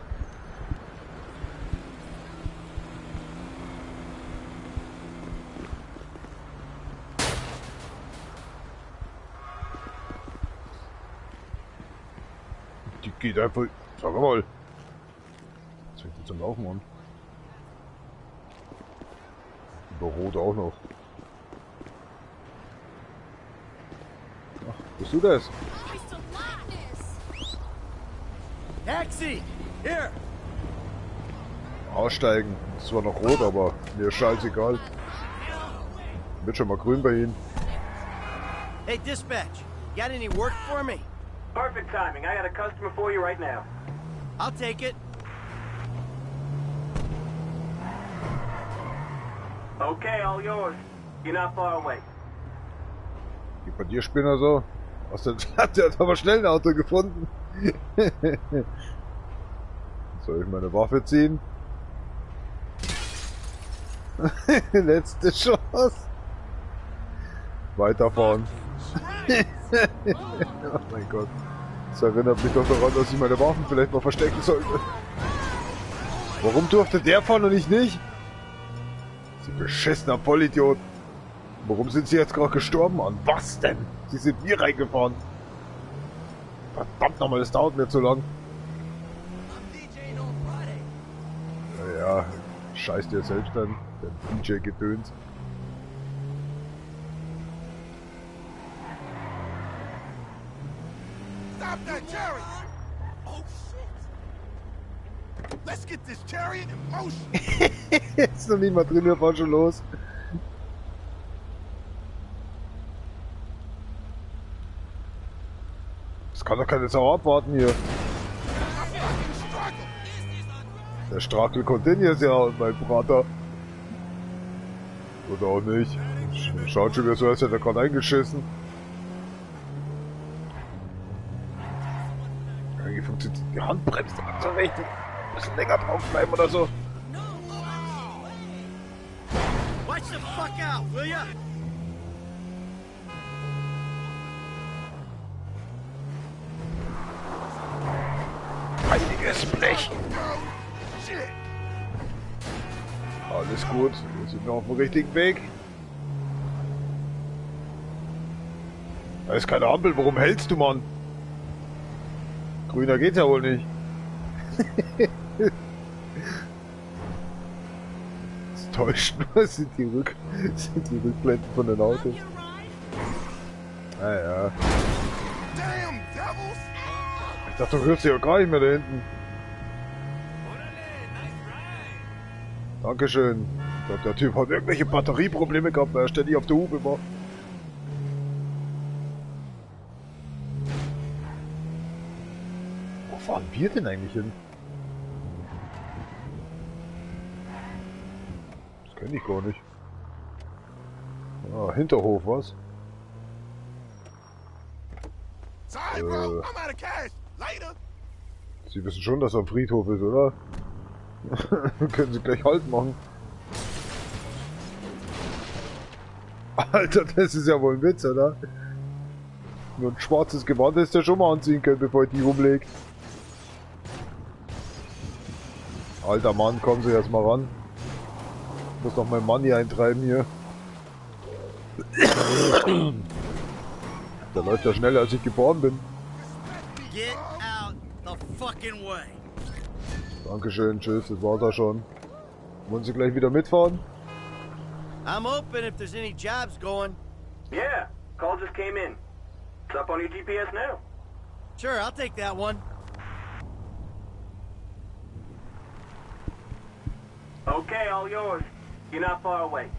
Die geht einfach. Sag mal. Das fängt jetzt zum Laufen an. Über Rot auch noch. Ach, bist du das? Taxi! Here! Aussteigen. Ist zwar noch rot, aber mir ist scheißegal. Wird schon mal grün bei Ihnen. Hey, dispatch. Got any work for me? Perfect timing. I got a customer for you right now. I'll take it. Okay, all yours. You're not far away. Wie bei dir, Spinner, so? Der hat aber schnell ein Auto gefunden. Soll ich meine Waffe ziehen? Letzte Chance. Weiterfahren. Oh mein Gott. Das erinnert mich doch daran, dass ich meine Waffen vielleicht mal verstecken sollte. Warum durfte der fahren und ich nicht? Sie beschissener Vollidiot. Warum sind sie jetzt gerade gestorben? An was denn? Sie sind mir reingefahren. Verdammt nochmal, das dauert mir zu lang. Naja, scheiß dir selbst an. Der DJ-Gedöns. Stop that chariot! Oh shit! Let's get this chariot in motion! Ist noch nicht mal drin, wir fahren schon los. Das kann doch keine Sau abwarten hier. Der Strakel Continues ja und mein Brater. Oder auch nicht. Schaut schon wieder so, als hätte er gerade eingeschissen. Irgendwie funktioniert die Handbremse so richtig. Ein bisschen länger draufbleiben oder so. Watch the fuck out, will ya? Heiliges Blech! Alles gut, wir sind noch auf dem richtigen Weg. Da ist keine Ampel, warum hältst du, Mann? Grüner geht ja wohl nicht. Das täuscht nur, sind die Rückblenden von den Autos. Naja. Ich dachte, du hörst ja gar nicht mehr da hinten. Dankeschön. Ich glaube, der Typ hat irgendwelche Batterieprobleme gehabt, weil er ständig auf der Hupe war. Wo fahren wir denn eigentlich hin? Das kenne ich gar nicht. Ah, Hinterhof, was? Sie wissen schon, dass er am Friedhof ist, oder? Können Sie gleich Halt machen. Alter, das ist ja wohl ein Witz, oder? Nur ein schwarzes Gewand hättest du schon mal anziehen können, bevor ich die rumlege. Alter Mann, kommen Sie jetzt mal ran. Ich muss noch mein Money eintreiben hier. Der läuft ja schneller, als ich geboren bin. Get out the fucking way. Dankeschön, tschüss, das war's auch schon. Wollen Sie gleich wieder mitfahren? I'm open if there's any jobs going. Yeah, call just came in. It's up on your GPS now. Sure, I'll take that one. Okay, all yours. You're not far away.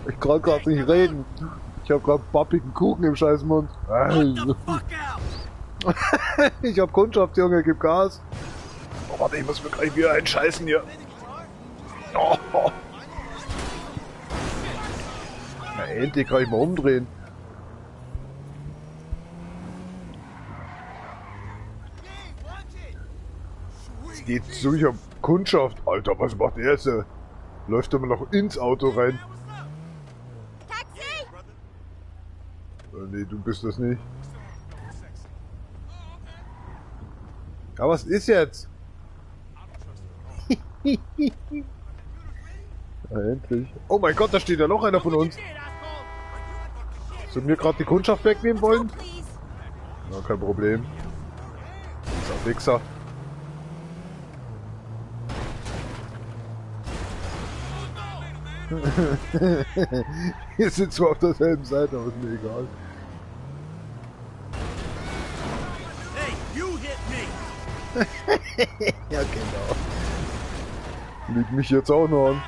Ich kann gerade nicht reden. Ich hab grad pappigen Kuchen im scheiß Mund. Ich hab Kundschaft, Junge, gib Gas. Oh, warte, ich muss mir gleich wieder einscheißen hier. Oh. Na, endlich kann ich mal umdrehen. Es geht zu, ich hab Kundschaft. Alter, was macht der jetzt? Läuft immer noch ins Auto rein. Nee, du bist das nicht. Ja, was ist jetzt? Ja, endlich. Oh mein Gott, da steht ja noch einer von uns. Sollen wir gerade die Kundschaft wegnehmen wollen? Ja, kein Problem. Dieser Wichser. Wir sind zwar auf derselben Seite, aber ist mir egal. Hey, you hit me. Ja, genau. Lügt mich jetzt auch noch an.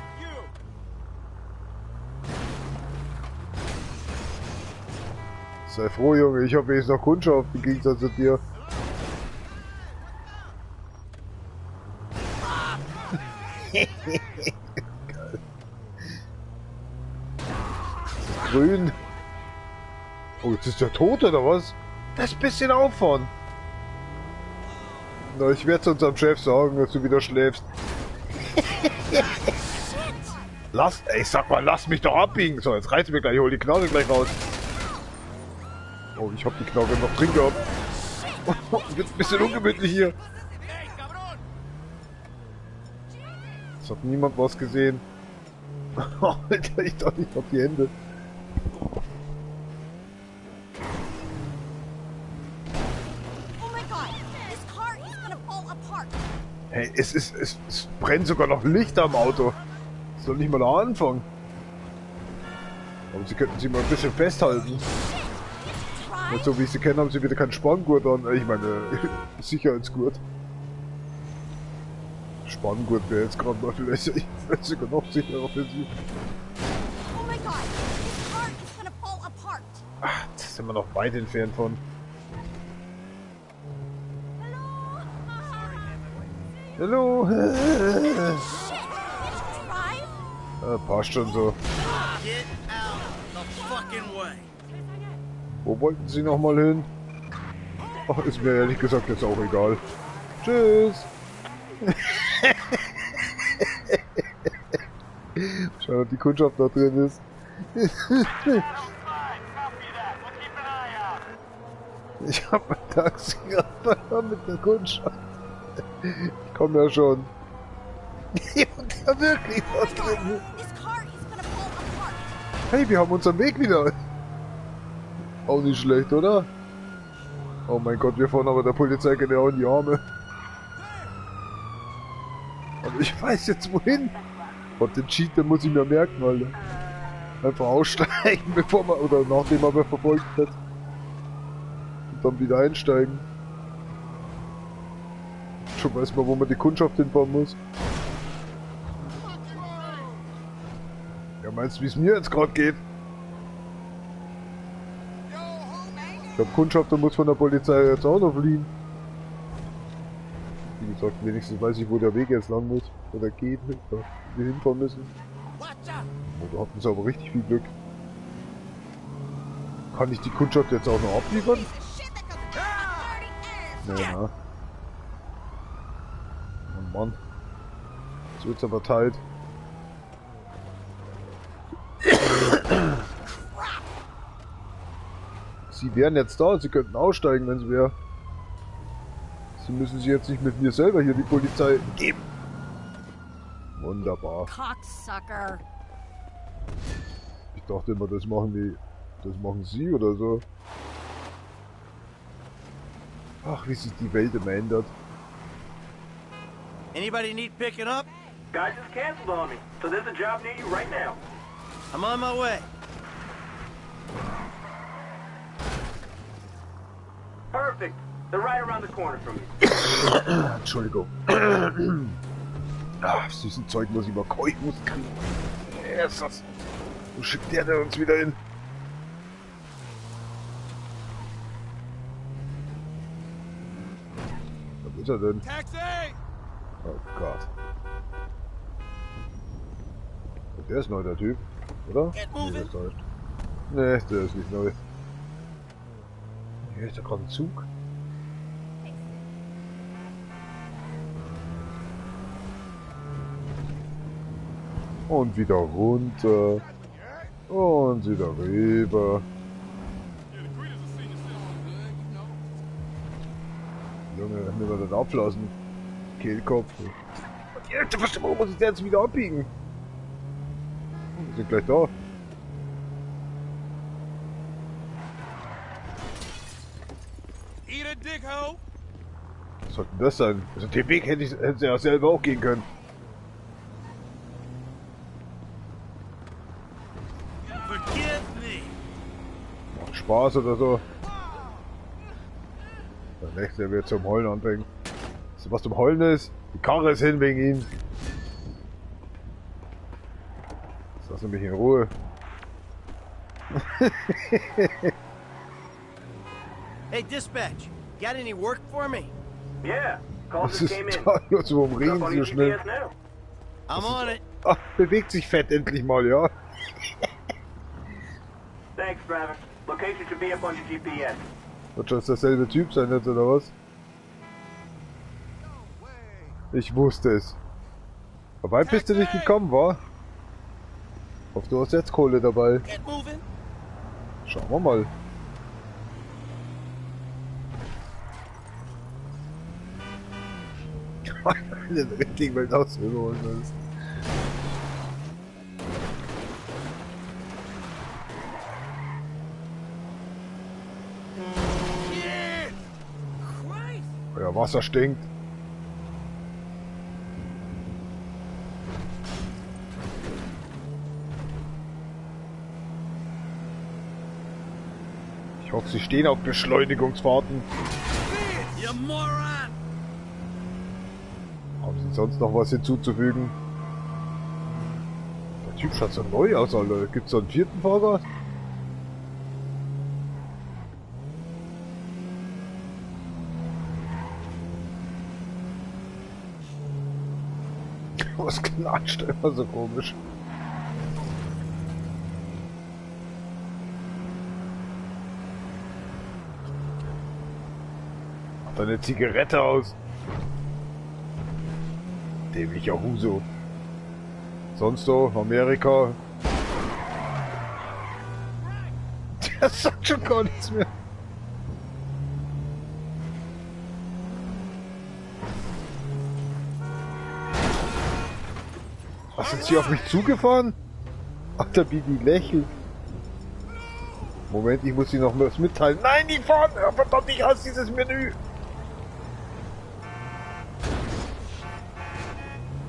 Sei froh, Junge, ich habe jetzt noch Kundschaft im Gegensatz zu dir. Geil. Grün. Oh, jetzt ist der tot oder was? Das bisschen auffahren. Na, ich werde es unserem Chef sagen, dass du wieder schläfst. Sag mal, lass mich doch abbiegen. So, jetzt reißt mir gleich, hol die Knarre gleich raus. Oh, ich hab die Knarre noch drin gehabt. Wird ein bisschen ungemütlich hier. Es hat niemand was gesehen. Alter, ich dachte, ich hab die Hände. Hey, es brennt sogar noch Licht am Auto. Das soll nicht mal da anfangen. Aber sie könnten sie mal ein bisschen festhalten. Und so wie ich sie kenne, haben sie wieder keinen Spanngurt an. Ich meine, Sicherheitsgurt. Spanngurt wäre jetzt gerade mal vielleicht sogar noch sicherer für sie. Ach, das sind wir noch weit entfernt von. Hallo! Passt schon so. Wo wollten Sie noch mal hin? Ach, ist mir ehrlich gesagt jetzt auch egal. Tschüss! Schau, ob die Kundschaft da drin ist. Ich hab mein Taxi gerade mit der Kundschaft. Ich komme ja schon. Da wirklich was drin. Hey, wir haben unseren Weg wieder. Auch nicht schlecht, oder? Oh mein Gott, wir fahren aber der Polizei genau in die Arme. Aber ich weiß jetzt wohin. Und den Cheat, den muss ich mir merken, Alter. Einfach aussteigen, bevor man, oder nachdem man verfolgt hat. Und dann wieder einsteigen. Schon weiß man, wo man die Kundschaft hinfahren muss. Ja, meinst du, wie es mir jetzt gerade geht? Ich hab Kundschaft und muss von der Polizei jetzt auch noch fliehen. Wie gesagt, wenigstens weiß ich, wo der Weg jetzt lang muss. Oder geht, wo wir hinfahren müssen. Oh, da hatten sie aber richtig viel Glück. Kann ich die Kundschaft jetzt auch noch abliefern? Ja. Oh Mann. Jetzt wird's aber tight. Sie wären jetzt da, sie könnten aussteigen, wenn es wäre. Sie müssen sich jetzt nicht mit mir selber hier die Polizei geben. Wunderbar. Cocksucker. Ich dachte immer, das machen sie oder so. Ach, wie sich die Welt immer ändert. Anybody need picking up? Guys just canceled on me, so there's a job near you right now. I'm on my way. Perfect. They're right around the corner from you. Entschuldigung. Ach, süßen Zeug muss ich mal keuchen kriegen. Ist das? Wo schickt der uns wieder hin? Was ist er denn? Taxi! Oh Gott. Der ist neu, der Typ, oder? Nee, der ist neu. Nee, der ist nicht neu. Hier ist da gerade ein Zug. Und wieder runter. Und wieder rüber. Junge, nimm mal den ablassen. Kehlkopf. Warum muss ich denn jetzt wieder abbiegen? Wir sind gleich da. Was sollte denn das sein? Also den Weg hätte sie ja selber auch gehen können. Macht Spaß oder so. Der nächste wird zum Heulen anfangen. Weißt du, was zum Heulen ist? Die Karre ist hin wegen ihm. Lass mich in Ruhe. Hey, dispatch. Got any work for me? Yeah. Call Was just ist came in. da los? Warum reden Jump on Sie so your schnell? GPS now. I'm on it. Ach, bewegt sich Fett endlich mal, ja. Thanks, driver. Location should be up on your GPS. Wird schon derselbe Typ sein jetzt, oder was? Ich wusste es. Aber weit bist du nicht gekommen, wa? Hoffe, du hast jetzt Kohle dabei. Schauen wir mal. Den richtigen Welt ausholen willst. Ja, Wasser stinkt. Ich hoffe, sie stehen auf Beschleunigungsfahrten. Haben sie sonst noch was hinzuzufügen? Der Typ schaut so neu aus, Alter. Gibt's da einen vierten Fahrer? Was knatscht immer so komisch? Macht eine Zigarette aus. Dämlicher Huso. Sonst so, Amerika. Der sagt schon gar nichts mehr. Was, sind sie auf mich zugefahren? Ach, der Bibi lächelt. Moment, ich muss ihnen noch was mitteilen. Nein, die fahren! Oh, verdammt, ich hasse dieses Menü!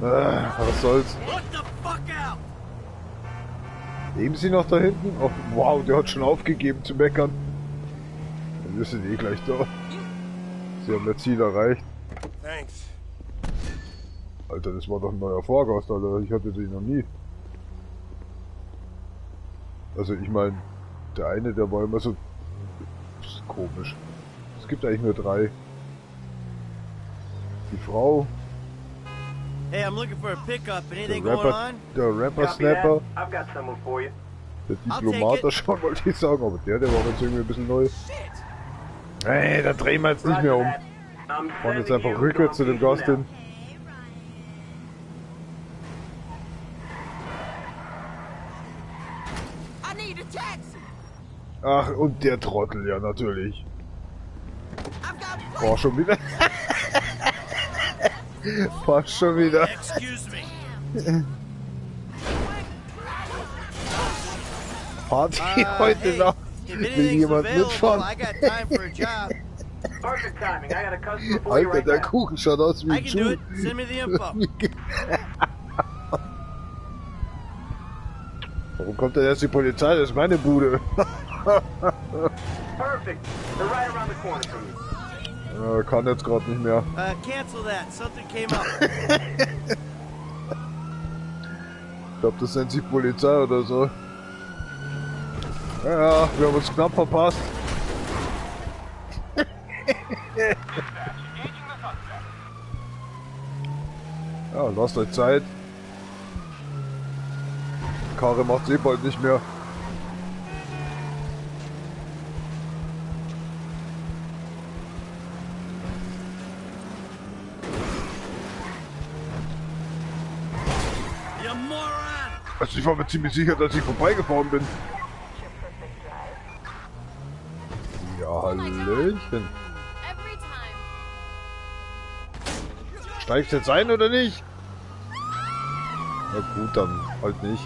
Was soll's? Leben sie noch da hinten? Oh, wow, der hat schon aufgegeben zu meckern. Wir sind eh gleich da. Sie haben das Ziel erreicht. Thanks. Alter, das war doch ein neuer Fahrgast, Alter. Ich hatte den noch nie. Also ich meine, der eine, der war immer so... Das ist komisch. Es gibt eigentlich nur 3. Die Frau... Hey, I'm looking for a pickup. Anything going on? Der Rapper-Snapper. I've got someone for you. Der Diplomater schon, wollte ich sagen, aber der war jetzt irgendwie ein bisschen neu. Hey, da drehen wir jetzt nicht mehr um. Fahren jetzt einfach rückwärts zu dem Gast hin. Ach, und der Trottel, ja, natürlich. Fahr schon wieder. Fahr schon wieder. Party heute noch. Will jemand mitfahren? Alter, der Kuchen schaut aus wie ein Schuh. Warum kommt denn jetzt die Polizei? Das ist meine Bude. Kann jetzt gerade nicht mehr. Cancel that. Something came up. Ich glaube, das nennt sich Polizei oder so. Ja, wir haben uns knapp verpasst. Ja, lasst euch Zeit. Karre macht's eh bald nicht mehr. Also ich war mir ziemlich sicher, dass ich vorbeigefahren bin. Ja, Hallöchen. Steigst du jetzt ein oder nicht? Na gut, dann halt nicht.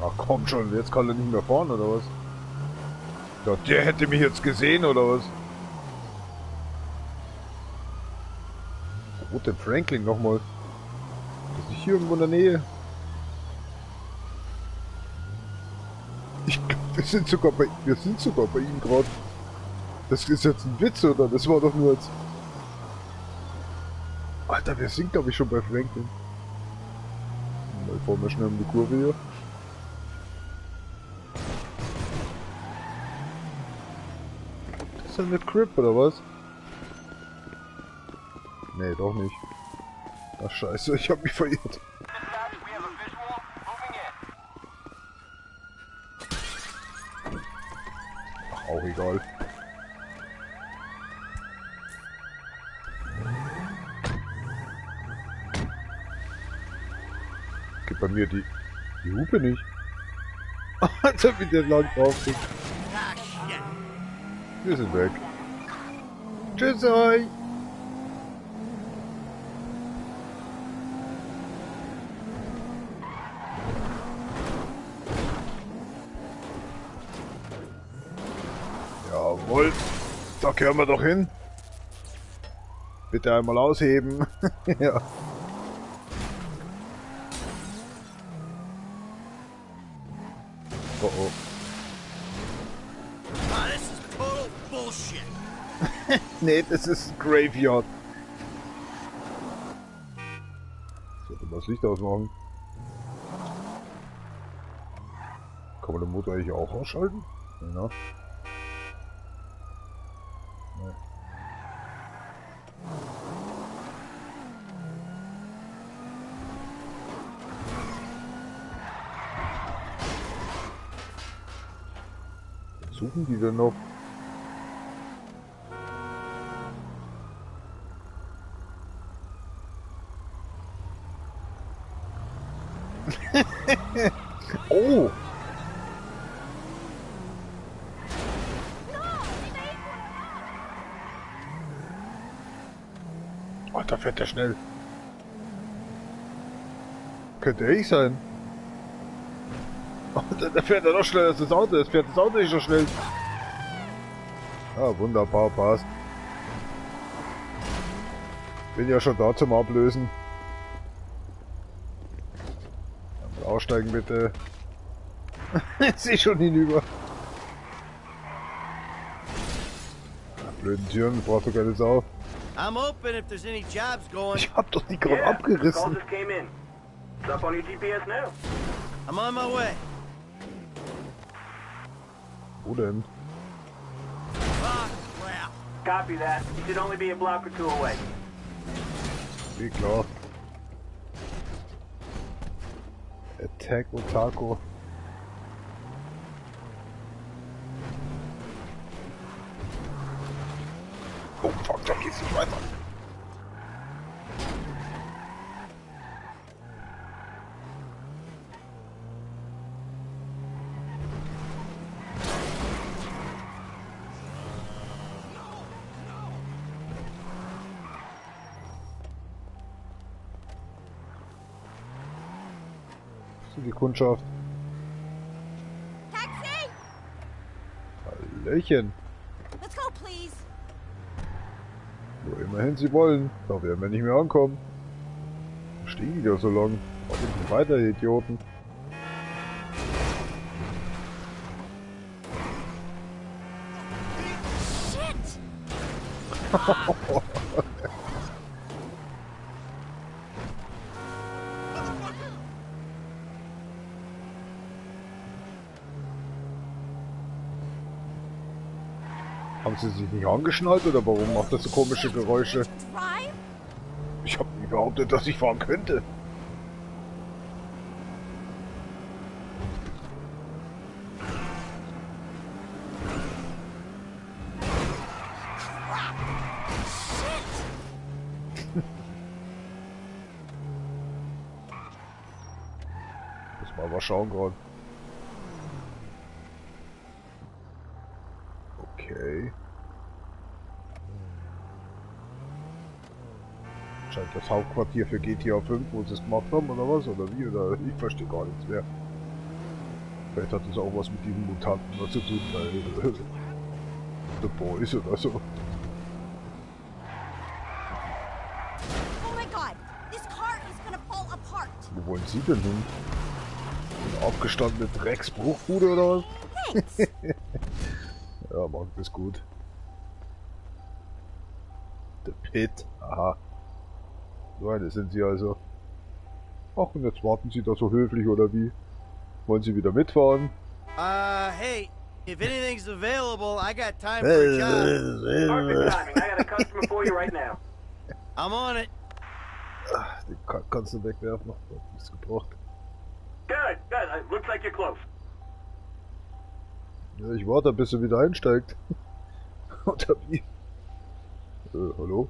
Ach komm schon, jetzt kann er nicht mehr fahren oder was? Ja, der hätte mich jetzt gesehen oder was? Wo denn Franklin nochmal? Ist nicht hier irgendwo in der Nähe? Ich glaube, wir sind sogar bei ihm gerade. Das ist jetzt ein Witz, oder? Das war doch nur jetzt... Alter, wir sind glaube ich schon bei Franklin. Mal fahren wir schnell um die Kurve hier. Das ist eine Crip, oder was? Nee, doch nicht. Ach scheiße, ich hab mich verirrt. Ach, auch egal. Gibt bei mir die Hupe nicht. Alter, wie der lang drauf ist. Wir sind weg. Tschüss euch! Jawohl, da gehören wir doch hin. Bitte einmal ausheben. Ja. Oh oh. Ah, this is total bullshit. Nee, das ist ein Graveyard. Sollte mal das Licht ausmachen. Kann man den Motor eigentlich auch ausschalten? Ja. Was suchen die denn noch? Oh! Oh, da fährt der schnell. Könnte ich sein. Oh, da fährt er noch schneller als das Auto. Das fährt das Auto nicht so schnell. Ah, wunderbar, passt. Bin ja schon da zum Ablösen. Aussteigen bitte. Ich sehe schon hinüber. Blöden Türen, brauchst du keine Sau. I'm open if there's any jobs going. Ich hab doch die gerade abgerissen. Call just came in. It's up on your GPS now. I'm on my way. Wo denn? Ah, crap. Copy that. You should only be a block or two away. Wie klar. Attack Otaku. Oh fuck, da geht's nicht weiter. Die Kundschaft. Taxi! Hallöchen. Let's go, please. Wo immerhin sie wollen. Da werden wir nicht mehr ankommen. Wo stehen die da so lang? Mach nicht weiter, ihr Idioten. Shit! Haben sie sich nicht angeschnallt oder warum macht das so komische Geräusche? Ich habe nie behauptet, dass ich fahren könnte. Muss mal schauen gerade. Okay. Scheint das Hauptquartier für GTA 5, wo sie es gemacht haben, oder was? Oder wie? Oder ich verstehe gar nichts mehr. Vielleicht hat das auch was mit diesen Mutanten was zu tun, weil The Boys oder so. This car is gonna fall apart. Wo wollen Sie denn hin? Eine abgestandene Drecksbruchbude oder was? Ja, Mann, ist gut. Der Pit, aha. So eine sind Sie also. Ach, und jetzt warten Sie da so höflich oder wie? Wollen Sie wieder mitfahren? Hey, if anything's available, I got time for a job. Perfect timing. I got a customer for you right now. I'm on it. Ach, den kannst du wegwerfen. Nichts gebraucht. Good, good. Looks like you're close. Ja, ich warte, bis er wieder einsteigt. Oder wie? Hallo?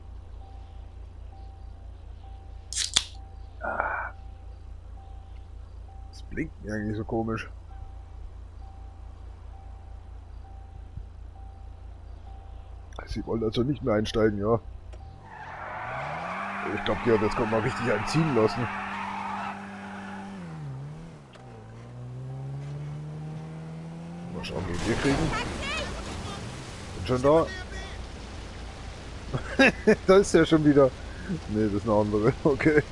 Ah. Das blinkt mir eigentlich so komisch. Sie wollen also nicht mehr einsteigen, ja? Ich glaube, die hat jetzt mal richtig einziehen lassen. Mal schauen, wie wir kriegen. Bin schon da. Da ist ja schon wieder. Ne, das ist eine andere. Okay.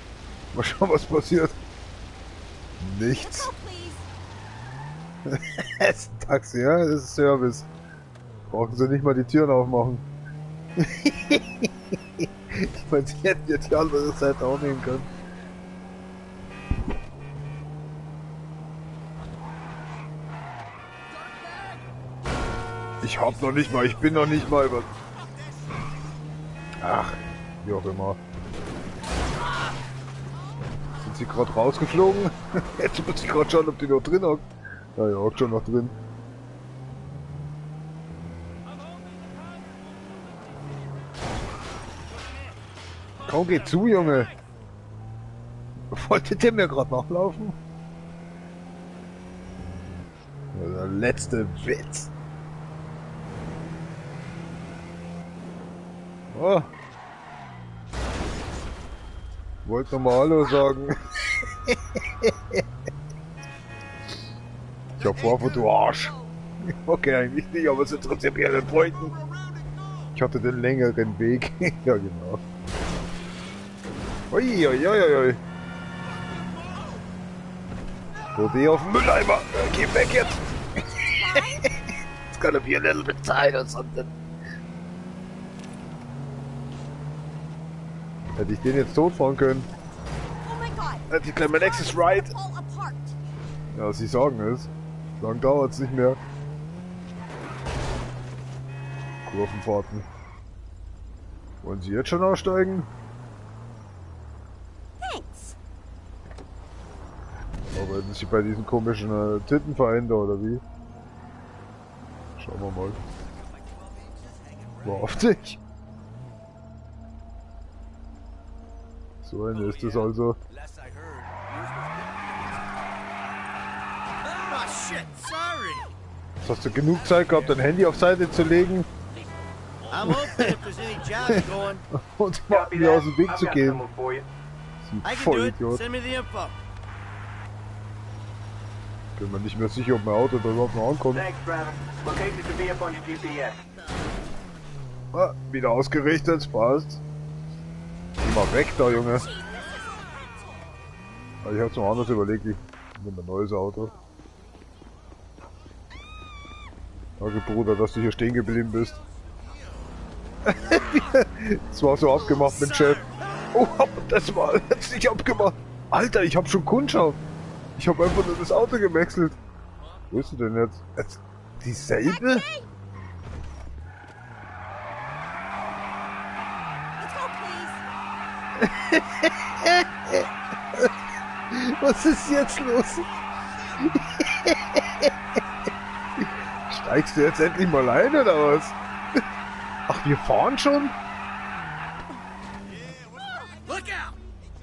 Mal schauen, was passiert. Nichts. Es ist ein Taxi, ja? Das ist Service. Brauchen Sie nicht mal die Türen aufmachen. Ich meine, Sie hätten ja die andere Seite auch nehmen können. Ich hab noch nicht mal, ich bin noch nicht mal über... Ach, wie auch immer. Sind Sie gerade rausgeflogen? Jetzt muss ich gerade schauen, ob die noch drin hockt. Ja, ja, hockt schon noch drin. Komm, geh zu, Junge! Wolltet ihr mir gerade nachlaufen? Ja, der letzte Witz! Oh! Wollt noch mal Hallo sagen. Ich hab Vorwurf, du Arsch! Okay, eigentlich nicht, aber es interessiert mich an den Freunden. Ich hatte den längeren Weg. Ja, genau. Uiuiuiui. Probier auf den Mülleimer. Geh weg jetzt. It's gonna be a little bit tight or something. Hätte ich den jetzt totfahren können. Hätte ich gleich mein nächstes Ride. Ja, Sie sagen es. Lang dauert's nicht mehr. Kurvenfahrten. Wollen Sie jetzt schon aussteigen? Arbeiten Sie bei diesen komischen Tittenverein da oder wie? Schauen wir mal. Wahrhaftig. So eine ist es also. Jetzt hast du genug Zeit gehabt, dein Handy auf Seite zu legen und mir aus dem Weg zu gehen. Sie Vollidiot. Bin mir nicht mehr sicher, ob mein Auto da überhaupt noch ankommt. Ah, wieder ausgerichtet, passt. Geh mal weg da, Junge. Ich hab's noch anders überlegt, ich nehme ein neues Auto. Danke, Bruder, dass du hier stehen geblieben bist. Das war so abgemacht mit dem Chef. Oh, das war jetzt nicht abgemacht. Alter, ich hab schon Kundschaft. Ich habe einfach nur das Auto gewechselt. Wo ist du denn jetzt? Dieselbe? Was ist jetzt los? Steigst du jetzt endlich mal ein oder was? Ach, wir fahren schon?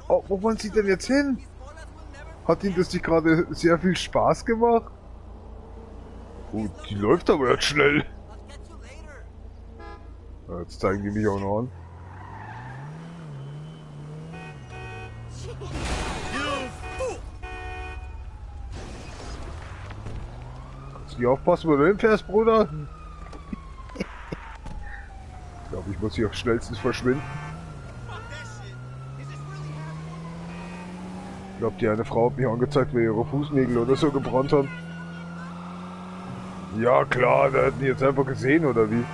Oh, wo wollen Sie denn jetzt hin? Hat Ihnen das nicht gerade sehr viel Spaß gemacht? Oh, die läuft aber jetzt schnell. Ja, jetzt zeigen die mich auch noch an. Kannst du nicht aufpassen, wo du hinfährst, Bruder? Ich glaube, ich muss hier schnellstens verschwinden. Ich glaube, die eine Frau hat mich angezeigt, weil ihre Fußnägel oder so gebrannt haben. Ja klar, der hat mich jetzt einfach gesehen, oder wie?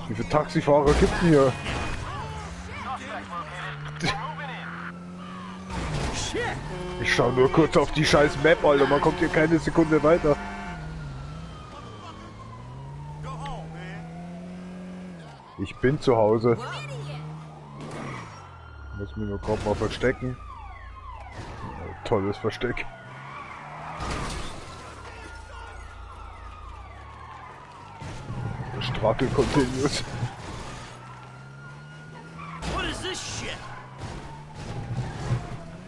Wie viele Taxifahrer gibt's denn hier? Ich schau nur kurz auf die scheiß Map, Alter, man kommt hier keine Sekunde weiter. Ich bin zu Hause. Muss mich nur gerade mal verstecken. Tolles Versteck. Struggle continues. What is this shit?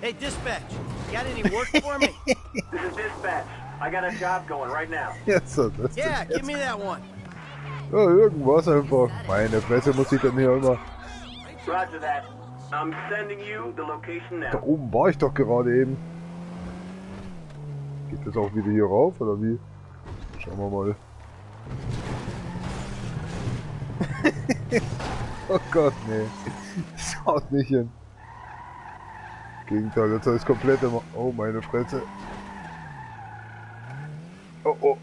Hey, dispatch, got any work for me? This is dispatch. I got a job going right now. Jetzt so, das Yeah, give me that one. Ja, irgendwas einfach. Meine Fresse muss ich dann hier immer. Roger that. I'm sending you the location Da now. oben war ich doch gerade eben. Geht das auch wieder hier rauf, oder wie? Schauen wir mal. Oh Gott, nee. Das haut nicht hin. Gegenteil, jetzt ist komplett immer... Oh, meine Fresse. Oh, oh.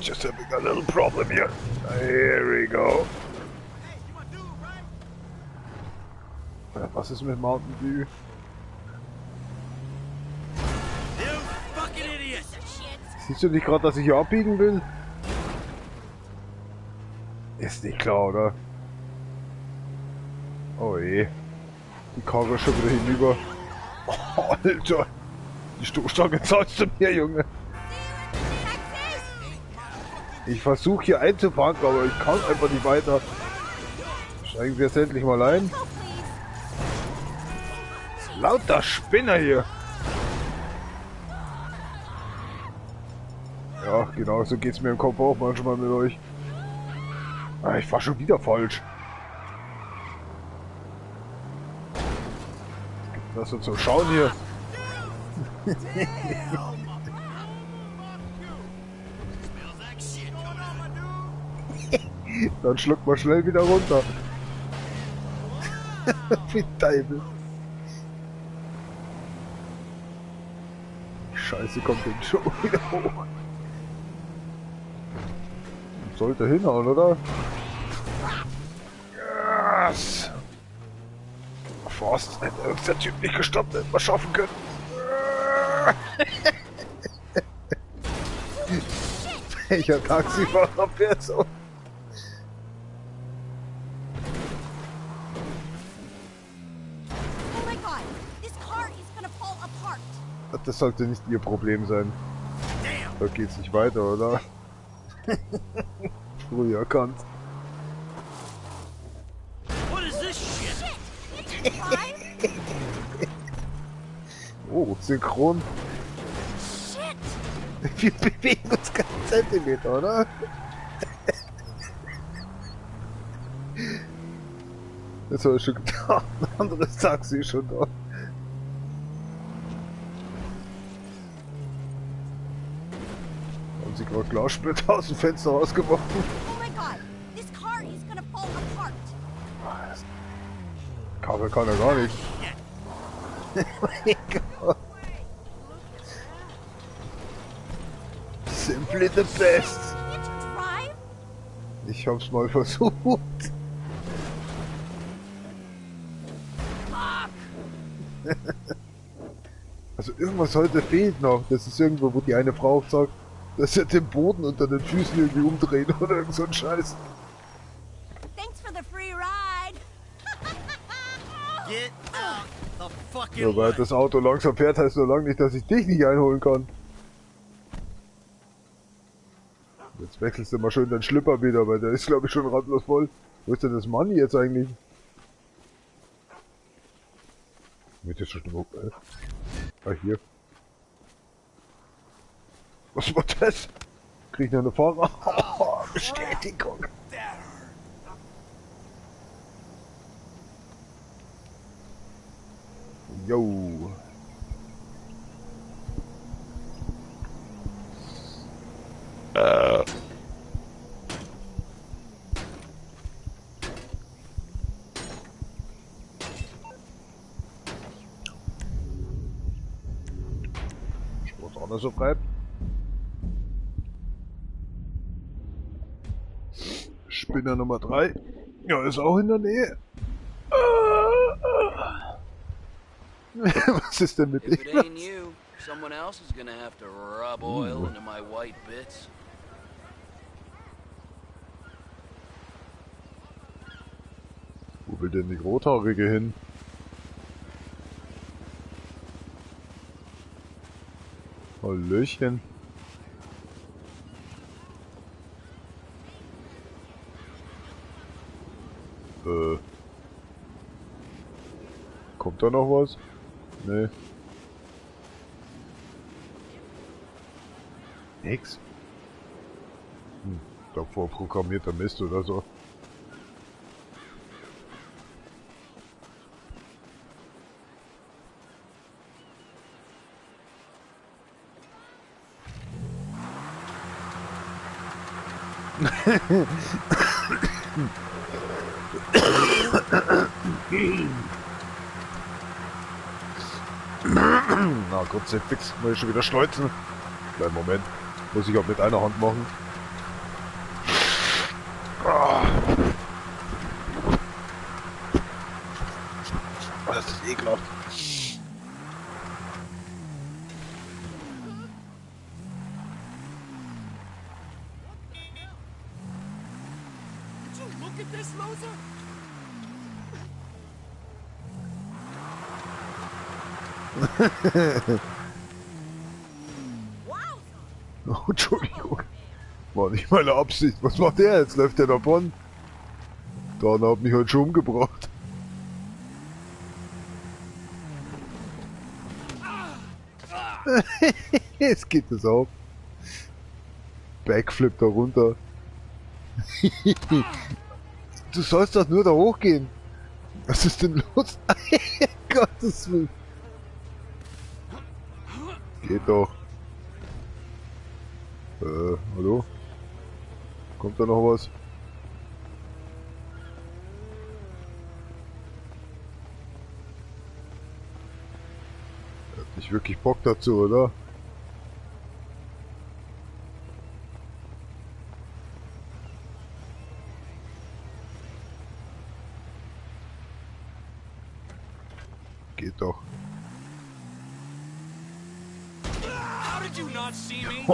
Just having a little problem here. Here we go. Was ist mit Mountain Dew? Siehst du nicht gerade, dass ich hier abbiegen will? Ist nicht klar, oder? Oh je. Die Karre ist schon wieder hinüber. Oh, Alter. Die Stoßstange zahlst du mir, Junge. Ich versuche hier einzuparken, aber ich kann einfach nicht weiter. Steigen wir jetzt endlich mal ein. Lauter Spinner hier. Ja, genau, so geht's mir im Kopf auch manchmal mit euch. Ah, ich fahr schon wieder falsch. Lass uns so schauen hier. Dann schluckt man schnell wieder runter. Wie Teufel. Scheiße, kommt denn schon wieder hoch. Sollte hinhauen, oder? Yes! Fast hätte der Typ nicht gestoppt, hätte man schaffen können. Welcher Taxifahrer fährt so? Das sollte nicht ihr Problem sein. Da geht's nicht weiter, oder? Früh erkannt. Oh, synchron. Wir bewegen uns keinen Zentimeter, oder? Das habe ich schon gedacht. Ein anderes Taxi ist schon da. Haben sie gerade Glassplitter aus dem Fenster rausgeworfen? Oh my god, this car is gonna fall apart. Kabel kann er gar nicht. Oh mein Gott. Simply the best. Ich hab's mal versucht. Also irgendwas heute fehlt noch. Das ist irgendwo, wo die eine Frau sagt, dass er den Boden unter den Füßen irgendwie umdreht oder irgend so ein Scheiß. Thanks for the free ride. Get out the fucking Ja, weil das Auto langsam fährt, heißt nur lange nicht, dass ich dich nicht einholen kann. Jetzt wechselst du mal schön deinen Schlipper wieder, weil der ist glaube ich schon randlos voll. Wo ist denn das Money jetzt eigentlich? Mit jetzt schon Ah, hier. Was war das? Krieg ich noch eine Fahrer? Oh, Bestätigung. Jo. vorne so bleibt. Spinner Nummer 3. Ja, ist auch in der Nähe. Was ist denn mit If it dem? ain't you, someone else is gonna have to rub oil into my white bits. Wo will denn die Rothaarige hin? Hallöchen. Kommt da noch was? Nee. Nix. Doch vorprogrammierter Mist oder so. Na Gott sei fix, muss ich schon wieder schleuzen. Kleinen Moment, muss ich auch mit einer Hand machen. Das ist ekelhaft. Look at this loser! Oh, Entschuldigung. War nicht meine Absicht. Was macht der jetzt? Läuft der davon? Dana hat mich heute schon umgebracht. Jetzt geht es auf. Backflip da runter. Du sollst doch nur da hochgehen. Was ist denn los? Gottes Willen. Geht doch. Hallo? Kommt da noch was? Hat nicht wirklich Bock dazu, oder? Geht doch. How did you not see me?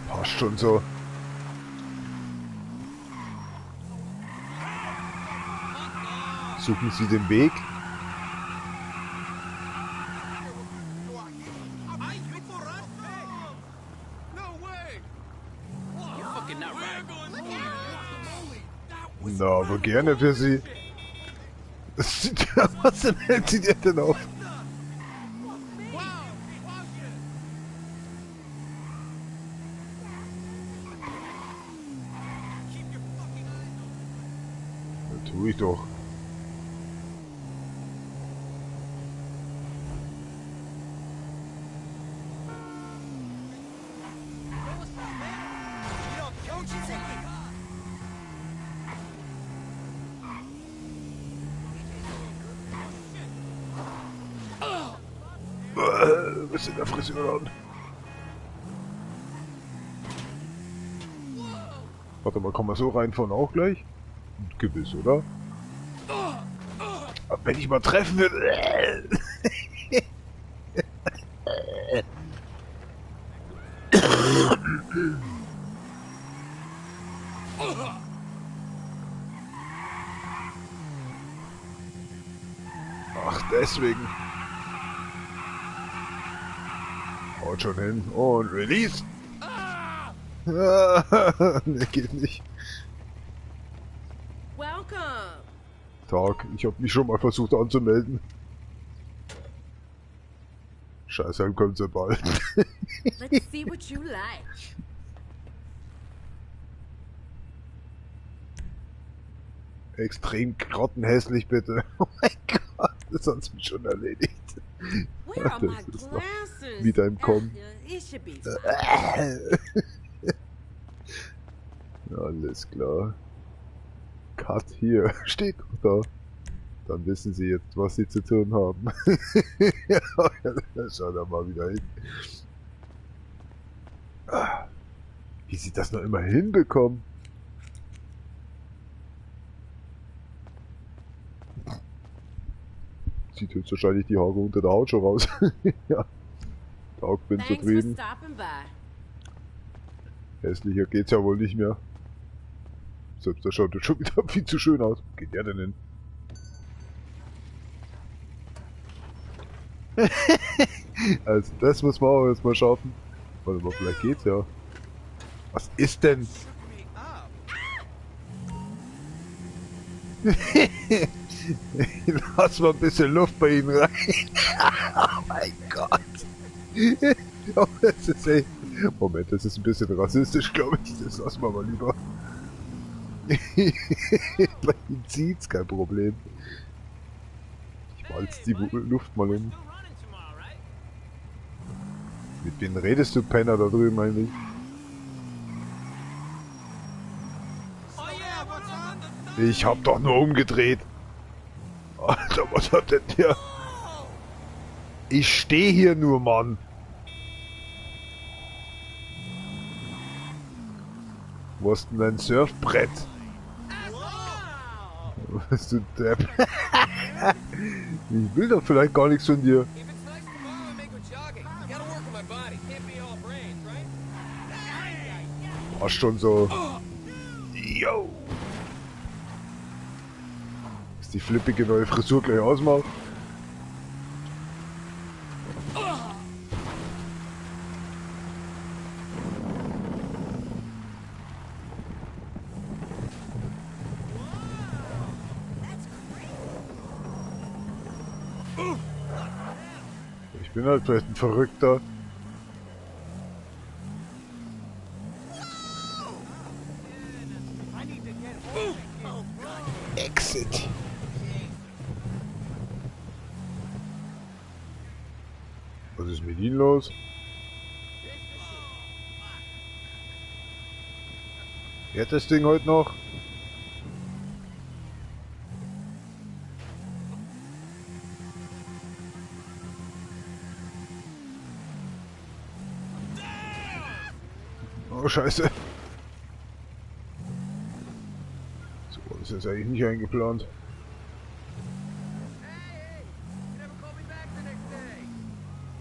Passt schon so. Suchen Sie den Weg? Na, aber gerne für Sie. Was denn hält sie dir denn auf? Das tue ich doch. Was in der Frisur an? Warte mal, kann man so reinfahren auch gleich? Gewiss, oder? Aber wenn ich mal treffen will... Ach, deswegen. Haut schon hin und Release. Ne, geht nicht. Welcome. Tag, ich habe mich schon mal versucht anzumelden. Scheiße, dann kommt sie bald. Let's see what you like. Extrem grottenhässlich, bitte. Oh mein Gott, das hat's mich schon erledigt. Where are my Das ist doch glasses? wieder im Kommen. It should be fine. Alles klar. Cut hier. Steht doch da. Dann wissen sie jetzt, was sie zu tun haben. Ja, schau da mal wieder hin. Wie sie das noch immer hinbekommen. Zieht jetzt wahrscheinlich die Haare unter der Haut schon raus. Ja. Tag bin zufrieden. Hässlicher geht's ja wohl nicht mehr. Selbst da schaut das schon wieder viel zu schön aus. Wo geht der denn hin? Also das muss man auch erstmal schaffen. Warte mal, vielleicht geht's ja. Was ist denn? Lass mal ein bisschen Luft bei ihnen rein. Oh mein Gott. Oh, das ist echt... Moment, das ist ein bisschen rassistisch, glaube ich. Das lassen wir mal lieber. Bei ihnen zieht's, kein Problem. Ich walz die Luft mal um. Mit wem redest du, Penner, da drüben eigentlich? Ich hab doch nur umgedreht. Alter, was hat denn der? Ich stehe hier nur, Mann. Wo hast denn dein Surfbrett? Was du Depp? Ich will doch vielleicht gar nichts von dir. War schon so. Yo. Ist die flippige neue Frisur gleich ausmacht? Ich bin halt vielleicht ein Verrückter. Exit. Was ist mit Ihnen los? Fährt das Ding heute noch? Oh, scheiße. So, das ist jetzt eigentlich nicht eingeplant.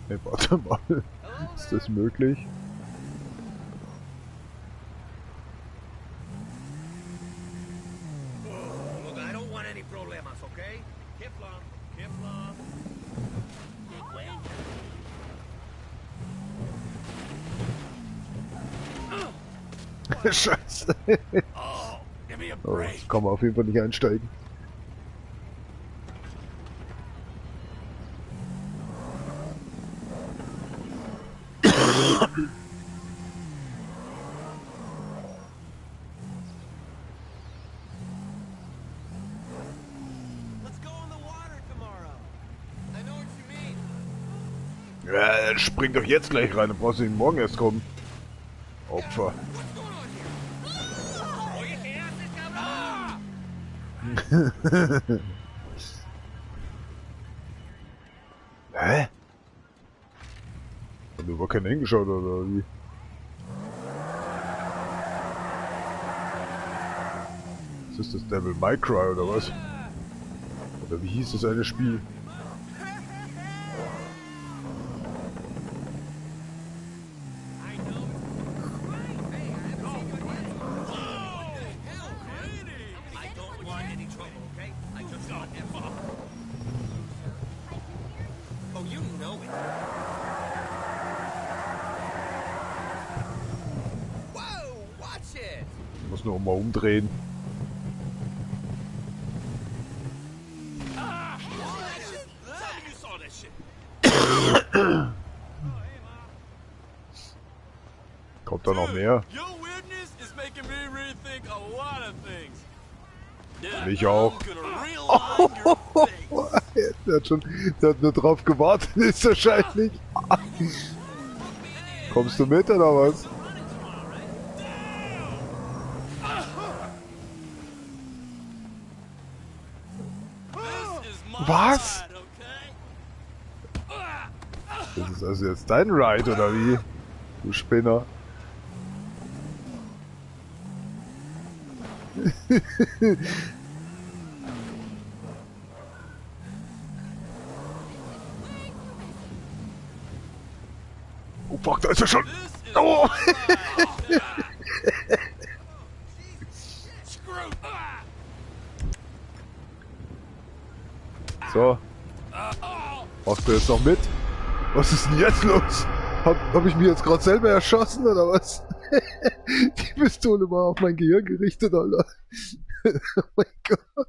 Hey, warte mal. Ist das möglich? Look, I don't want any problemas, okay? Kevlar, Kevlar. Scheiße. Oh, kann man auf jeden Fall nicht einsteigen. Ja, dann spring doch jetzt gleich rein, dann brauchst du nicht morgen erst kommen. Opfer. Hä? Haben du aber keinen hingeschaut oder wie? Ist das das Devil May Cry oder was? Oder wie hieß das eine Spiel? Ich muss nur mal umdrehen. Kommt da noch mehr? Mich auch. Der hat nur drauf gewartet, ist wahrscheinlich. Kommst du mit oder was? Was? Das ist also jetzt dein Ride, oder wie? Du Spinner. Oh fuck, da ist er schon! Oh! So. Machst du jetzt noch mit? Was ist denn jetzt los? Hab ich mir jetzt gerade selber erschossen, oder was? Die Pistole war auf mein Gehirn gerichtet, Alter. Oh mein Gott.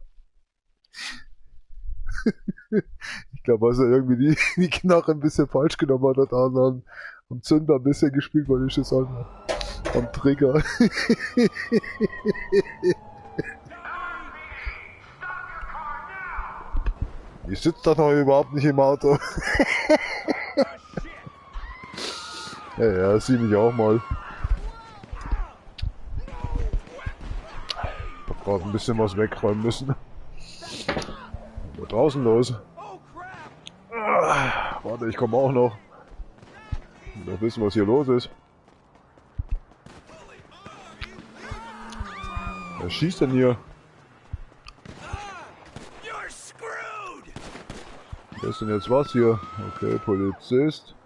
Ich glaube, dass er irgendwie die Knarre ein bisschen falsch genommen hat, hat am Zünder ein bisschen gespielt, weil ich es am Trigger. Ich sitze doch noch überhaupt nicht im Auto. Ja, sieh mich auch mal. Ich hab gerade ein bisschen was wegräumen müssen. Da draußen los. Warte, ich komme auch noch. Ich will wissen, was hier los ist. Wer schießt denn hier? Wer ist denn jetzt was hier? Okay, Polizist.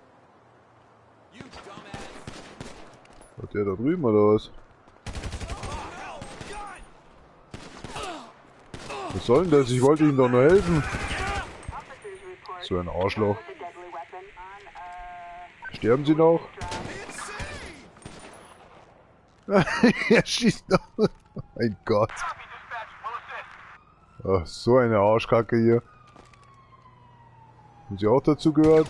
Hat der da drüben oder was? Was soll denn das? Ich wollte ihm doch nur helfen. So ein Arschloch. Sterben sie noch? Er schießt noch. Oh mein Gott. Ach, so eine Arschkacke hier. Haben sie auch dazu gehört?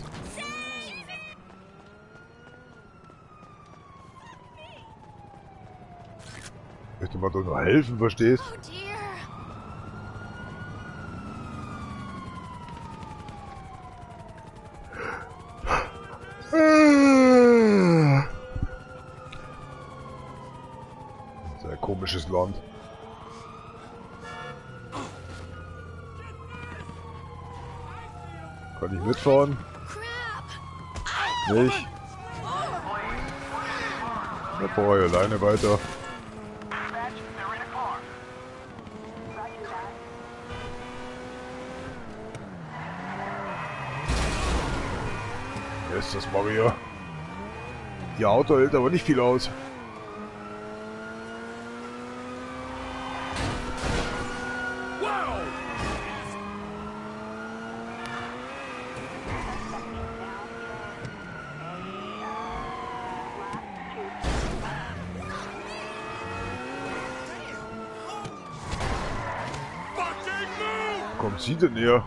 Ich möchte mal doch nur helfen, verstehst? Sehr komisches Land. Kann ich mitfahren? Nicht? Da fahre ich alleine weiter. Wer ist das Mario? Ihr Auto hält aber nicht viel aus. Wo kommt sie denn her?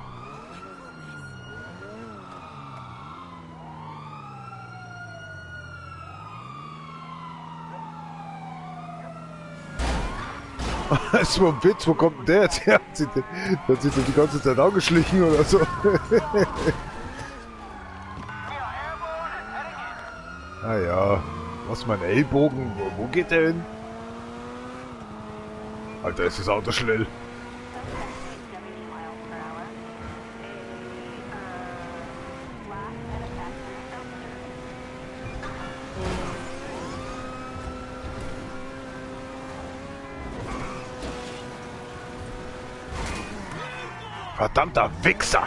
Das ist nur ein Witz, wo kommt denn der jetzt her? Der hat sich die ganze Zeit angeschlichen oder so. Ah ja, was ist mein Ellbogen? Wo geht der hin? Alter, ist das Auto schnell. Verdammter Wichser!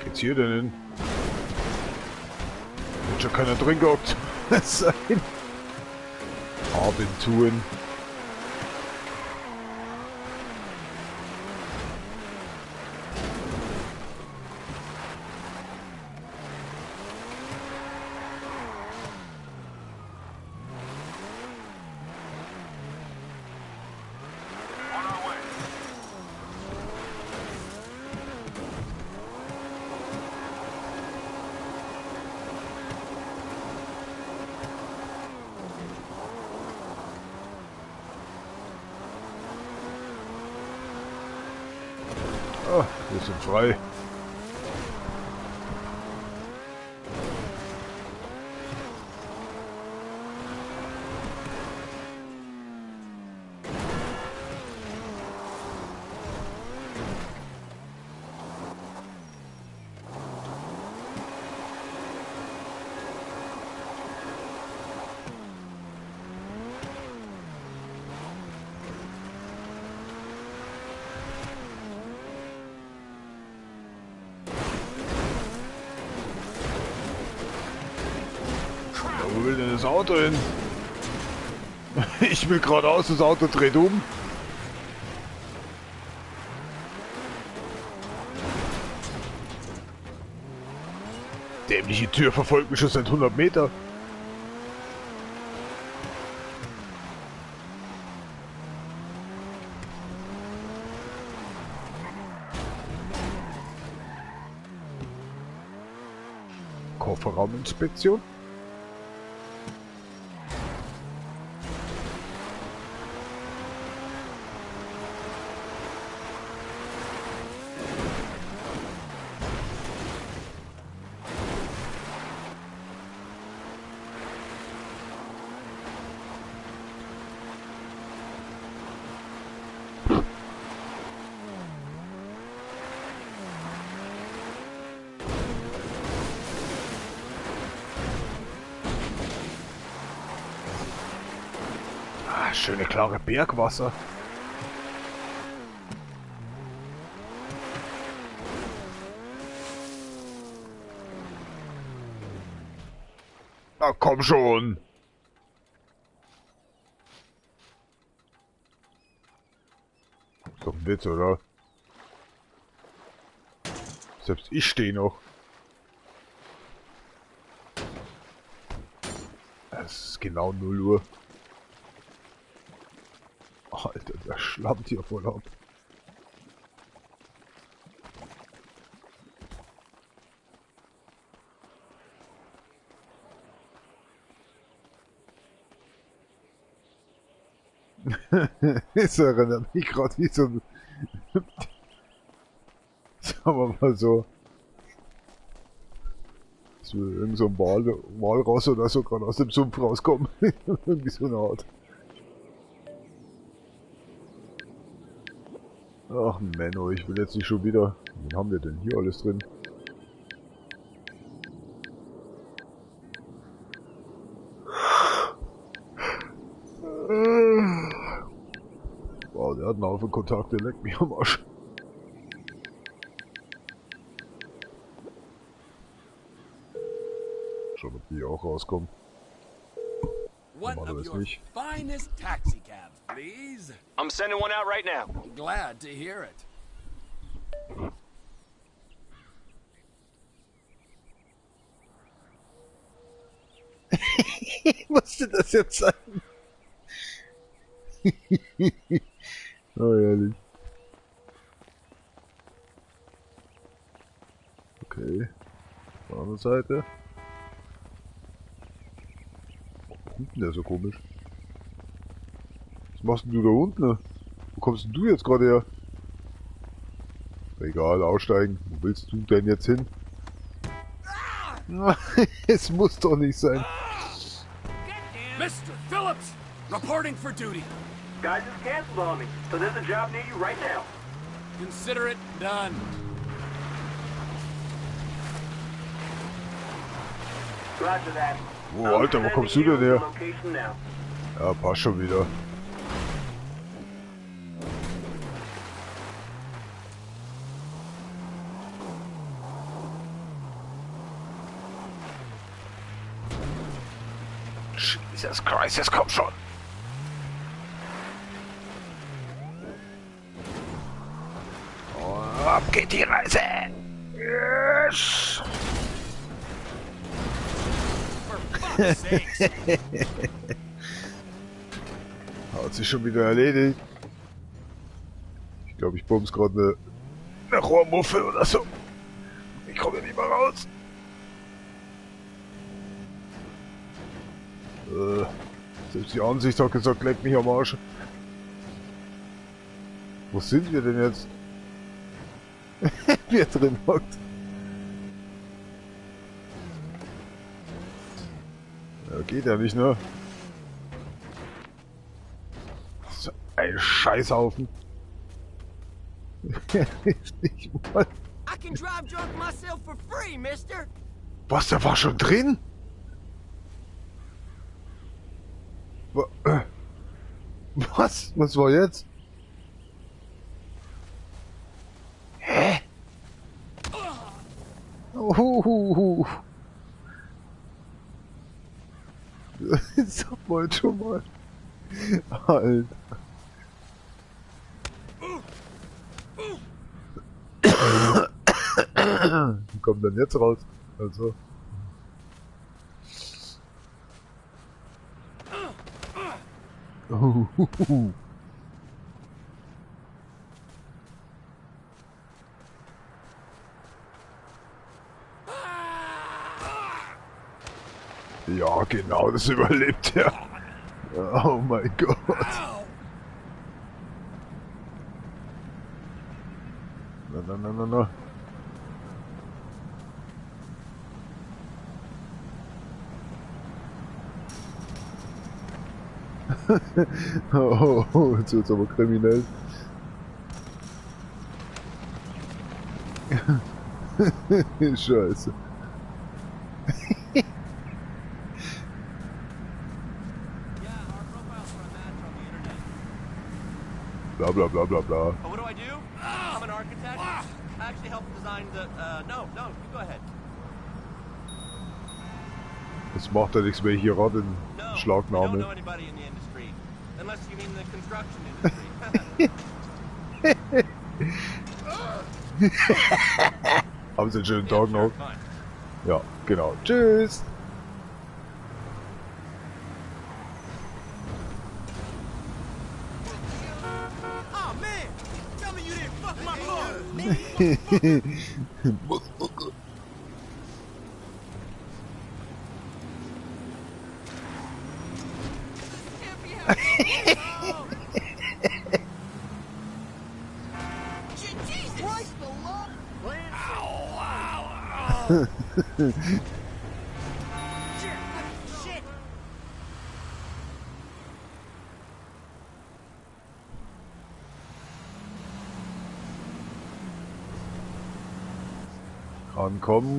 Geht's hier denn hin? Wird schon keiner drin gehockt. Sein. Abenturen. Oh. Wir sind frei. Wo will denn das Auto hin? Ich will geradeaus, das Auto dreht um. Dämliche Tür verfolgt mich schon seit 100 Meter. Kofferrauminspektion. Schöne klare Bergwasser. Na komm schon. Ist doch ein Witz, oder? Selbst ich stehe noch. Es ist genau 0 Uhr. Alter, der schlammt hier voll ab. Es erinnert mich gerade wie so ein... Sagen wir mal so... So irgend so ein Walross oder so gerade aus dem Sumpf rauskommen. Irgendwie so eine Art. Ach Menno, ich will jetzt nicht schon wieder... Wen haben wir denn hier alles drin? Wow, der hat einen Haufen Kontakte, leckt mich am Arsch. Schon ob die auch rauskommen. One of your finest taxi cabs, please. I'm sending one out right now. Glad to hear it. Musste das jetzt sein? Oh, ehrlich. Okay. Auf der anderen Seite. Warum ist denn der so komisch? Was machst denn du da unten? Wo kommst denn du jetzt gerade her? Egal, aussteigen. Wo willst du denn jetzt hin? Es muss doch nicht sein. Mr. Phillips, reporting for duty. Guys just canceled on me, so there's a job near you right now. Consider it done. Roger that. Oh, Alter, wo kommst du denn her? Ja, passt schon wieder. Jesus Christ, jetzt komm schon. Oh, ab geht die Reise. Yes. Hat sich schon wieder erledigt. Ich glaube, ich bums gerade eine Rohrmuffel oder so. Ich komme nicht mehr raus. Selbst die Ansicht hat gesagt, leck mich am Arsch. Wo sind wir denn jetzt? Wie er drin hockt. Ja, geht ja nicht, ne? So ein Scheißhaufen. Richtig mal. I can drive drunk myself for free, mister. Was, der war schon drin? Was? Was war jetzt? Hä? Sag mal schon mal. Alter. Wie kommt denn jetzt raus? Also. Ja, genau, das überlebt er. Oh mein Gott. Na. Oh, jetzt wird's aber kriminell. Scheiße. Blah blah blah blah blah. Oh, what do I do? I'm an architect. I actually helped design the. No, you go ahead. Das macht ja nichts mehr hier gerade in Schlagnahme. I don't know anybody in the industry, unless you mean the construction industry. Haben Sie einen schönen Tag noch? Ja, genau. Tschüss. Rankommen.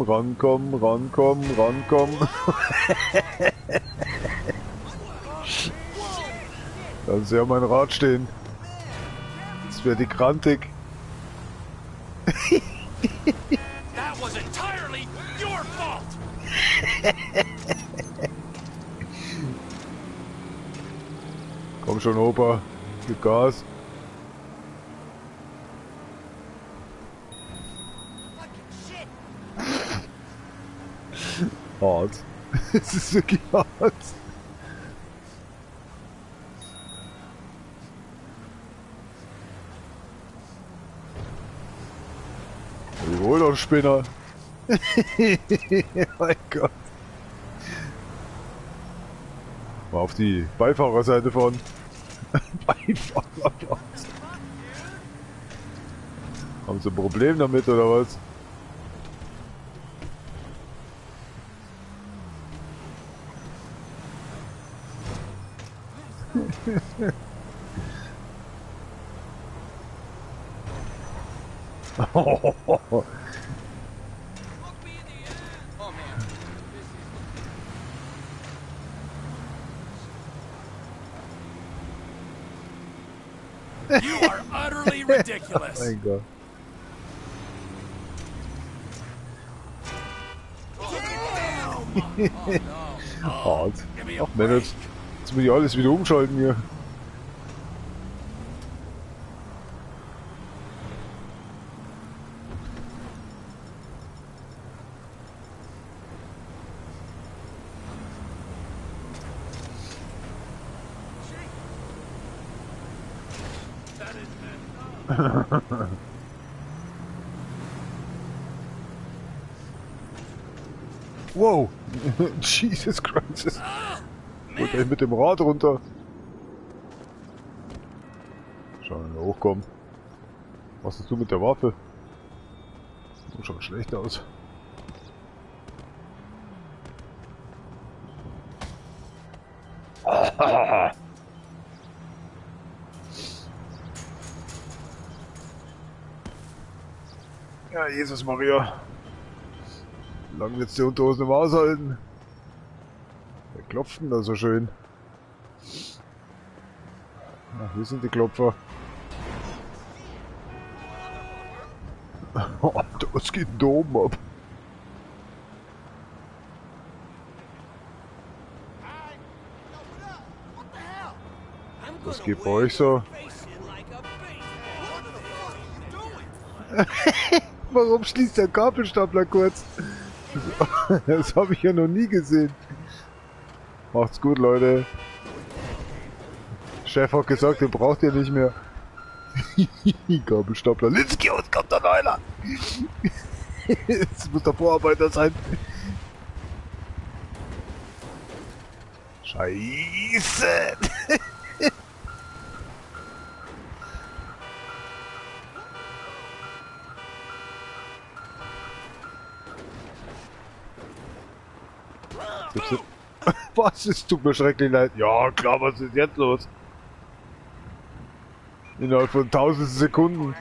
Lassen Sie ja mein Rad stehen. Das wäre die Krantig. That was entirely your fault. Komm schon, Opa. Gib Gas. Hart. Es ist wirklich hart. Hol doch, Spinner. Mein Gott. Mal auf die Beifahrerseite fahren. Beifahrerseite. Haben Sie ein Problem damit oder was? You are utterly ridiculous. Mein Gott. Hart. Ach Mensch, jetzt muss ich alles wieder umschalten hier. Wow! Jesus Christ! Wollt ihr mit dem Rad runter? Schau, wenn wir hochkommen. Was hast du mit der Waffe? Schaut schlecht aus. Ja, Jesus Maria. Wie lange wird's die Unterhose noch aushalten? Wer klopft denn da so schön? Ach, hier sind die Klopfer. Oh, das geht da oben ab. Was geht bei euch so? Warum schließt der Gabelstapler kurz? Das habe ich ja noch nie gesehen. Macht's gut, Leute. Chef hat gesagt, ihr braucht ihr nicht mehr. Gabelstapler. Linsky, uns kommt da einer! Es muss der Vorarbeiter sein. Scheiße! Was ist, tut mir schrecklich leid. Ja klar, was ist jetzt los? Innerhalb von 1000 Sekunden.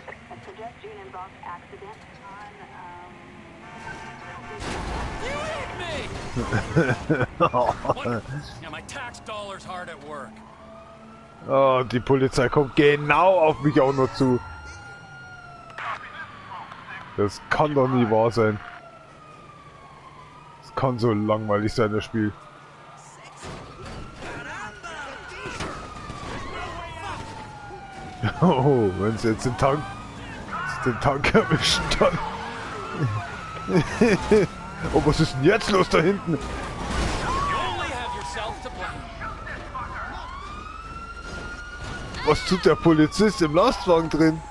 Oh, die Polizei kommt genau auf mich auch noch zu. Das kann doch nie wahr sein. Das kann so langweilig sein, das Spiel. Oh, wenn sie jetzt den Tank erwischen, dann... Oh, was ist denn jetzt los da hinten? Was tut der Polizist im Lastwagen drin?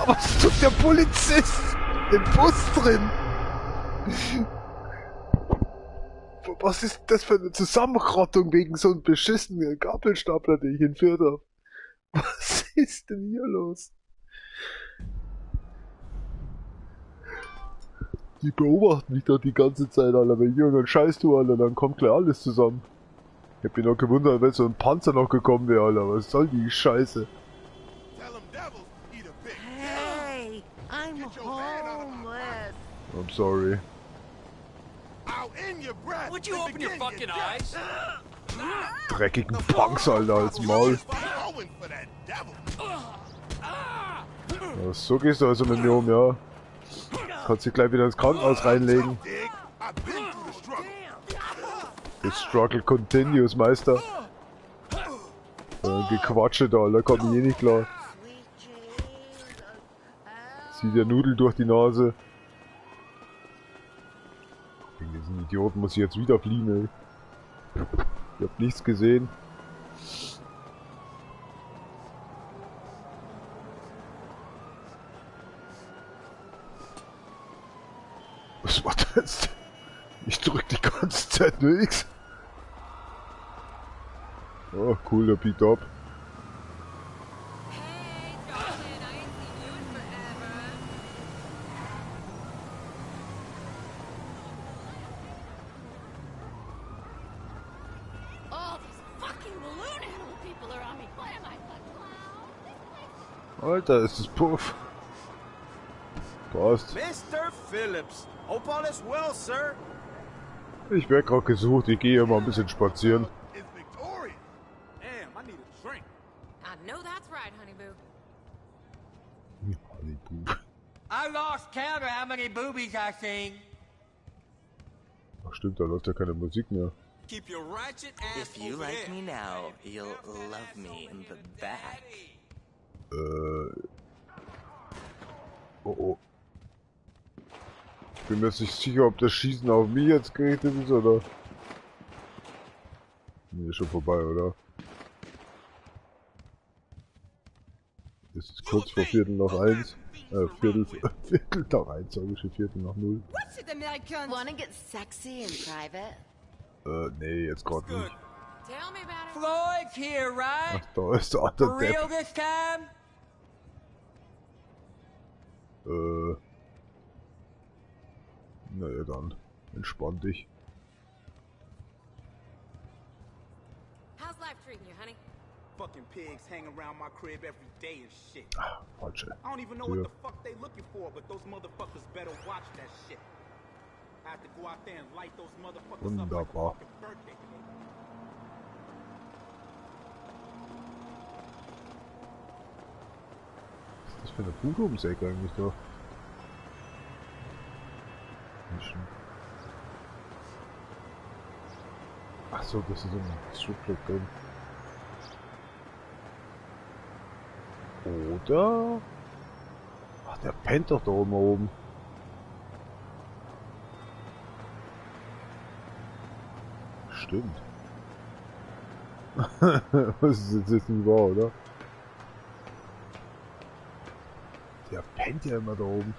Was tut der Polizist im Bus drin? Was ist das für eine Zusammenrottung wegen so einem beschissenen Gabelstapler, den ich entführt habe? Was ist denn hier los? Die beobachten mich da die ganze Zeit, Alter. Wenn ich irgendeinen Scheiß tue, Alter, dann kommt gleich alles zusammen. Ich hab mich noch gewundert, wenn so ein Panzer noch gekommen wäre, Alter. Was soll die Scheiße? Hey, I'm homeless. I'm sorry. Would you open your fucking eyes? Dreckigen Punks, Alter, als Maul. Ja, so gehst du also mit mir um, ja. Kannst dich gleich wieder ins Krankenhaus reinlegen. The struggle continues, Meister. Gequatsche da, Alter, kommt mir eh nicht klar. Zieht der Nudel durch die Nase. Wegen diesen Idioten muss ich jetzt wieder fliehen, ey. Ich hab nichts gesehen. Was war das? Ich drück die ganze Zeit nur X. Oh, cool, der Beat up. Alter, ist das Puff. Passt. Mr. Phillips, hope all is well, sir. Ich werde gerade gesucht, ich gehe mal ein bisschen spazieren. Damn, I need a drink. I know that's right, honey boo. Honey Boob. I lost count of how many boobies I seen. Ach stimmt, da läuft ja keine Musik mehr. Keep your ratchet ass If you like me now, you'll love me in the back. Oh oh. Ich bin mir jetzt nicht sicher, ob das Schießen auf mich jetzt gerichtet ist, oder? Nee, ist schon vorbei, oder? Es ist kurz vor Viertel nach 1. Viertel nach 1, sage ich schon, Viertel nach 0. Wanna get sexy in private? Nee, jetzt gerade nicht. Tell me about it. Floyd's here, right? Ach, da ist der andere For Depp. real this time? Naja dann, entspann dich. How's life treating you, honey? Fucking pigs hang around my crib every day and shit. Ah, falsche I don't even know Tür. what the fuck they looking for, but those motherfuckers better watch that shit. I have to go out there and light those motherfuckers up like a Wunderbar. fucking birthday cake. Was ist das für eine Bude ums Eck eigentlich da? Menschen. Ach so, das ist ein Stripclub drin. Oder? Ach, der pennt doch da oben. Stimmt. Was ist jetzt nicht wahr, oder? Der pennt ja immer da oben.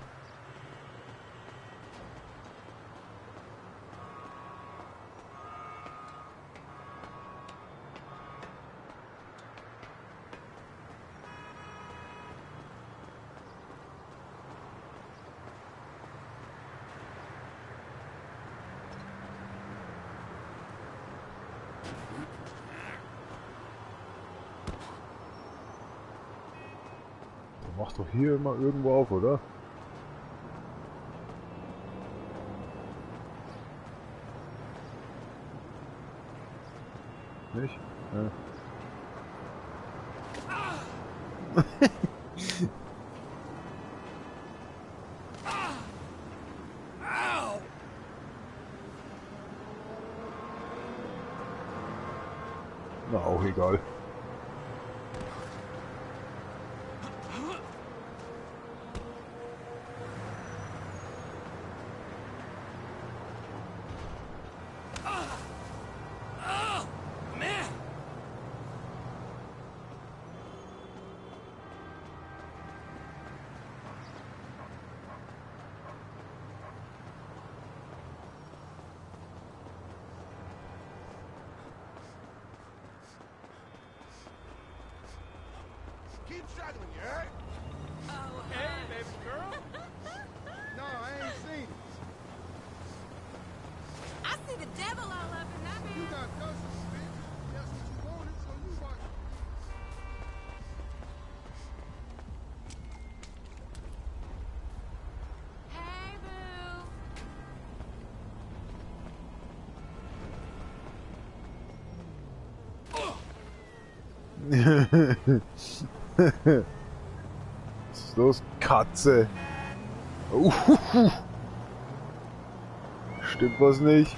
Mach doch hier immer irgendwo auf, oder? Nicht? Ja. Na, auch egal. Keep struggling, you heard? Oh, hey, baby girl. No, I ain't seen it. I see the devil all up in that man. You got cousins, bitch. That's what you wanted, so you watch it. Hey, boo. Was ist los, Katze? Stimmt was nicht?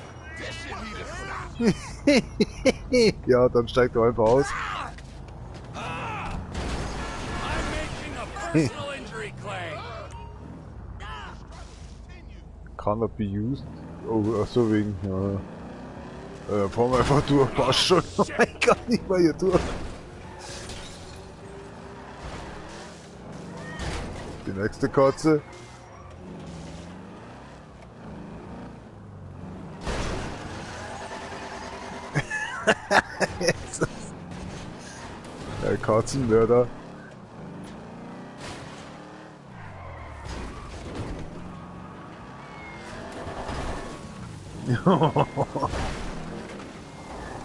Ja, dann steigt er einfach aus. Cannot be used. Oh, achso, wegen. Ja. Fahren wir einfach durch, passt schon. Oh mein Gott, nicht mal hier durch. Die nächste Katze. Der Katzenmörder.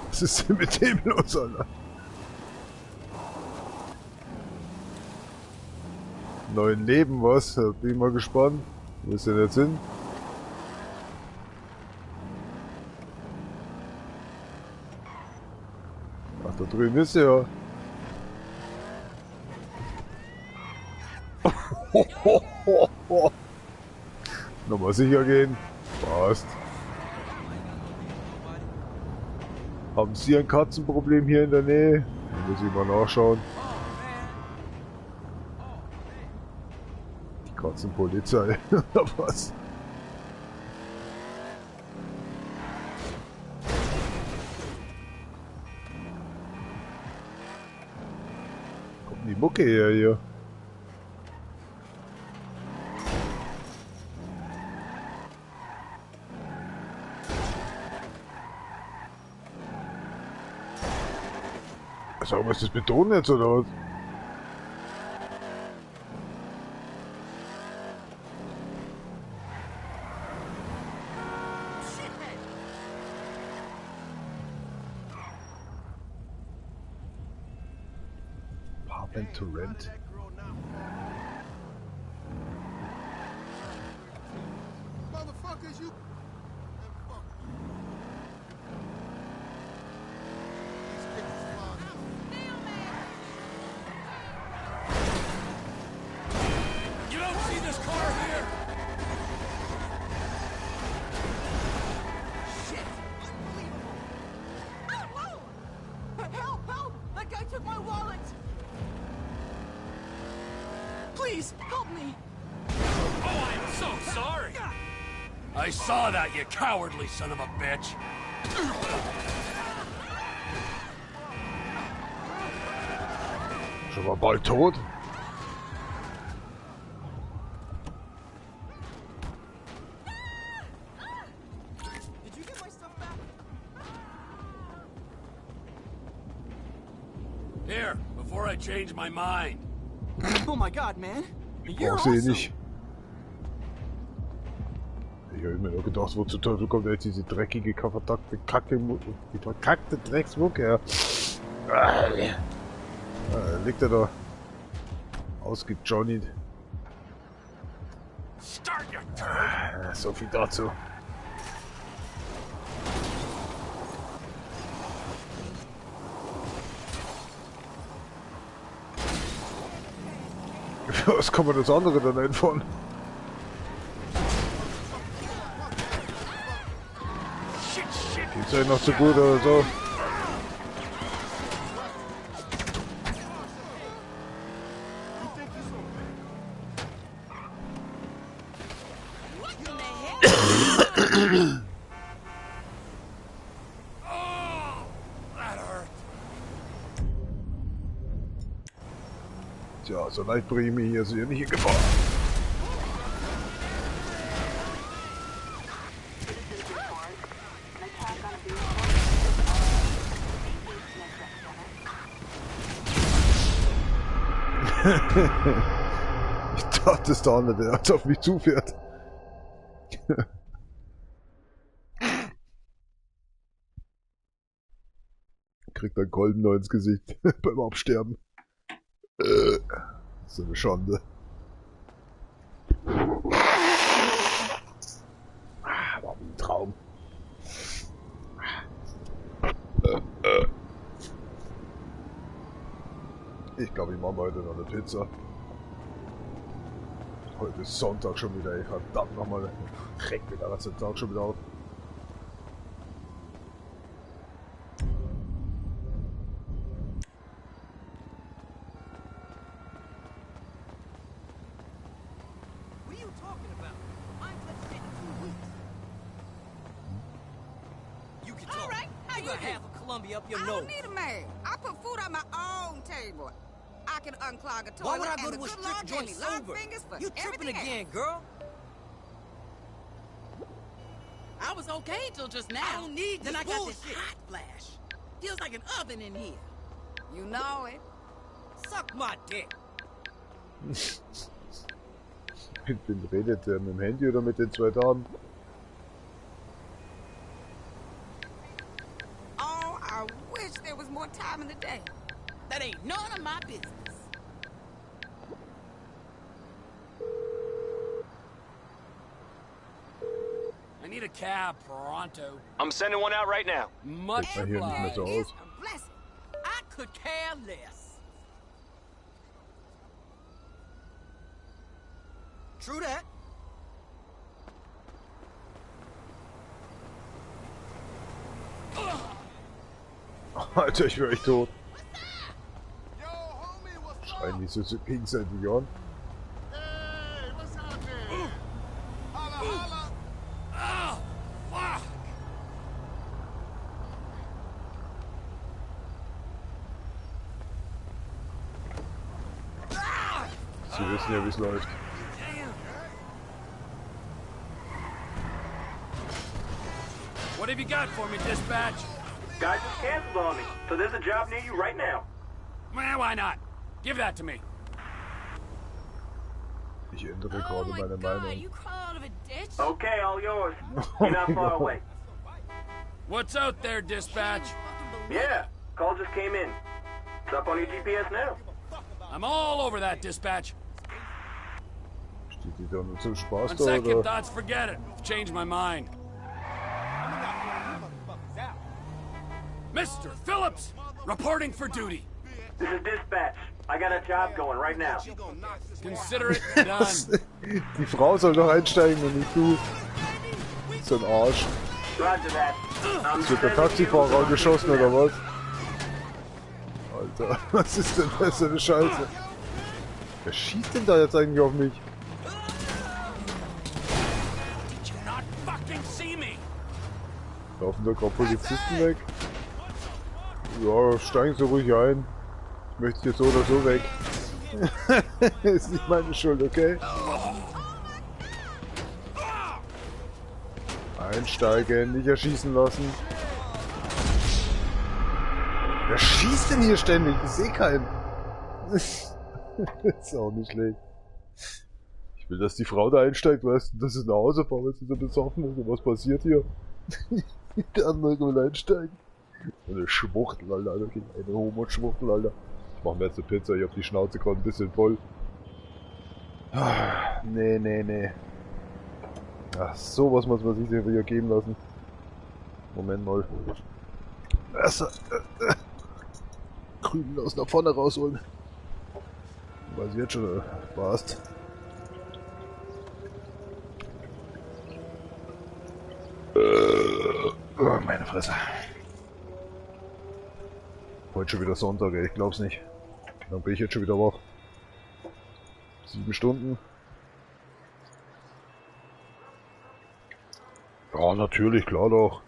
Was ist denn mit dem los, Alter? Neuen Leben was? Bin ich mal gespannt. Wo ist denn jetzt hin? Ach, da drüben ist er ja. Nochmal sicher gehen. Passt. Haben Sie ein Katzenproblem hier in der Nähe? Da muss ich mal nachschauen. Die Katzenpolizei oder was? Kommt die Mucke her hier? Sag mal, ist das Beton jetzt oder was? And to rent. Motherfuckers, you. You don't see this car here? Shit! Unbelievable! Oh, whoa! Help! Help! That guy took my wallet! Please, help me! Oh, I'm so sorry! I saw that, you cowardly son of a bitch! Schon mal bald tot? Did you get my stuff back? Here, before I change my mind. Oh my god, man! You're Brauchst du eh awesome! nicht. Ich habe mir nur gedacht, wo zum Teufel kommt jetzt diese dreckige, verdackte Kacke, die verkackte Drecksmucke her. Liegt er da ausgejohnnyt. So viel dazu. Was kann man das andere dann einfahren? Geht's euch noch so gut oder so? Tja, so leicht bringe ich mich hier sicher nicht in Gefahr. Ich dachte, es da einer, der jetzt auf mich zufährt. Kriegt ein Kolben noch ins Gesicht beim Absterben. So eine Schande. War wie ein Traum. Ich glaube, ich mache heute noch eine Pizza. Heute ist Sonntag schon wieder, ey. Verdammt nochmal. Regt mir der ganze Tag schon wieder auf. Up your nose. I don't need a man. I put food on my own table. I can unclog a toilet. Why would I go and to a the strip good Lord joint gave me long sober? fingers for You tripping everything again, else. girl? I was okay till just now. I don't need Then this I got bullshit. this hot flash. Feels like an oven in here. You know it. Suck my dick. Mit wem redet der? Mit dem Handy oder mit den zwei Damen? Oh, I wish there was more time in the day. That ain't none of my business. I need a cab, pronto. I'm sending one out right now. Much Hier nicht mehr so aus. I could care less. True that. Alter, ich wäre echt tot. Schreien die so gegenseitig an. Hey, what's happening? Holla, holla. Oh, fuck! Sie wissen ja, wie es läuft. What have you got for me, dispatch? Guys just canceled on me, so there's a job near you right now. Well, why not? Give that to me. Ich ändere gerade meine Meinung. You crawl out of a ditch? Okay, all yours. You're not far away. What's out there, dispatch? Yeah, call just came in. It's up on your GPS now. I'm all over that dispatch. Steht die da nur zum Spaß On da, second oder? thoughts, forget it. I've changed my mind. Mr. Phillips, reporting for duty. This is dispatch. I got a job going right now. Consider it done. Die Frau soll doch einsteigen und nicht du. So ein Arsch. Roger that. Jetzt wird der Taxifahrer geschossen oder was? Alter, was ist denn das für eine Scheiße? Wer schießt denn da jetzt eigentlich auf mich? Did you not fucking see me? Laufen da gerade Polizisten weg? Ja, steigen Sie ruhig ein. Ich möchte hier so oder so weg. Ist nicht meine Schuld, okay? Einsteigen, nicht erschießen lassen. Wer schießt denn hier ständig? Ich sehe keinen. Ist auch nicht schlecht. Ich will, dass die Frau da einsteigt, weißt du, dass es nach Hause fahren, weil sie so besoffen ist. Und was passiert hier? Der andere will einsteigen. Eine Schwuchtel, Alter. Okay, eine Homo-Schwuchtel, Alter. Ich mach mir jetzt eine Pizza, ich hab die Schnauze gerade ein bisschen voll. Nee. Ach, sowas muss man sich hier geben lassen. Moment mal. Messer. Krümel aus nach vorne rausholen. Weiß ich jetzt schon, passt. Oh, meine Fresse. Heute schon wieder Sonntag, ey. Ich glaub's nicht. Dann bin ich jetzt schon wieder wach. 7 Stunden. Ja, natürlich, klar doch.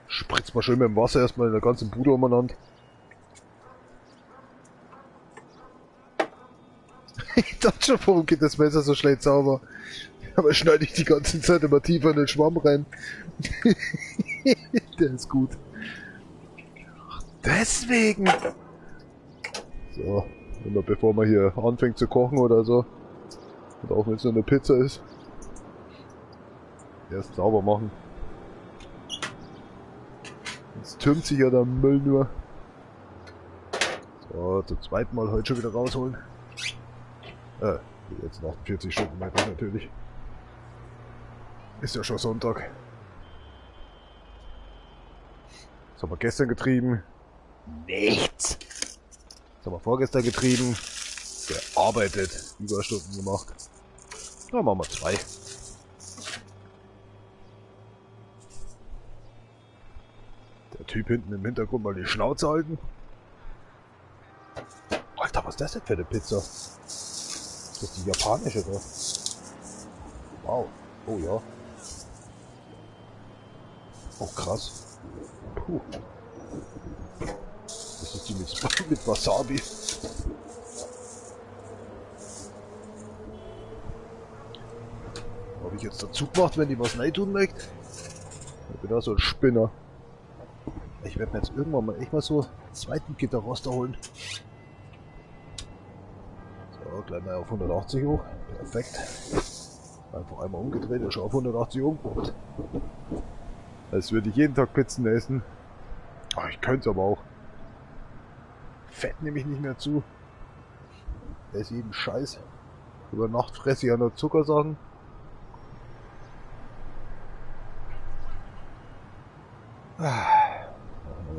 Spritzt mal schön mit dem Wasser erstmal in der ganzen Bude umeinander. Ich dachte schon, warum geht das Messer so schlecht sauber? Aber schneide ich die ganze Zeit immer tiefer in den Schwamm rein. Der ist gut. Deswegen! So, immer bevor man hier anfängt zu kochen oder so, und auch wenn es nur eine Pizza ist, erst sauber machen. Jetzt türmt sich ja der Müll nur. So, zum zweiten Mal heute schon wieder rausholen. Jetzt nach 40 Stunden weiter natürlich. Ist ja schon Sonntag. Was haben wir gestern getrieben? Nichts! Was haben wir vorgestern getrieben? Gearbeitet. Überstunden gemacht. Dann machen wir 2. Der Typ hinten im Hintergrund mal die Schnauze halten. Alter, was ist das denn für eine Pizza? Ist das die japanische da? Wow. Oh ja. Oh krass. Puh. Das ist die mit Wasabi. Habe ich jetzt dazu gemacht, wenn die was rein tun möchte? Ich bin da so ein Spinner. Ich werde mir jetzt irgendwann mal echt mal so einen zweiten Gitterroster holen. So, gleich mal auf 180 hoch. Perfekt. Einfach einmal umgedreht und schon auf 180 umgebaut. Als würde ich jeden Tag Pizzen essen. Ach, ich könnte es aber auch. Fett nehme ich nicht mehr zu. Esse jeden Scheiß. Über Nacht fresse ich ja nur Zuckersachen.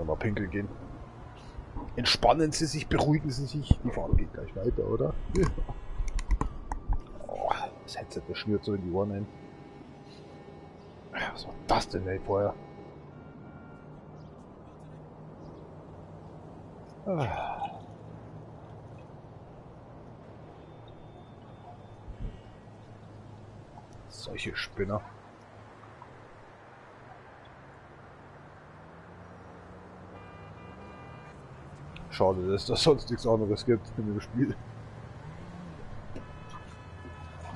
Mal pinkeln gehen. Entspannen Sie sich, beruhigen Sie sich. Die Fahrt geht gleich weiter, oder? Ja. Oh, das Headset, das schnürt so in die Ohren ein. Was war das denn, ey, vorher? Solche Spinner. Schade, dass es sonst nichts anderes gibt in dem Spiel.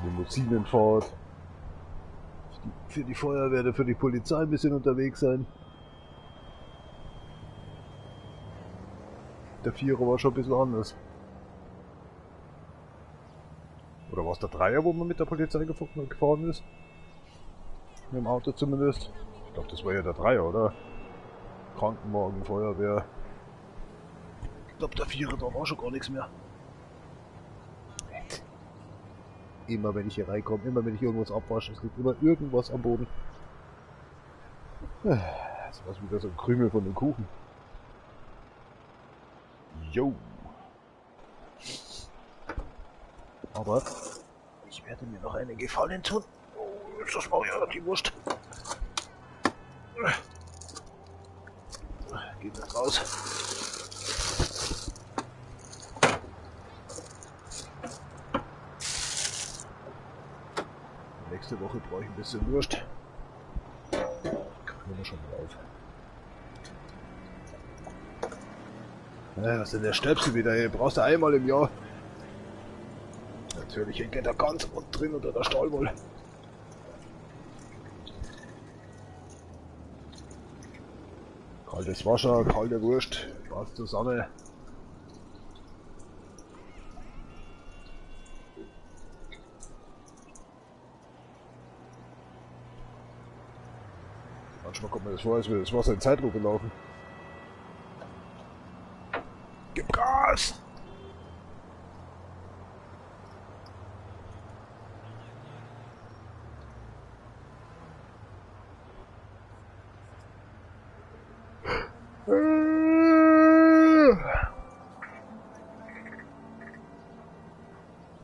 Limousinenfahrt. Für die Feuerwehr, für die Polizei ein bisschen unterwegs sein. Der Vierer war schon ein bisschen anders. Oder war es der Dreier, wo man mit der Polizei gefahren ist? Mit dem Auto zumindest. Ich glaube, das war ja der Dreier, oder? Krankenwagen, Feuerwehr. Ich glaube, der Vierer, da war schon gar nichts mehr. immer, wenn ich hier reinkomme. Immer, wenn ich irgendwas abwasche. Es liegt immer irgendwas am Boden. Das war wieder so ein Krümel von dem Kuchen. Jo. Aber ich werde mir noch einen Gefallen tun. Oh, das war ja die Wurst. Geht nicht raus. Nächste Woche brauche ich ein bisschen Wurst. Kriegen wir schon mal auf. Ja, was denn der Stöpsel wieder hier? Brauchst du einmal im Jahr. Natürlich hängt der ganz unten drin unter der Stahlwolle. Kaltes Wasser, kalte Wurst, passt zusammen. Manchmal kommt mir das vor, als wäre das Wasser in Zeitlupe laufen. Gib Gas!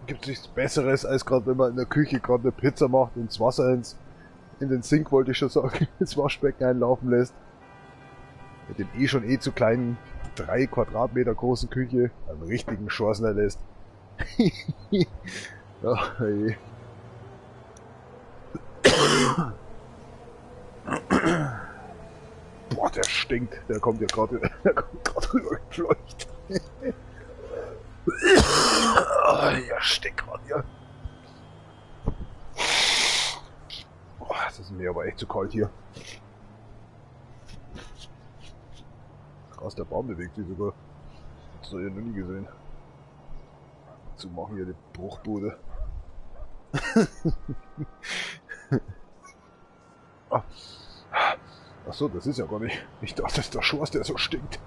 Gibt nichts Besseres, als gerade wenn man in der Küche gerade eine Pizza macht und das Wasser in den Sink, wollte ich schon sagen, ins Waschbecken einlaufen lässt. Mit dem schon zu kleinen 3 Quadratmeter großen Küche einen richtigen Chancen lässt. Ja, hey. Boah, der stinkt. Der kommt ja gerade rüber gefleucht. Ja, stinkt gerade, ja. Boah, das ist mir aber echt zu kalt hier. Krass, der Baum bewegt sich sogar. Das habe ich ja noch nie gesehen. Zu machen hier die Bruchbude. Achso, das ist ja gar nicht. Ich dachte, das ist der Schwarz, der so stinkt.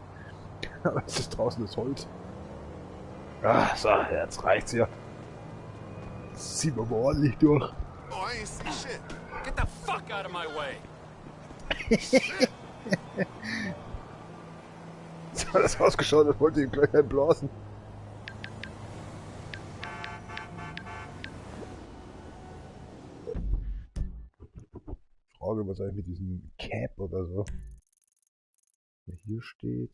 Aber es ist draußen das Holz. Ah, so, jetzt reicht's hier. Jetzt ziehen wir mal ordentlich durch. Oh, I ain't see shit. Get the fuck out of my way. So hat das ausgeschaut, das wollte ich ihm gleich einblasen. Frage, was eigentlich mit diesem Cap oder so. Der hier steht.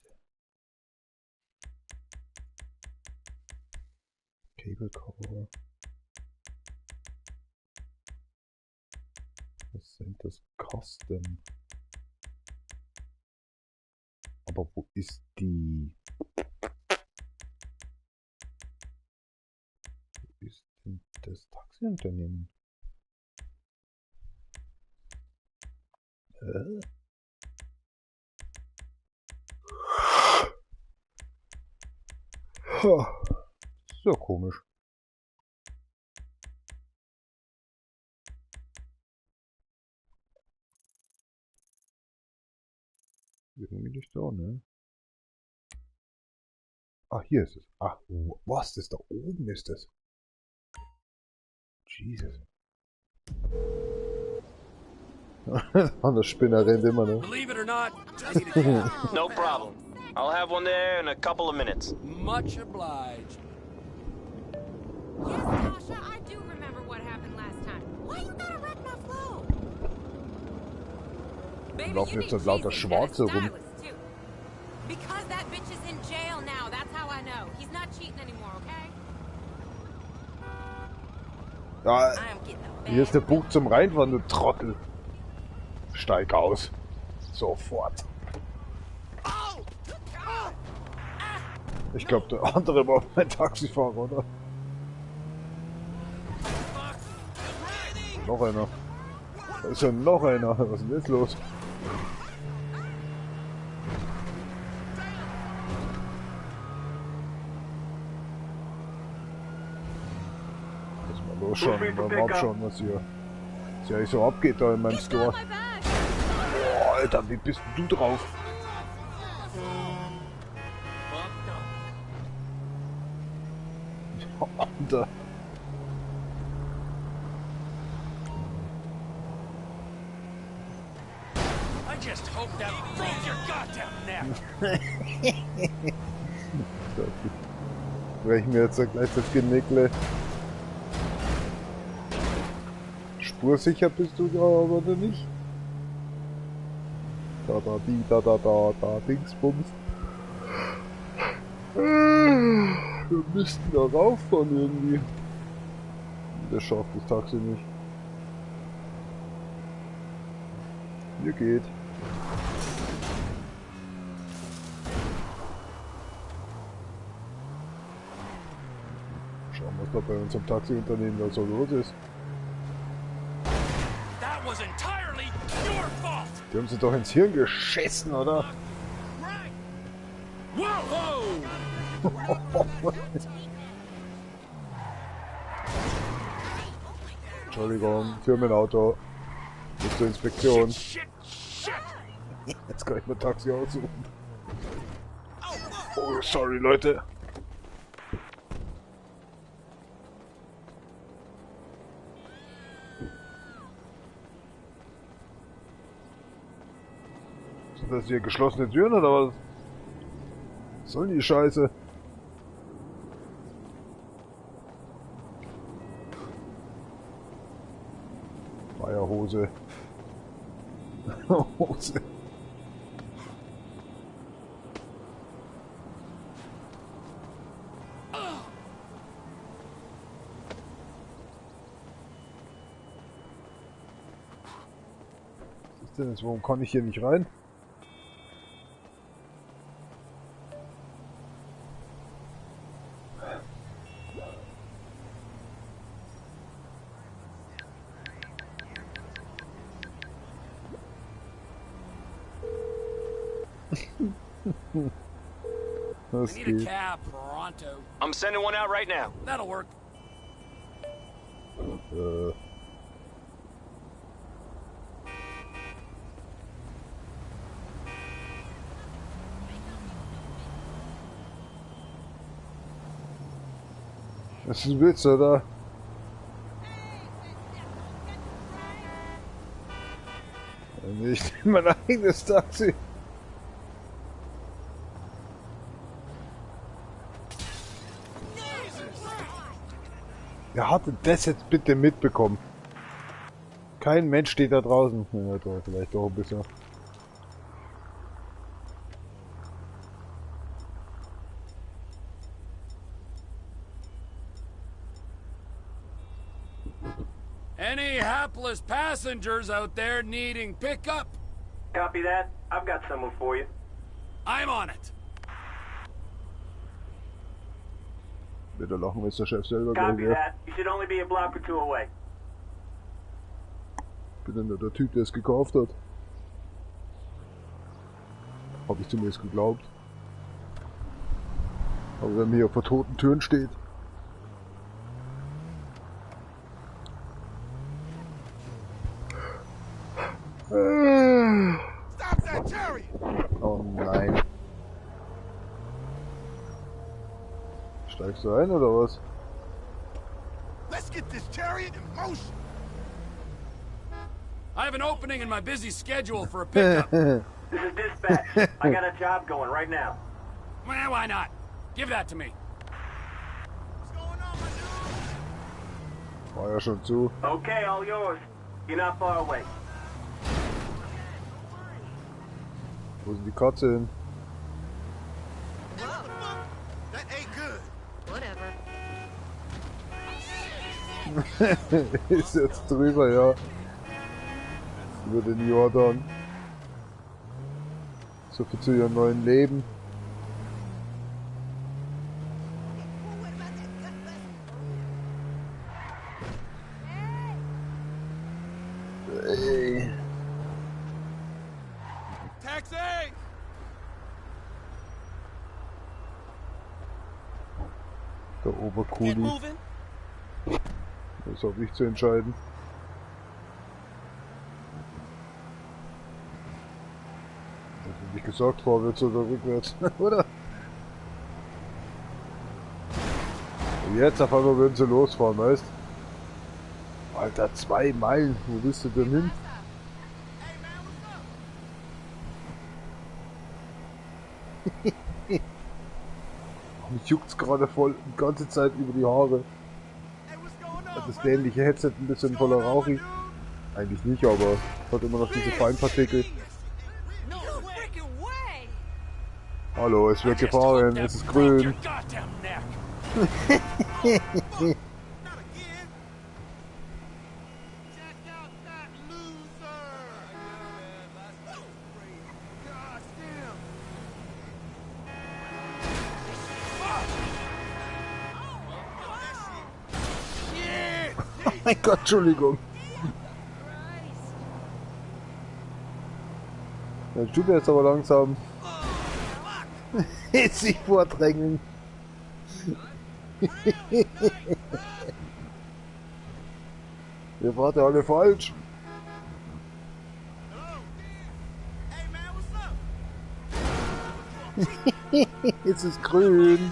Cable Cover. Was sind das? Custom. Aber wo ist die? Wo ist denn das Taxiunternehmen? Das ist ja komisch. Irgendwie nicht da, ne? Ah, hier ist es. Ach, was? Das da oben ist es. Jesus. An der Spinner rennt immer noch. Believe it or not, no problem. I'll have one there in a couple of minutes. Much obliged. Yes, Tasha, I do remember what happened last time. Why you gotta wreck my flow? Baby, Laufen jetzt lauter Schwarze rum. Too. Because that bitch is in jail now, that's how I know. He's not cheating anymore, okay? Ja, hier ist der Buch zum Reinfahren, du Trottel. Steig aus. Sofort. Ich glaube, der andere war mein Taxifahrer, oder? Noch einer. Da ist ja noch einer. Was ist denn jetzt los? Muss mal losschauen, mal abschauen, was hier so abgeht da in meinem Store. Boah, Alter, wie bist du drauf? Alter. just hope that broke your goddamn neck. Brech mir jetzt gleich das Genickle. Spursicher bist du da aber nicht. Da, Dingsbums. Wir müssten da rauffahren irgendwie. Das schafft das Taxi nicht. Hier geht. Schauen wir, was da bei unserem Taxiunternehmen da so los ist. That was entirely your fault. Die haben sie doch ins Hirn geschissen, oder? Whoa, whoa! Entschuldigung, Firmenauto. Bis zur Inspektion. Jetzt kann ich mein Taxi aussuchen. Oh, sorry, Leute. Sind das hier geschlossene Türen oder was? Was soll die Scheiße? Feierhose. Hose. Was ist denn jetzt? Warum kann ich hier nicht rein? Was geht? I'm sending one out right now. That'll work. Das ist ein Witz, oder? Ich nehme mein eigenes Taxi. Wer hat denn das jetzt bitte mitbekommen? Kein Mensch steht da draußen. Ja, doch, vielleicht doch ein bisschen. Any hapless passengers out there needing pickup? Copy that. I've got someone for you. I'm on it. Bitte lachen, ist der Chef selber. Copy that. You should only be a block or two away. Bin dann der Typ, der es gekauft hat. Hab ich zumindest geglaubt. Aber wenn mir hier vor toten Türen steht. Oh nein. Steigst du ein oder was? Let's get this chariot in motion. I have an opening in my busy schedule for a pickup. This is dispatch. I got a job going right now. Well, why not? Give that to me. War ja schon zu. Okay, all yours. You're not far away. Wo sind die Katze hin? That ain't good. Whatever. Ist jetzt drüber, ja. Über den Jordan. So viel zu ihrem neuen Leben. Hey. Taxi! Der Oberkuli. Das habe ich zu entscheiden. Hätte nicht gesagt, vorwärts oder rückwärts, oder? Und jetzt auf einmal würden sie losfahren, weißt? Alter, 2 Meilen, wo bist du denn hin? Mich juckt's gerade voll die ganze Zeit über die Haare. Das dämliche Headset ein bisschen voller Rauchi. Eigentlich nicht, aber es hat immer noch diese Feinpartikel. Hallo, es wird gefahren, es ist grün. Oh mein Gott, Entschuldigung. Jetzt tut er jetzt aber langsam. Jetzt sich vordrängen. Ihr wart ja alle falsch. Jetzt ist grün.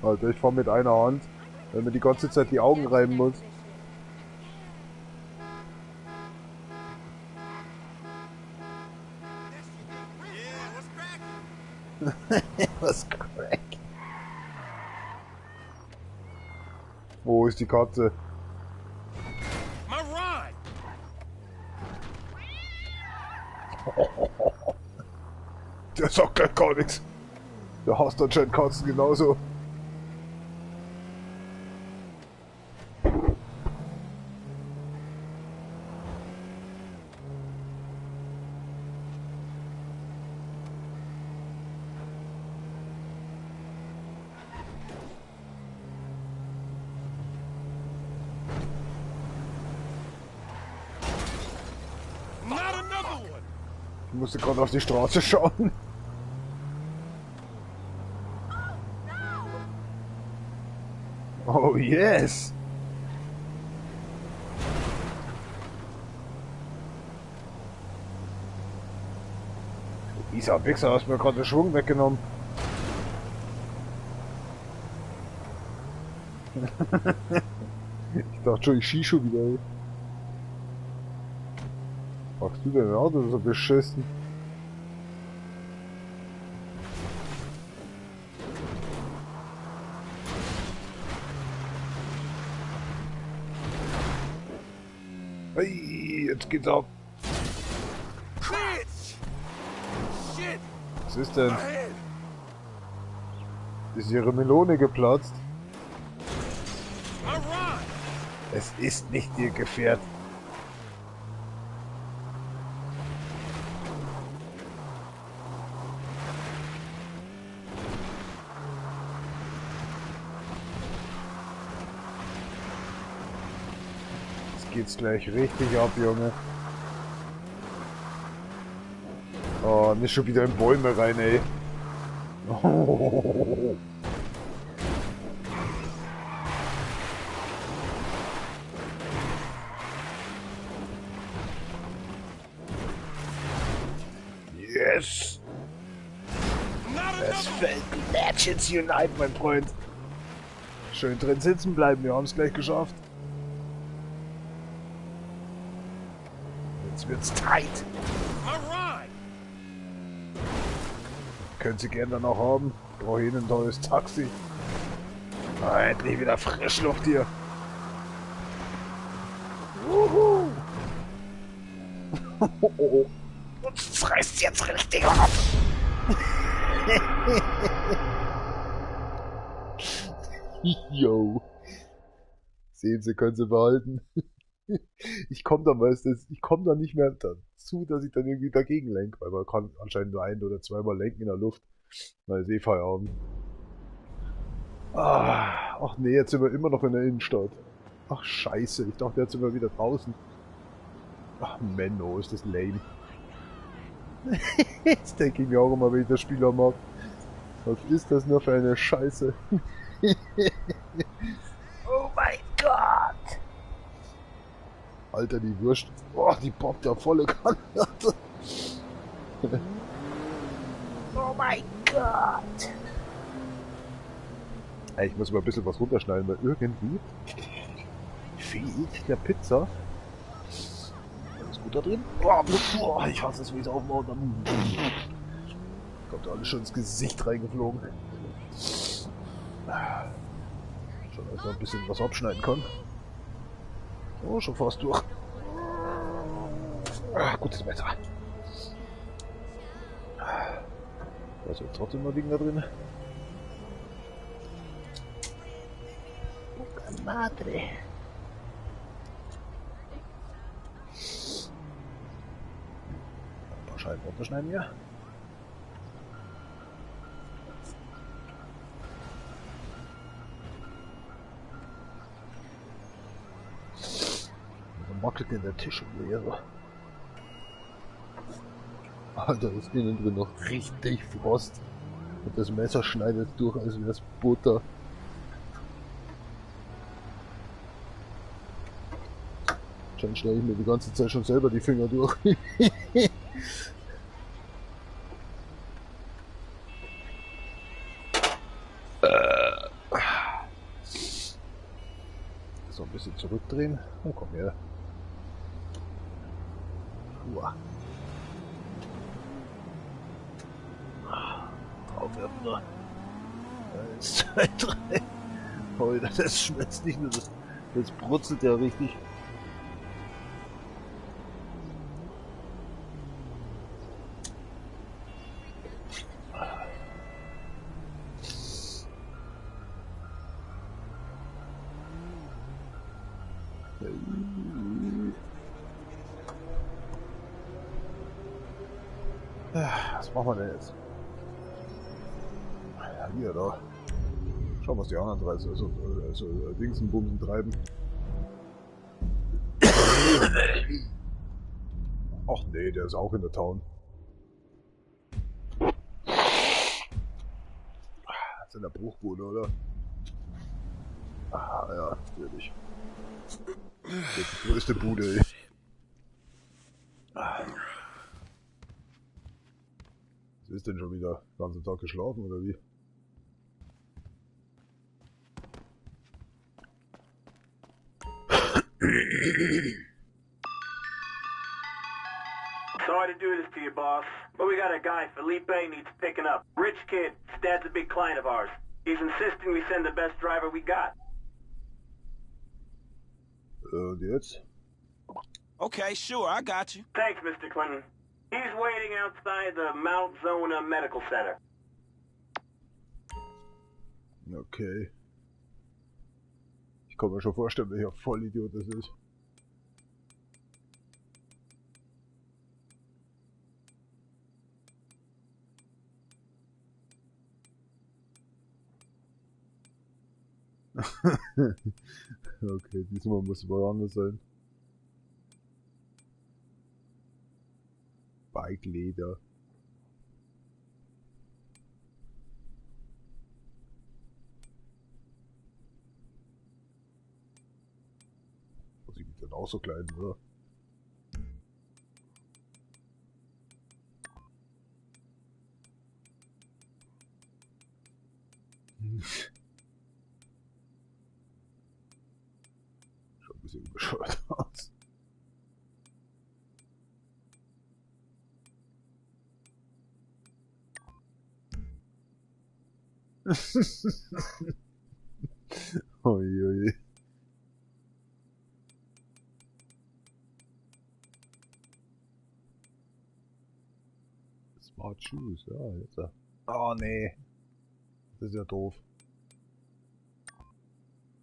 Alter, ich fahr mit einer Hand, weil mir die ganze Zeit die Augen reiben muss. Was crack? Wo ist die Katze? Der sagt gleich gar nichts. Der hasst anscheinend Katzen genauso. Ich musste gerade auf die Straße schauen. Oh yes! Dieser Wichser hast mir gerade den Schwung weggenommen. Ich dachte schon, ich schieße schon wieder. Ey. Was machst du denn Auto so beschissen? Hey, jetzt geht's ab. Was ist denn? Ist ihre Melone geplatzt? Es ist nicht ihr Gefährt. Jetzt geht's gleich richtig ab, Junge. Oh, nicht schon wieder in Bäume rein, ey. Oh. Yes! Es fällt Legends Unite, mein Freund. Schön drin sitzen bleiben, wir haben es gleich geschafft. Jetzt wird's tight. Können Sie gerne dann auch haben. Ich brauche Ihnen ein tolles Taxi. Ah, endlich wieder Frischluft hier. Wuhu. Oh, oh. Uns reißt jetzt richtig ab. Yo. Sehen Sie, können Sie behalten. Ich komme da meistens, ich komme da nicht mehr dazu, dass ich dann irgendwie dagegen lenke, weil man kann anscheinend nur ein- oder zweimal lenken in der Luft. Na, ist eh Feierabend. Ach nee, jetzt sind wir immer noch in der Innenstadt. Ach scheiße, ich dachte, jetzt sind wir wieder draußen. Ach Menno, ist das lame. Jetzt denke ich mir auch immer, wenn ich das Spiel mag. Was ist das nur für eine Scheiße? Oh mein Gott! Alter, die Wurst. Boah, die poppt ja volle Kanne. Oh mein Gott! Ey, ich muss mal ein bisschen was runterschneiden, weil irgendwie fehlt der Pizza. Alles gut da drin? Boah, ich hasse es, wie es aufbaut. Und alles schon ins Gesicht reingeflogen. Schon als man ein bisschen was abschneiden kann. Oh, schon fast durch. Gutes Wetter. Da ist jetzt trotzdem noch liegen da drin. Puta madre. Ein paar Scheiben runterschneiden hier. Wackelt in der Tisch hier so. Alter, ist innen drin noch richtig Frost. Und das Messer schneidet durch, als wäre es Butter. Dann schneide ich mir die ganze Zeit schon selber die Finger durch. So, ein bisschen zurückdrehen. Na komm her. Uah. Draufwerfen da. 1, 2, 3. Alter, das schmerzt nicht nur, das brutzelt ja richtig. Was machen wir denn jetzt? Ja, hier, da. Schauen wir, was die anderen drei also Dingsenbumsen treiben. Ach nee, der ist auch in der Town. Das ist in der Bruchbude, oder? Ah, ja, natürlich. Die größte Bude, ey. Was ist denn schon wieder? Den ganzen Tag geschlafen, oder wie? Sorry to do this to you, boss, but we got a guy Felipe needs picking up. Rich kid, his dad's a big client of ours. He's insisting we send the best driver we got. Und jetzt? Okay, sure, I got you. Thanks, Mr. Clinton. He's waiting outside the Mount Zona Medical Center. Okay. Ich kann mir schon vorstellen, welcher Vollidiot das ist. Okay, diesmal muss es woanders sein. Bike-Leder. Muss ich mich dann auch so klein, oder? Schon ein bisschen bescheuert aus. Uiui. Smart Shoes, ja, jetzt. Oh nee. Das ist ja doof.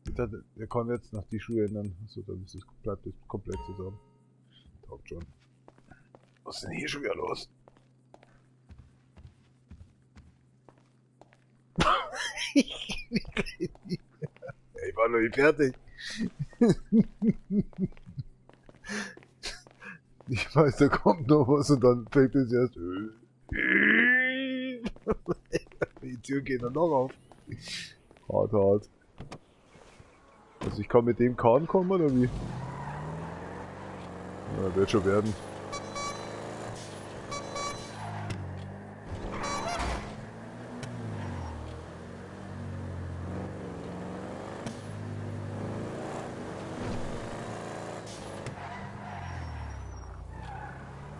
Der kann jetzt noch die Schuhe ändern. Also dann ist es, bleibt es komplett zusammen. Taugt schon. Was ist denn hier schon wieder los? Ich war noch nicht fertig. Ich weiß, da kommt noch was und dann fängt es erst. Die Tür geht dann noch auf. Hart, hart. Also ich kann mit dem Kahn kommen oder wie? Ja, wird schon werden.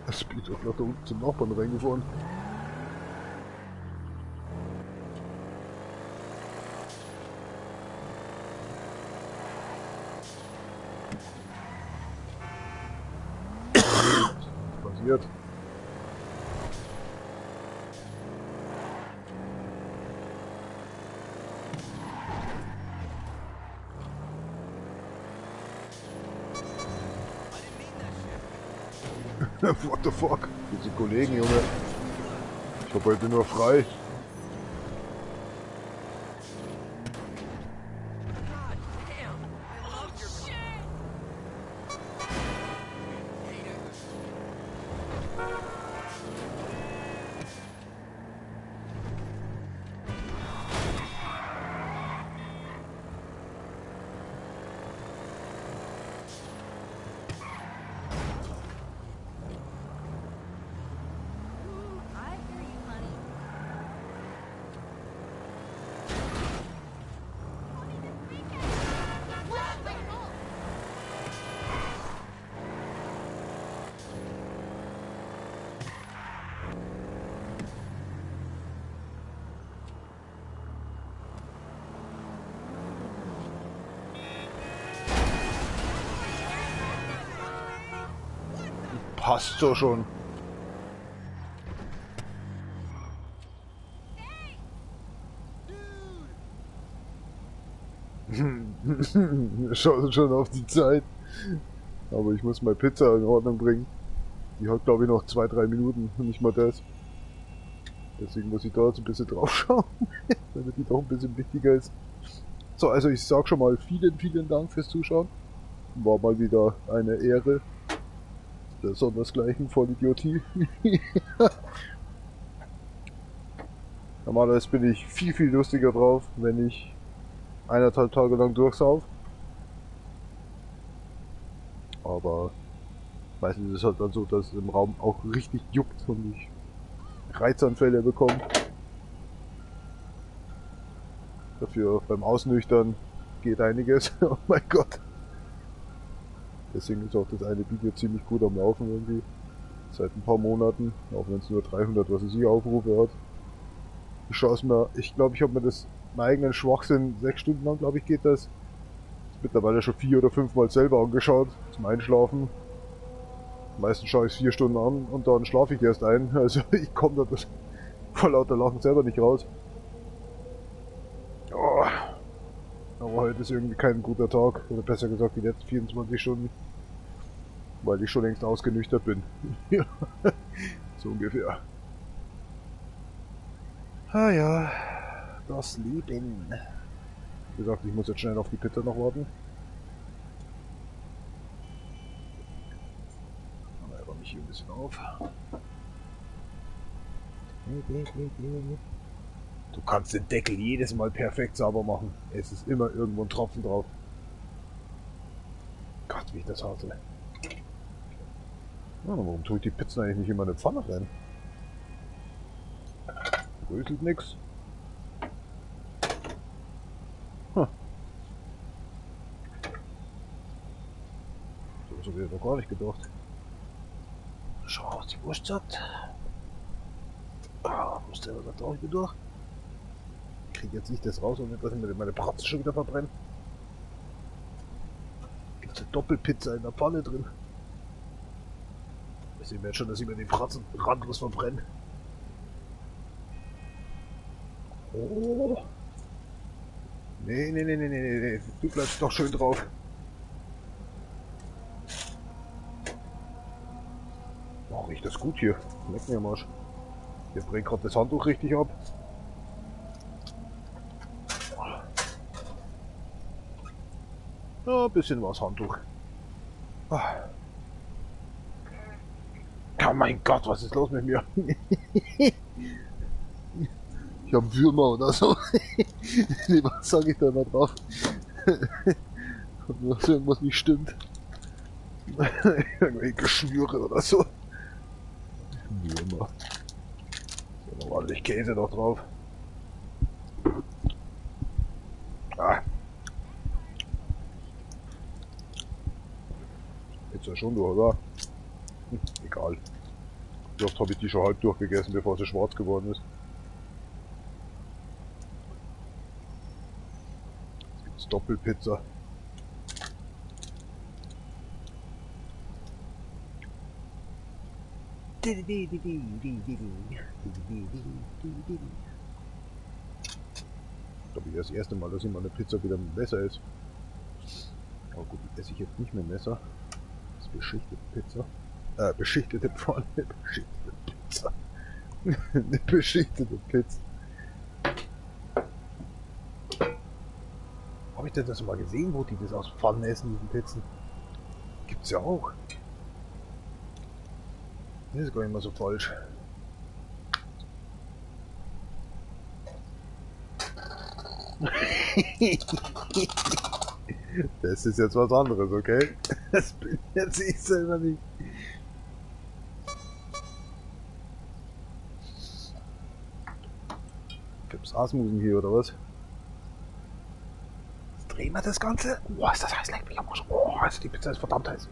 Das Speed doch noch da unten zum Nachbarn reingefahren. funktioniert. What the fuck? Diese Kollegen, Junge. Ich hab heute nur frei. Passt so schon. Wir schauen schon auf die Zeit. Aber ich muss meine Pizza in Ordnung bringen. Die hat glaube ich noch 2-3 Minuten, nicht mal das. Deswegen muss ich da jetzt ein bisschen drauf schauen, damit die doch ein bisschen wichtiger ist. So, also ich sag schon mal vielen Dank fürs Zuschauen. War mal wieder eine Ehre. Der sondersgleichen Vollidiotie. Normalerweise bin ich viel lustiger drauf, wenn ich 1,5 Tage lang durchsauf. Aber meistens ist es halt dann so, dass es im Raum auch richtig juckt und ich Reizanfälle bekomme. Dafür beim Ausnüchtern geht einiges. Oh mein Gott. Deswegen ist auch das eine Video ziemlich gut am Laufen irgendwie. Seit ein paar Monaten. Auch wenn es nur 300, was es hier Aufrufe hat. Ich schaue es mir, ich glaube, ich habe mir das, meinen eigenen Schwachsinn 6 Stunden lang, glaube ich, geht das. Mittlerweile schon 4 oder 5 Mal selber angeschaut. Zum Einschlafen. Meistens schaue ich es 4 Stunden an und dann schlafe ich erst ein. Also ich komme da vor lauter Lachen selber nicht raus. Oh. Aber heute ist irgendwie kein guter Tag, oder besser gesagt die letzten 24 Stunden, weil ich schon längst ausgenüchtert bin. Ja, so ungefähr. Ah ja, das Leben. Wie gesagt, ich muss jetzt schnell auf die Pizza noch warten. Aber ich räume mich hier ein bisschen auf. Du kannst den Deckel jedes Mal perfekt sauber machen. Es ist immer irgendwo ein Tropfen drauf. Gott, wie ich das hasse. Ja, warum tue ich die Pizzen eigentlich nicht immer in eine Pfanne rein? Bröselt nix. So wäre doch gar nicht gedacht. Schau, was die Wurst sagt. Muss der da drauf durch? Ich kriege jetzt nicht das raus, und nicht, dass ich mir meine Bratzen schon wieder verbrenne. Gibt es eine Doppelpizza in der Pfanne drin? Ich sehe jetzt schon, dass ich mir den Bratzen randlos verbrenne. Oh. Nee. Du bleibst doch schön drauf. Oh, riecht das gut hier. Leck mir am Arsch. Hier brennt gerade das Handtuch richtig ab. Ja, ein bisschen was Handtuch. Oh mein Gott, was ist los mit mir? Ich hab Würmer oder so. Nee, was sag ich da mal drauf? Dass irgendwas nicht stimmt. Irgendwelche Geschwüre oder so. Würmer. So, noch ordentlich Käse noch drauf. Jetzt ja schon durch, oder? Egal. Wie oft habe ich die schon halb durchgegessen, bevor sie schwarz geworden ist. Jetzt gibt's Doppelpizza. glaube ich das erste Mal, dass ich mal eine Pizza wieder mit Messer esse. Aber gut, esse ich jetzt nicht mehr Messer. Das ist beschichtete Pizza. Beschichtete Pfanne, beschichtete Pizza. Eine beschichtete Pizza. Habe ich denn das mal gesehen, wo die das aus Pfannen essen, diese Pizzen? Gibt's ja auch. Das ist gar nicht mal so falsch. Das ist jetzt was anderes, okay? Das bin jetzt ich selber nicht. Gibt's Asmusen hier oder was? Jetzt drehen wir das Ganze. Oh, ist das heiß, leck mich am Arsch. Oh, also die Pizza ist verdammt heiß.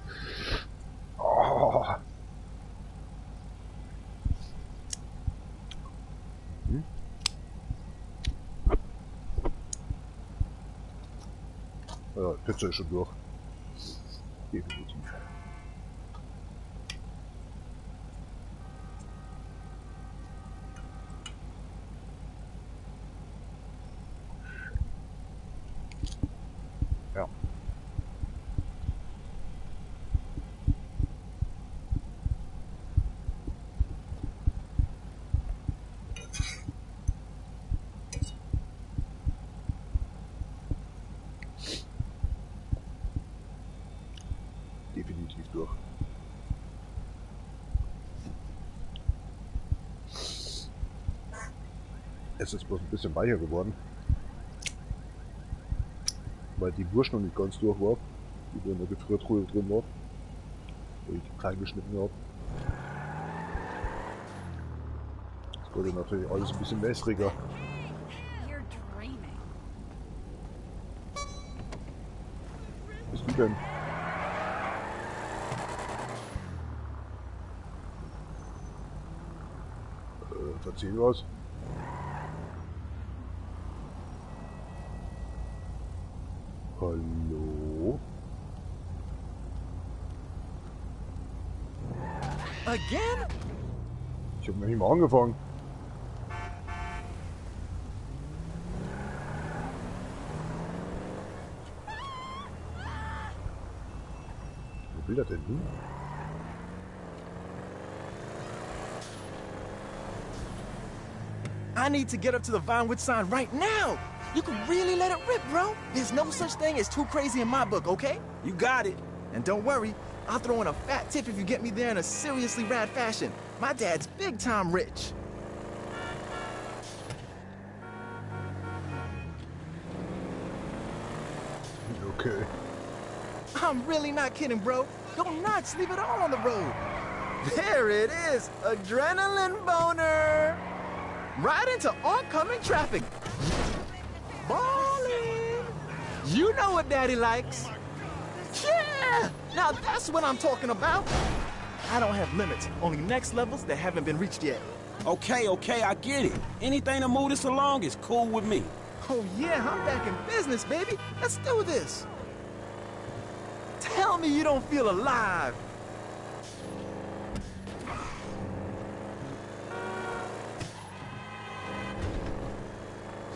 Oh. Ja, Pizza ist schon durch. Definitiv. Ja. Definitiv durch. Es ist bloß ein bisschen weicher geworden, weil die Wurst noch nicht ganz durch war, die in der Gefriertruhe drin war, wo ich die klein geschnitten habe. Das wurde natürlich alles ein bisschen wässriger. Was bist du denn? Erzähl was. Hallo? Again? Ich hab noch nicht mal angefangen. Wo will er denn hin? I need to get up to the Vinewood sign right now. You can really let it rip, bro. There's no such thing as too crazy in my book, okay? You got it. And don't worry, I'll throw in a fat tip if you get me there in a seriously rad fashion. My dad's big time rich. Okay. I'm really not kidding, bro. Go nuts, leave it all on the road. There it is, adrenaline boner. Right into oncoming traffic. Ballin'. You know what daddy likes. Yeah! Now that's what I'm talking about. I don't have limits, only next levels that haven't been reached yet. Okay, I get it. Anything to move this along is cool with me. Oh yeah, I'm back in business, baby. Let's do this. Tell me you don't feel alive.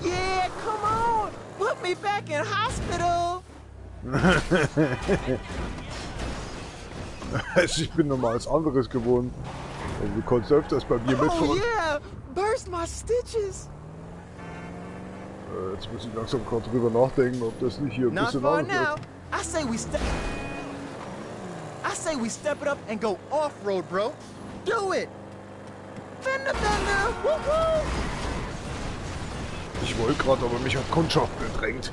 Yeah, come on! Put me back in hospital! Ich bin nochmal was anderes gewohnt. Also, du konntest öfters bei mir mitfahren. Oh yeah! Burst my stitches! Jetzt muss ich langsam gerade drüber nachdenken, ob das nicht hier ein bisschen anders wird. I say we step it up and go off-road, bro. Do it! Fender, Fender! Woohoo! Ich wollte gerade, aber mich hat Kundschaft bedrängt.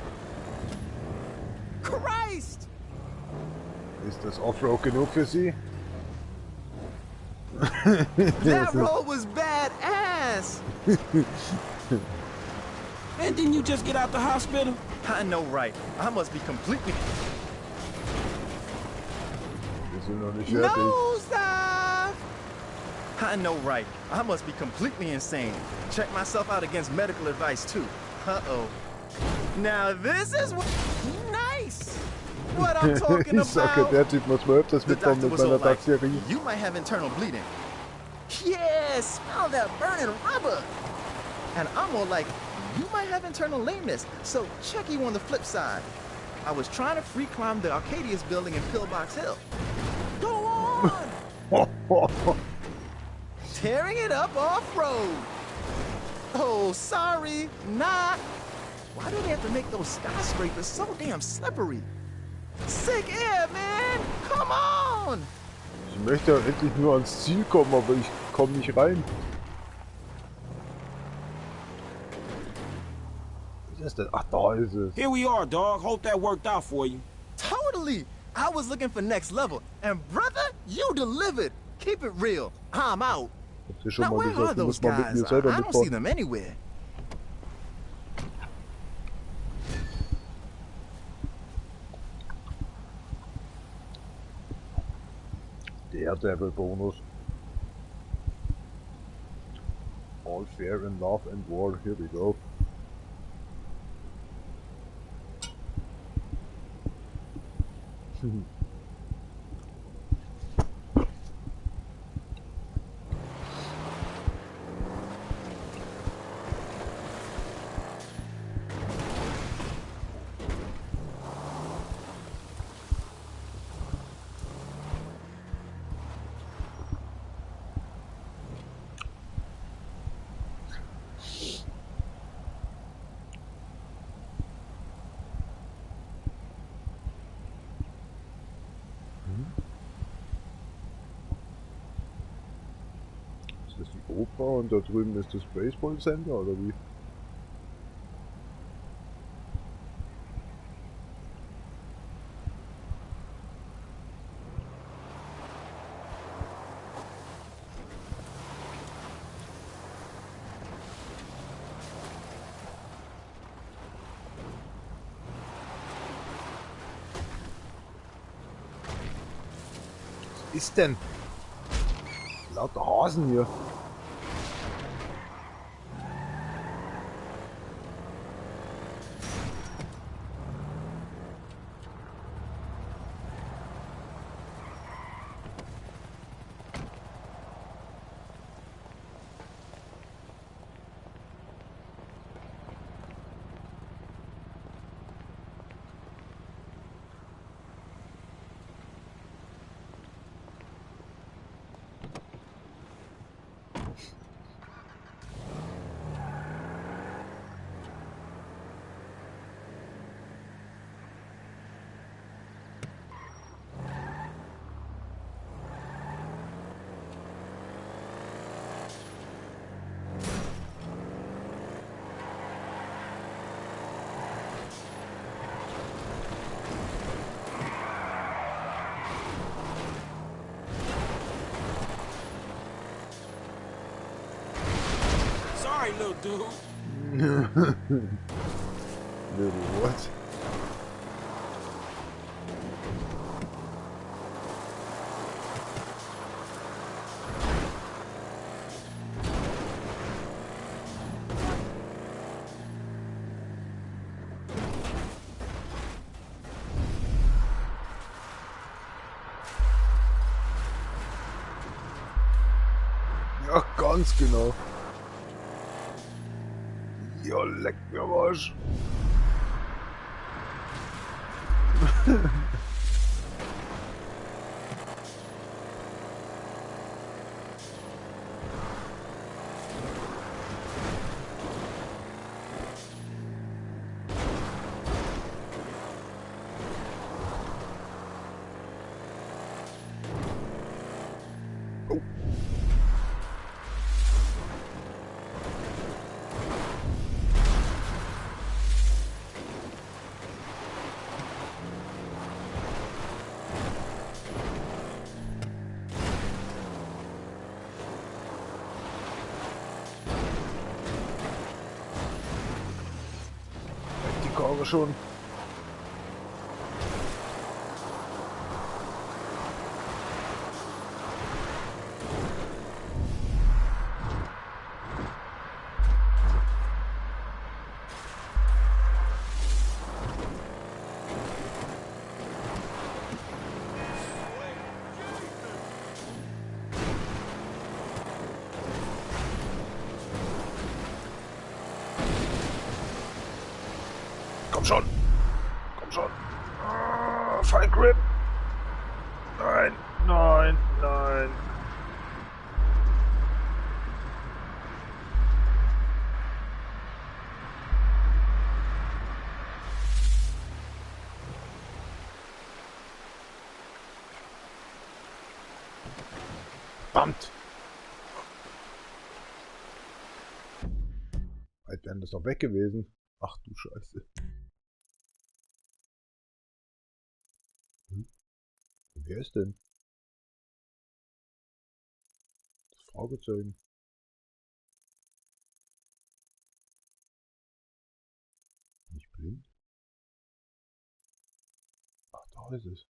Christ! Ist das Offroad genug für Sie? That roll was badass! Man, didn't you just get out the hospital? I know, right? I must be completely... Wir sind noch nicht fertig. Nosedive! I know, right? I must be completely insane. Check myself out against medical advice, too. Uh-oh. Now this is nice! What I'm talking Ich sage, about! der Typ muss mal öfters mitkommen mit meiner Taxierie. You might have internal bleeding. Yeah, smell that burning rubber. And I'm all like, you might have internal lameness, so check you on the flip side. I was trying to free climb the Arcadius building in Pillbox Hill. Go on! Tearing it up off-road. Oh, sorry, not. Why do they have to make those skyscrapers so damn slippery? Sick air, man! Come on! Ich möchte ja endlich nur ans Ziel kommen, aber ich komme nicht rein. Was ist das? Ach, da ist es. Here we are, dog. Hope that worked out for you. Totally! I was looking for next level, and brother, you delivered. Keep it real. I'm out. Now, where are those guys? I don't see them anywhere. Daredevil-Bonus. All fair in love and war. Here we go. Ist das die Oper und da drüben ist das Baseball Center oder wie? Was ist denn? Lauter Hasen hier. Sorry, little dude. Little what? Ja, ganz genau. Ja, leck mir am Arsch. Karre schon. komm schon. Komm schon. Fine Grip. Nein, nein, nein. Verdammt. Halt wären das noch weg gewesen. Ach du Scheiße. Wer ist denn? Das Fragezeichen. Nicht blind? Ach, da ist es.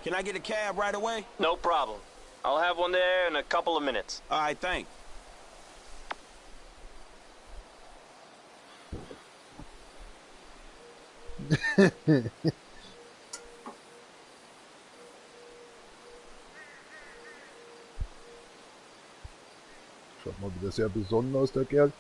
Can I get a cab right away? No problem. I'll have one there in a couple of minutes. All right, thanks. Schaut mal wieder sehr besonnen aus, der Kerl.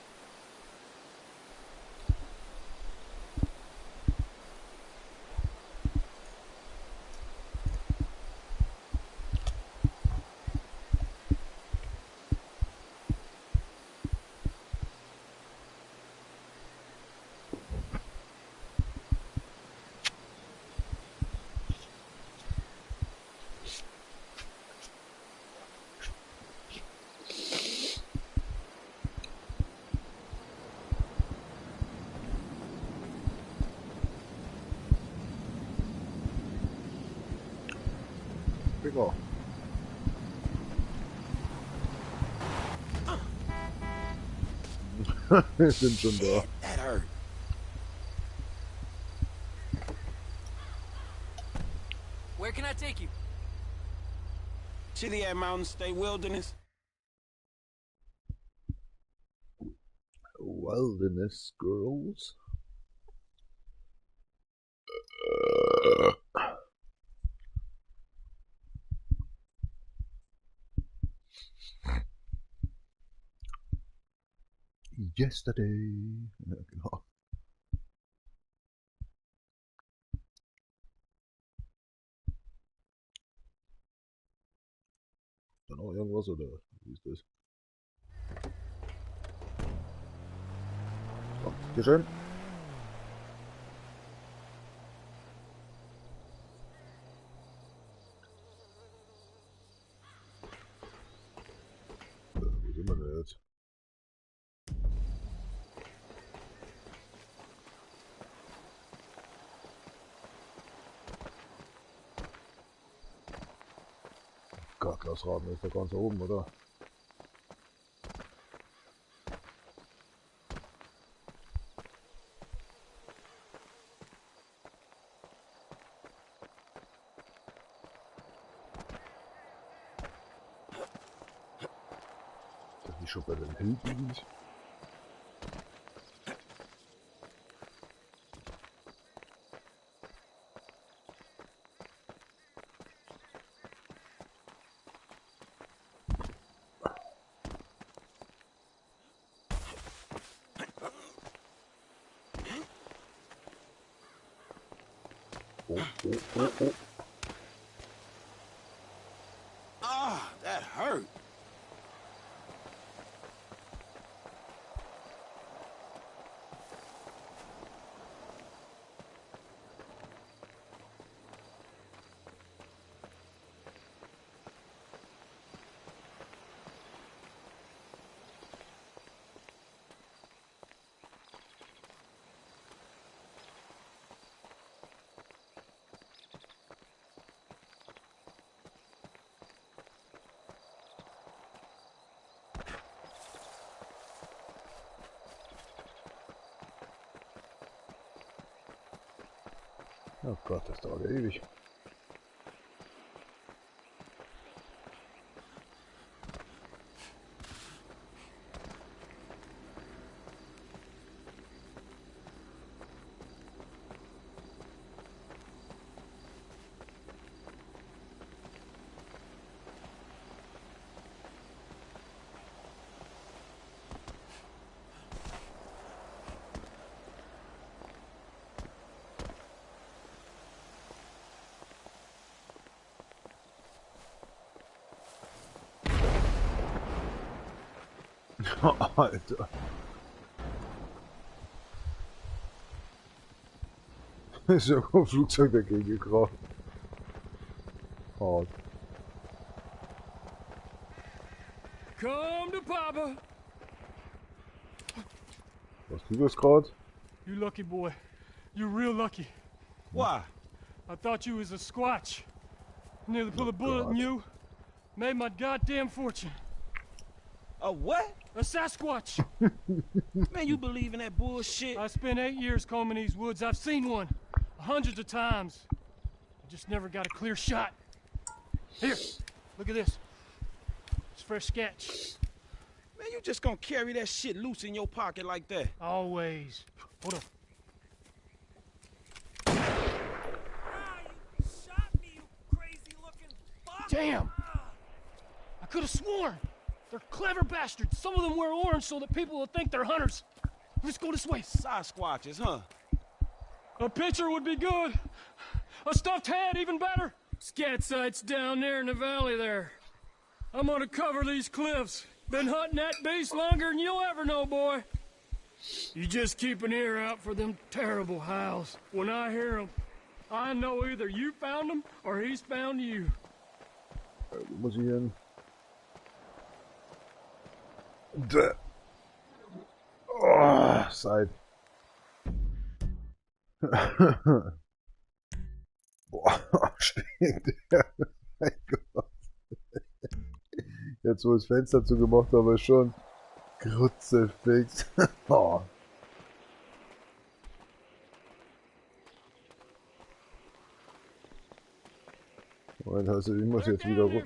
Finger. Wir sind schon da. That hurt. Where can I take you? Chiliad Mountain State Wilderness. Wilderness girls. Yesterday. Ja, genau. Dann auch irgendwas oder wie ist das? So, bitte schön. Wo sind wir denn jetzt? Kartglasrahmen ist da ganz oben, oder? Ist das nicht schon bei den Hillbillies? Oh. Ah, that hurt. Oh Gott, das dauert ja ewig. Alter. Ist ja ein Flugzeug dagegen gekracht. Hart. Come to Papa. Was du das gerade? You lucky boy. You're real lucky. Why? I thought you was a Squatch. Nearly put a bullet in you. Made my goddamn fortune. A what? A Sasquatch. Man, you believe in that bullshit? I spent 8 years combing these woods. I've seen one. Hundreds of times. I just never got a clear shot. Here, look at this. It's fresh sketch. Man, you just gonna carry that shit loose in your pocket like that? Always. Hold on. Damn! I could have sworn. They're clever bastards. Some of them wear orange so that people will think they're hunters. Let's go this way. Sasquatches, huh? A picture would be good. A stuffed head, even better. Scat site's down there in the valley there. I'm gonna cover these cliffs. Been hunting that beast longer than you'll ever know, boy. You just keep an ear out for them terrible howls. When I hear them, I know either you found them or he's found you. Wo muss ich hin? Oh, Zeit. Boah, stinkt der. Mein Gott. Jetzt wo ich das Fenster zugemacht habe, ist schon Grutzefix. Oh. Moment, also ich muss jetzt wieder rum.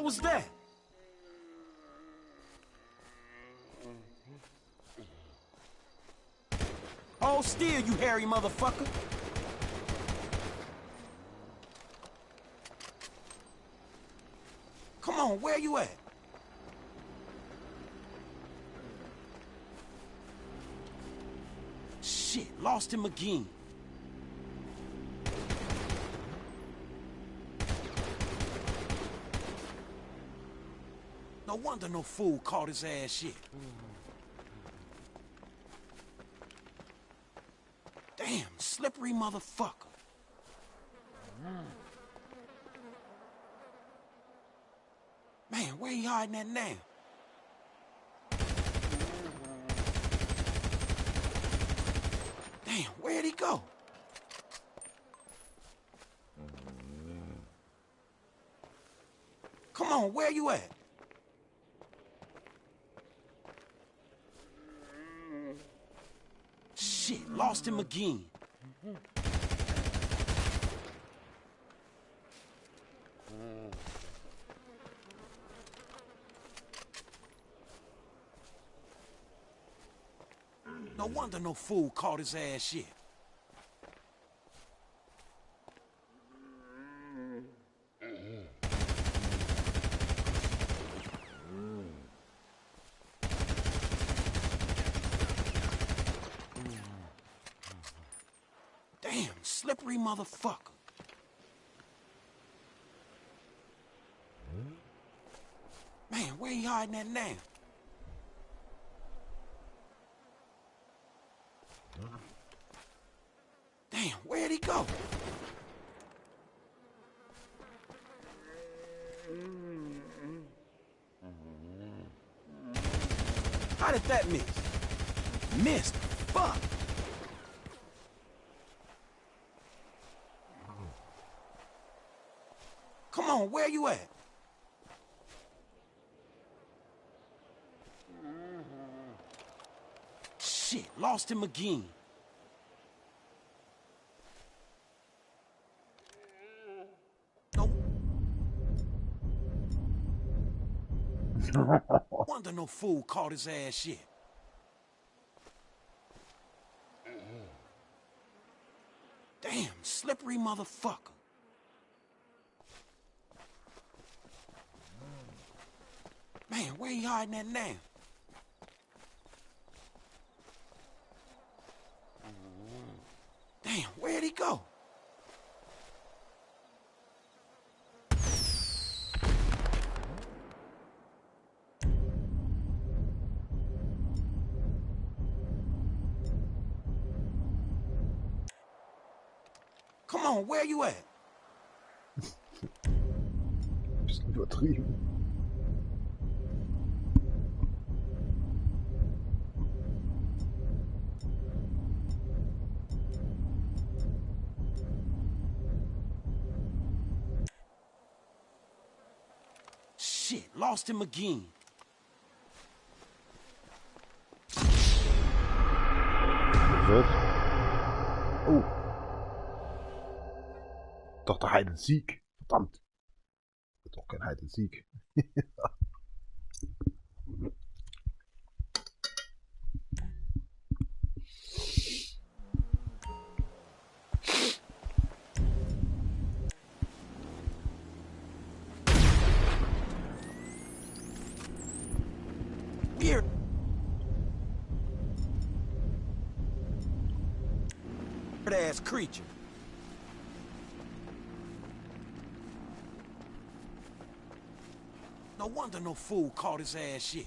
hell was that? Hold still, you hairy motherfucker. Come on, where you at? Shit, lost him again. No wonder no fool caught his ass shit. Damn, slippery motherfucker. Man, where he hiding at now? Damn, where'd he go? Come on, where you at? Shit, lost him again. No wonder no fool caught his ass shit. Damn, slippery motherfucker. Man, where he hiding at now? Damn, where'd he go? How did that miss? Missed. Fuck. Come on, where you at? Shit, lost him again. Wonder no fool caught his ass shit. Damn, slippery motherfucker. Man, where he hiding at now? Damn, where'd he go? Come on, where you at? Bisschen übertrieben. Shit, lost him again. Was? Oh. Doch der Hide and Seek. Verdammt. Doch kein Hide and Seek. Weird. Ass creature. No wonder no fool caught his ass shit.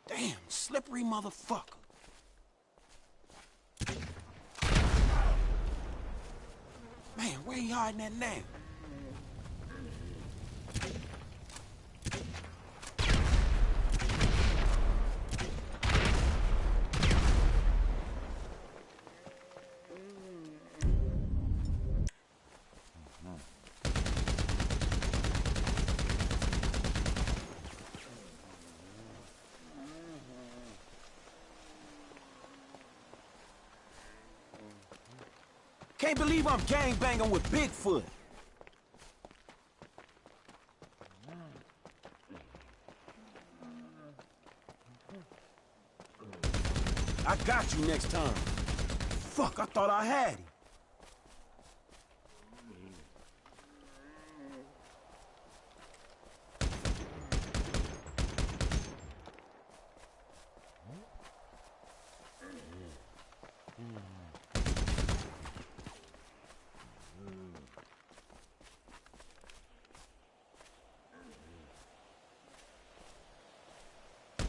Damn, slippery motherfucker. Man, where he hiding at now? Can't believe I'm gangbanging with Bigfoot. I got you next time. Fuck, I thought I had him.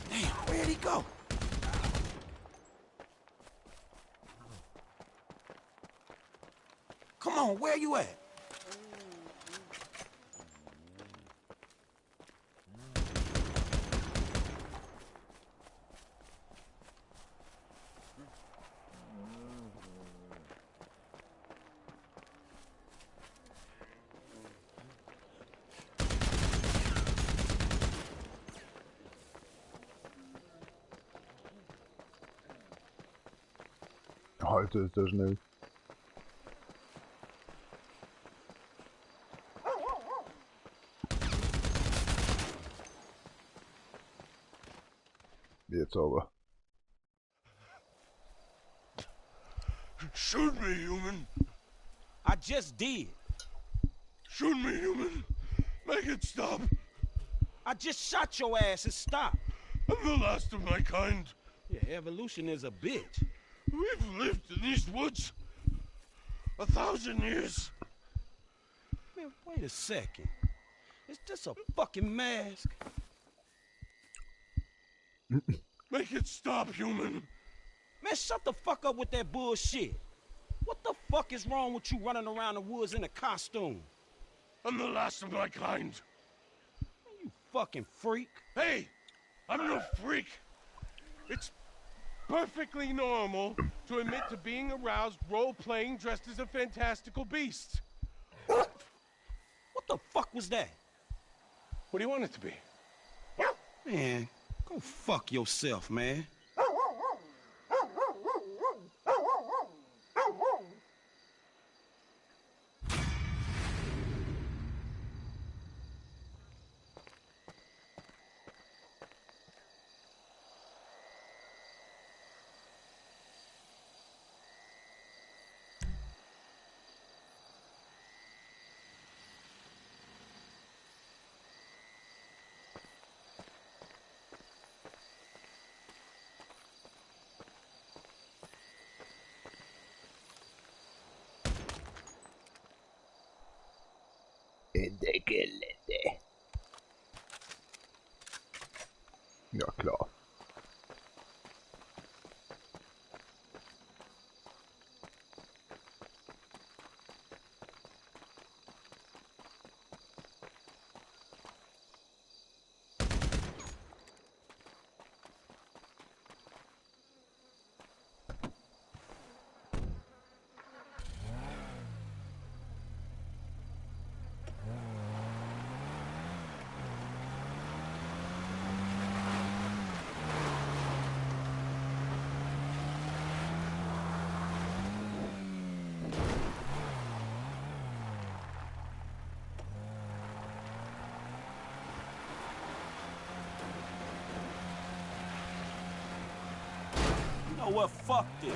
Damn, where'd he go? Come on, where you at? Alter, ist der schnell. Jetzt aber. Shoot me, human. I just did. Shoot me, human. Make it stop. I just shot your ass and stopped. I'm the last of my kind. Yeah, evolution is a bitch. We've lived in these woods 1,000 years. Man, wait a second. Is this a fucking mask? Make it stop, human. Man, shut the fuck up with that bullshit. What the fuck is wrong with you running around the woods in a costume? I'm the last of my kind. You fucking freak. Hey, I'm no freak. It's perfectly normal to admit to being aroused role-playing dressed as a fantastical beast. What the fuck was that? What do you want it to be? Man, go fuck yourself, man. In der Gelände. Ja, klar. You know what? Fuck this.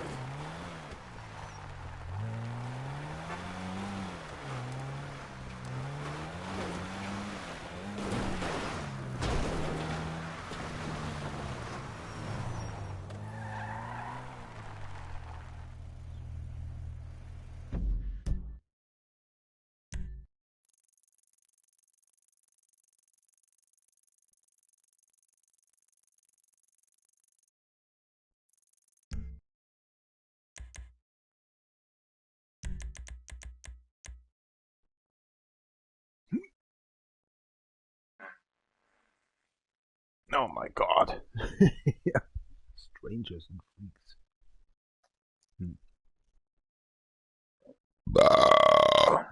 Oh my god. Ja. Strangers and Freaks. Bah.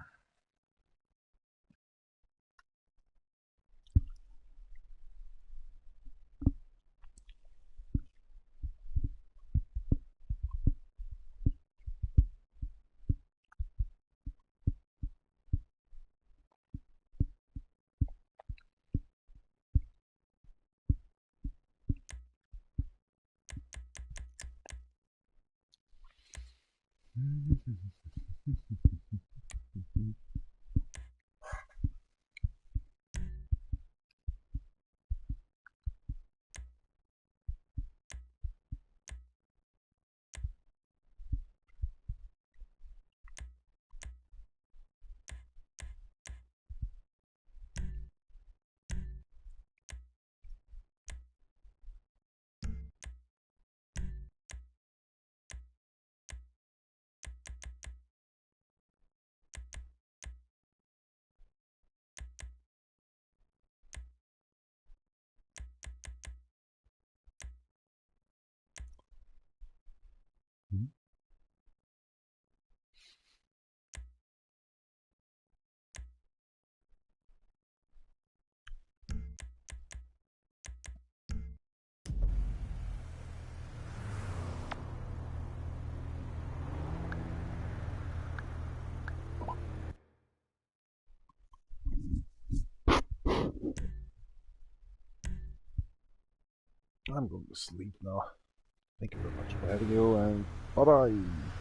I'm going to sleep now. Thank you very much for having you, and bye-bye.